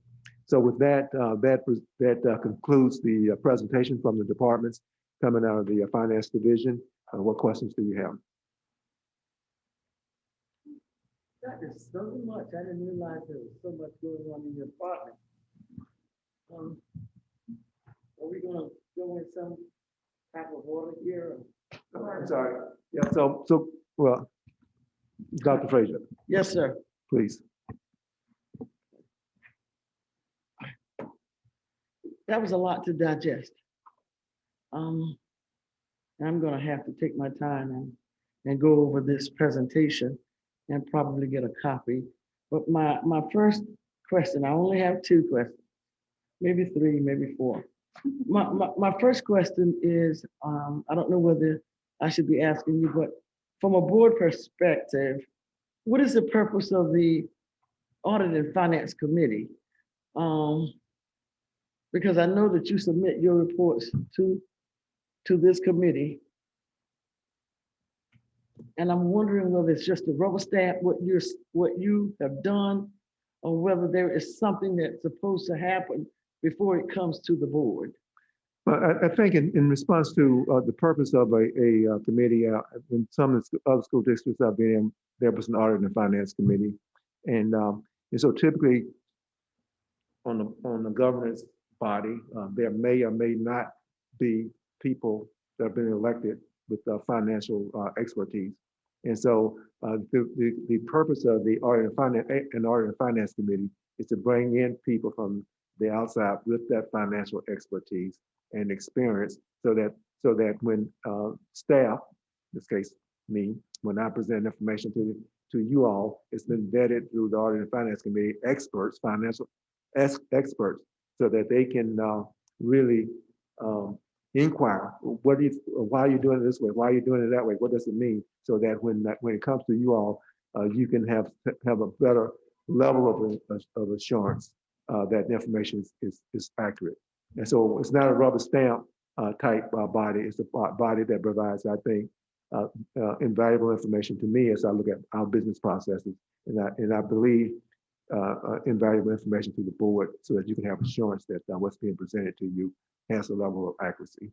So with that, that concludes the presentation from the departments coming out of the finance division. What questions do you have? That is so much. I didn't realize there was so much going on in your department. Are we gonna go in some type of order here? I'm sorry. Yeah. So well, Dr. Frazier. Yes, sir. Please. That was a lot to digest. I'm gonna have to take my time and go over this presentation and probably get a copy. But my first question, I only have two questions, maybe three, maybe four. My first question is, I don't know whether I should be asking you, but from a board perspective, what is the purpose of the Audit and Finance Committee? Because I know that you submit your reports to this committee. And I'm wondering whether it's just a rubber stamp, what you have done, or whether there is something that's supposed to happen before it comes to the board. But I think in response to the purpose of a committee, in some of the other school districts I've been in, there was an audit and finance committee. And so typically on the governance body, there may or may not be people that have been elected with financial expertise. And so the purpose of the Audit and Finance Committee is to bring in people from the outside with that financial expertise and experience, so that when staff, in this case me, when I present information to you all, it's been vetted through the Audit and Finance Committee experts, financial experts, so that they can really inquire, why are you doing it this way? Why are you doing it that way? What does it mean? So that when it comes to you all, you can have a better level of assurance that the information is accurate. And so it's not a rubber stamp type body. It's a body that provides, I think, invaluable information to me as I look at our business processes, and I believe invaluable information to the board, so that you can have assurance that what's being presented to you has a level of accuracy.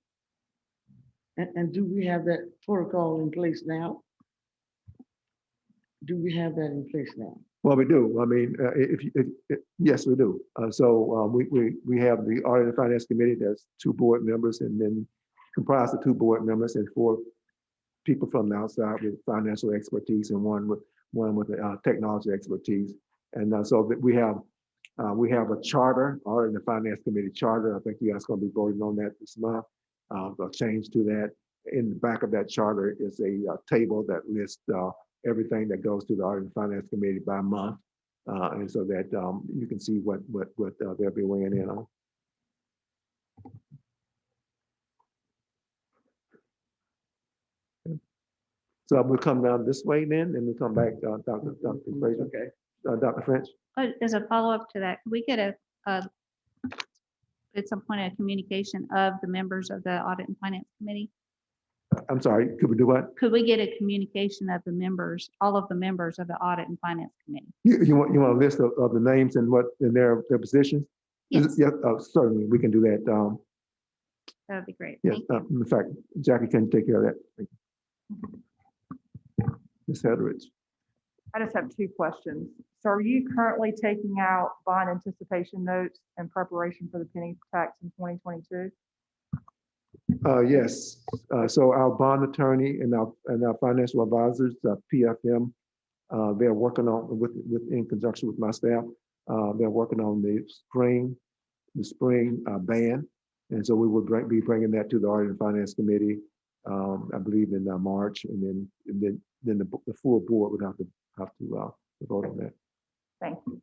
And do we have that protocol in place now? Do we have that in place now? Well, we do. I mean, yes, we do. So we have the Audit and Finance Committee. There's 2 board members, and then comprised of 2 board members and 4 people from the outside with financial expertise, and one with technology expertise. And so that we have a charter, Audit and Finance Committee charter. I think you guys are going to be voting on that this month. A change to that. In the back of that charter is a table that lists everything that goes to the Audit and Finance Committee by month, and so that you can see what they'll be weighing in on. So we'll come down this way then, and we'll come back, Dr. Fraser. Okay. Dr. French. As a follow-up to that, could we get at some point a communication of the members of the Audit and Finance Committee? I'm sorry, could we do what? Could we get a communication of the members, all of the members of the Audit and Finance Committee? You want a list of the names and what in their positions? Yes. Yeah, certainly we can do that. That would be great. Yes, in fact, Jackie can take care of that. Thank you. Ms. Hedrich. I just have two questions. So are you currently taking out bond anticipation notes in preparation for the penny tax in 2022? Yes, so our bond attorney and our financial advisors, PFM, they're working on, in conjunction with my staff, they're working on the spring ban. And so we will be bringing that to the Audit and Finance Committee, I believe in March, and then the full board would have to vote on that. Thank you.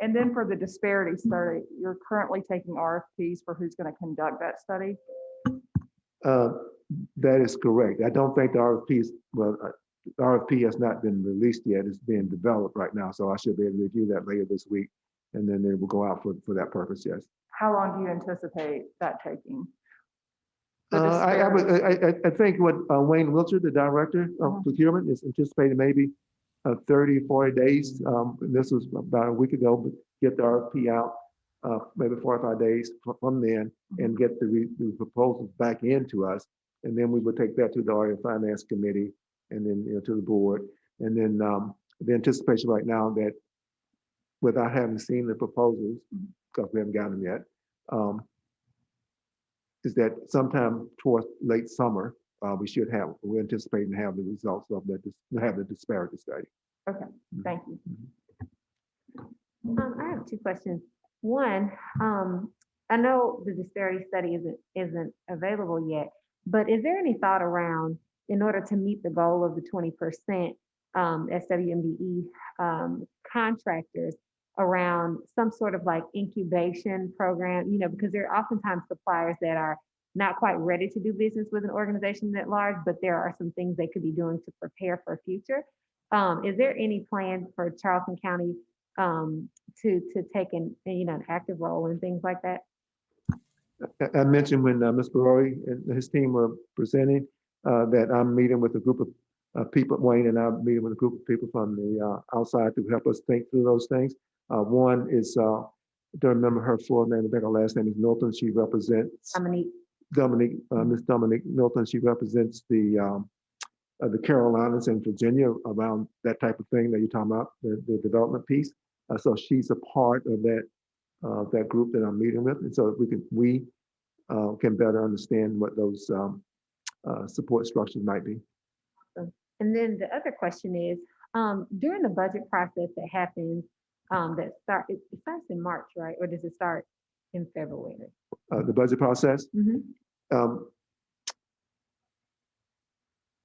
And then for the disparity study, you're currently taking RFPs for who's going to conduct that study? That is correct. I don't think the RFP has not been released yet. It's being developed right now. So I should be able to review that later this week. And then it will go out for that purpose, yes. How long do you anticipate that taking? I think what Wayne Wiltshire, the director of procurement, is anticipating maybe 30, 40 days. This was about a week ago, but get the RFP out, maybe 4 or 5 days from then, and get the proposals back into us. And then we would take that to the Audit and Finance Committee, and then to the board. And then the anticipation right now that, without having seen the proposals, because we haven't gotten them yet, is that sometime towards late summer, we're anticipating to have the results of that, have the disparity study. Okay, thank you. I have two questions. One, I know the disparity study isn't available yet, but is there any thought around, in order to meet the goal of the 20% SWMBE contractors, around some sort of like incubation program, because there are oftentimes suppliers that are not quite ready to do business with an organization at large, but there are some things they could be doing to prepare for future. Is there any plan for Charleston County to take an active role in things like that? I mentioned when Mr. Rory and his team were presenting that I'm meeting with a group of people, Wayne and I'm meeting with a group of people from the outside to help us think through those things. One is, I don't remember her full name, I think her last name is Milton. She represents Miss Dominique Milton. She represents the Carolinas and Virginia around that type of thing that you're talking about, the development piece. So she's a part of that group that I'm meeting with, and so we can better understand what those support structures might be. And then the other question is, during the budget process that happens, it starts in March, right? Or does it start in February? The budget process?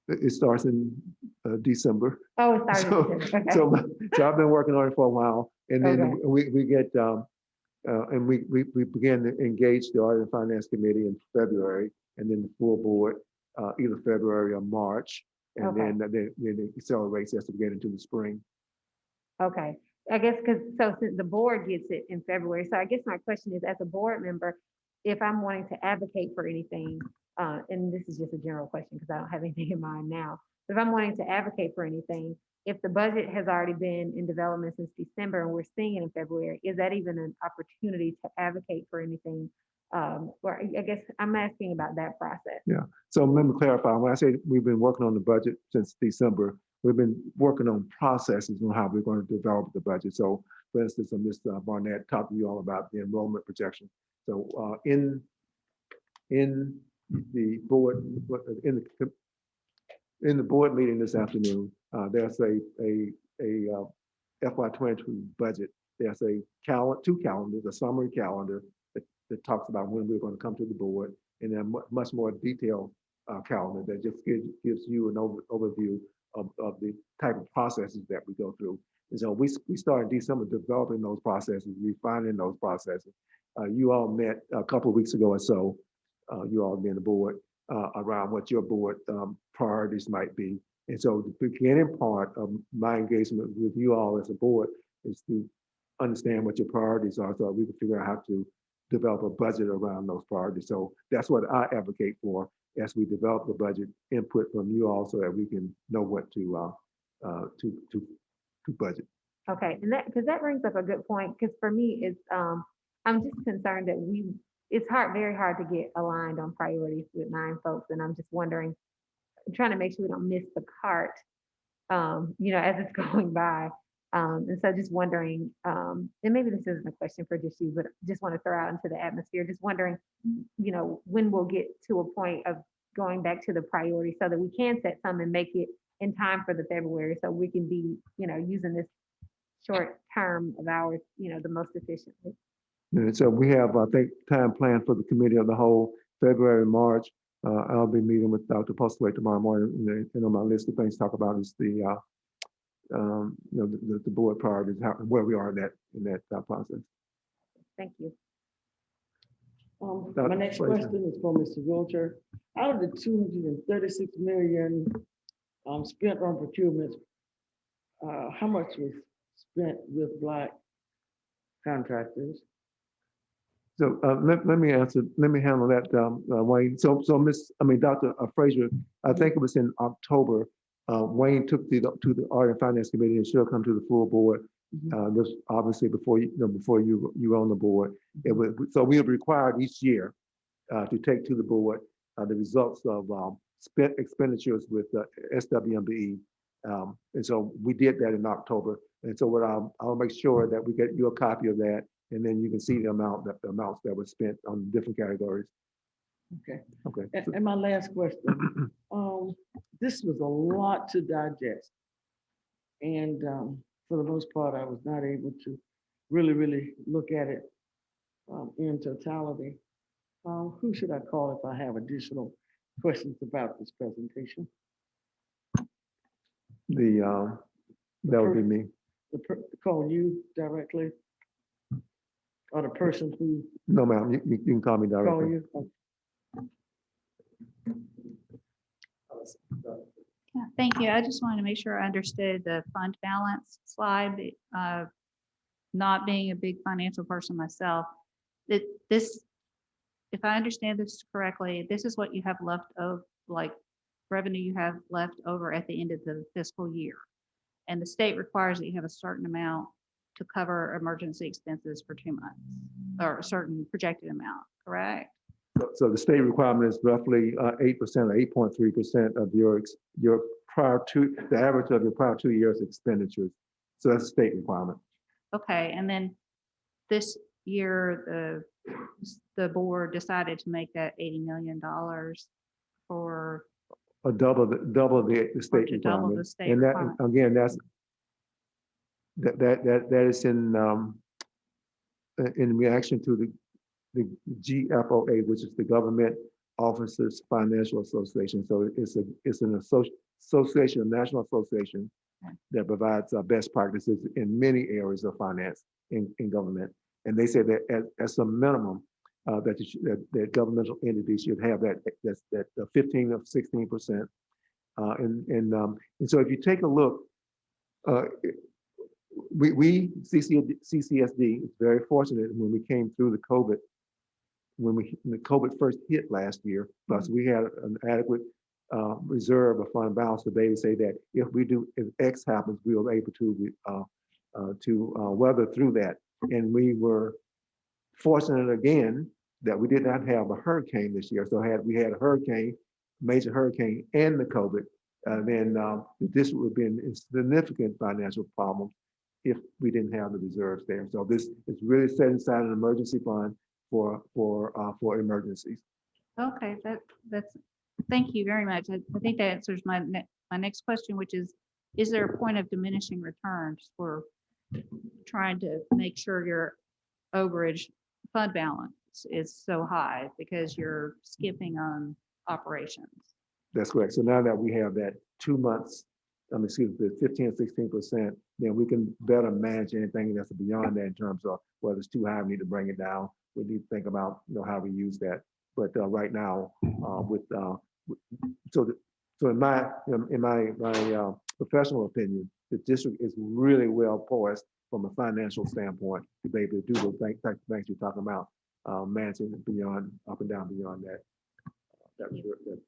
It starts in December. Oh, it starts in December. Okay. So I've been working on it for a while, and then we get and we begin to engage the Audit and Finance Committee in February, and then the full board either February or March, and then it accelerates as we get into the spring. Okay, I guess since the board gets it in February, so I guess my question is, as a board member, if I'm wanting to advocate for anything, and this is just a general question because I don't have anything in mind now, if I'm wanting to advocate for anything, if the budget has already been in development since December and we're seeing it in February, is that even an opportunity to advocate for anything? Or I guess I'm asking about that process. Yeah, so let me clarify. When I say we've been working on the budget since December, we've been working on processes on how we're going to develop the budget. So for instance, Ms. Barnett talked to you all about the enrollment projection. So in the board meeting this afternoon, there's a FY22 budget. There's two calendars, a summary calendar that talks about when we're going to come to the board, and then much more detailed calendar that just gives you an overview of the type of processes that we go through. And so we started in December developing those processes, refining those processes. You all met a couple of weeks ago or so, you all being the board, around what your board priorities might be. And so the beginning part of my engagement with you all as a board is to understand what your priorities are so we can figure out how to develop a budget around those priorities. So that's what I advocate for as we develop the budget, input from you all so that we can know what to budget. Okay, and that brings up a good point, because for me, it's I'm just concerned that it's very hard to get aligned on priorities with 9 folks, and I'm just wondering, I'm trying to make sure we don't miss the cart you know, as it's going by. And so just wondering, and maybe this isn't a question for just you, but just want to throw out into the atmosphere, just wondering, you know, when we'll get to a point of going back to the priority so that we can set some and make it in time for the February, so we can be, you know, using this short term of ours, you know, the most efficiently. And so we have, I think, time planned for the committee of the whole, February, March. I'll be meeting with Dr. Postlewaite tomorrow morning. And on my list of things to talk about is the, you know, the board priorities, where we are in that process. Thank you. My next question is for Mr. Wiltshire. Out of the 236 million spent on procurement, how much was spent with Black contractors? So let me answer, let me handle that, Wayne. So Dr. Frazier, I think it was in October, Wayne took to the Audit and Finance Committee and she'll come to the full board. This obviously before you were on the board. So we have required each year to take to the board the results of spent expenditures with SWMBE. And so we did that in October. And so what I'll make sure that we get you a copy of that, and then you can see the amounts that were spent on different categories. Okay. Okay. And my last question, this was a lot to digest. And for the most part, I was not able to really look at it in totality. Who should I call if I have additional questions about this presentation? That would be me. Call you directly? Or the person who? No, ma'am, you can call me directly. Call you? Yeah, thank you. I just wanted to make sure I understood the fund balance slide. Not being a big financial person myself, if I understand this correctly, this is what you have left of, like, revenue you have left over at the end of the fiscal year. And the state requires that you have a certain amount to cover emergency expenses for 2 months, or a certain projected amount, correct? So the state requirement is roughly 8% or 8.3% of your the average of your prior 2 years expenditures. So that's a state requirement. Okay, and then this year, the board decided to make that $80 million for Double the state requirement. double the state And that, requirement. again, that is in reaction to the GFOA, which is the Government Officers Financial Association. So it's an association, a national association that provides best practices in many areas of finance in government. And they say that as a minimum, that governmental entities should have that 15 of 16%. And so if you take a look, we CCSD is very fortunate when we came through the COVID. When the COVID first hit last year, plus we had an adequate reserve of fund balance to be able to say that if X happens, we were able to weather through that. And we were fortunate again that we did not have a hurricane this year. So we had a hurricane, major hurricane, and the COVID, then this would have been a significant financial problem if we didn't have the reserves there. So this is really setting aside an emergency fund for emergencies. Okay, that's thank you very much. I think that answers my next question, which is there a point of diminishing returns for trying to make sure your overage fund balance is so high because you're skipping on operations? That's correct. So now that we have that 2 months, the 15, 16%, then we can better manage anything that's beyond that in terms of whether it's too high, we need to bring it down. We need to think about how we use that. But right now, so in my professional opinion, the district is really well poised from a financial standpoint to be able to do those things you're talking about, managing beyond, up and down beyond that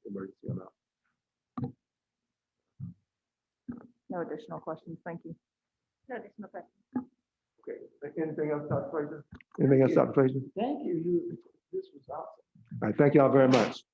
emergency amount. No additional questions. Thank you. No additional questions. Okay. Anything else, Dr. Frazier? Anything else, Dr. Frazier? Thank you. This was awesome. All right. Thank y'all very much.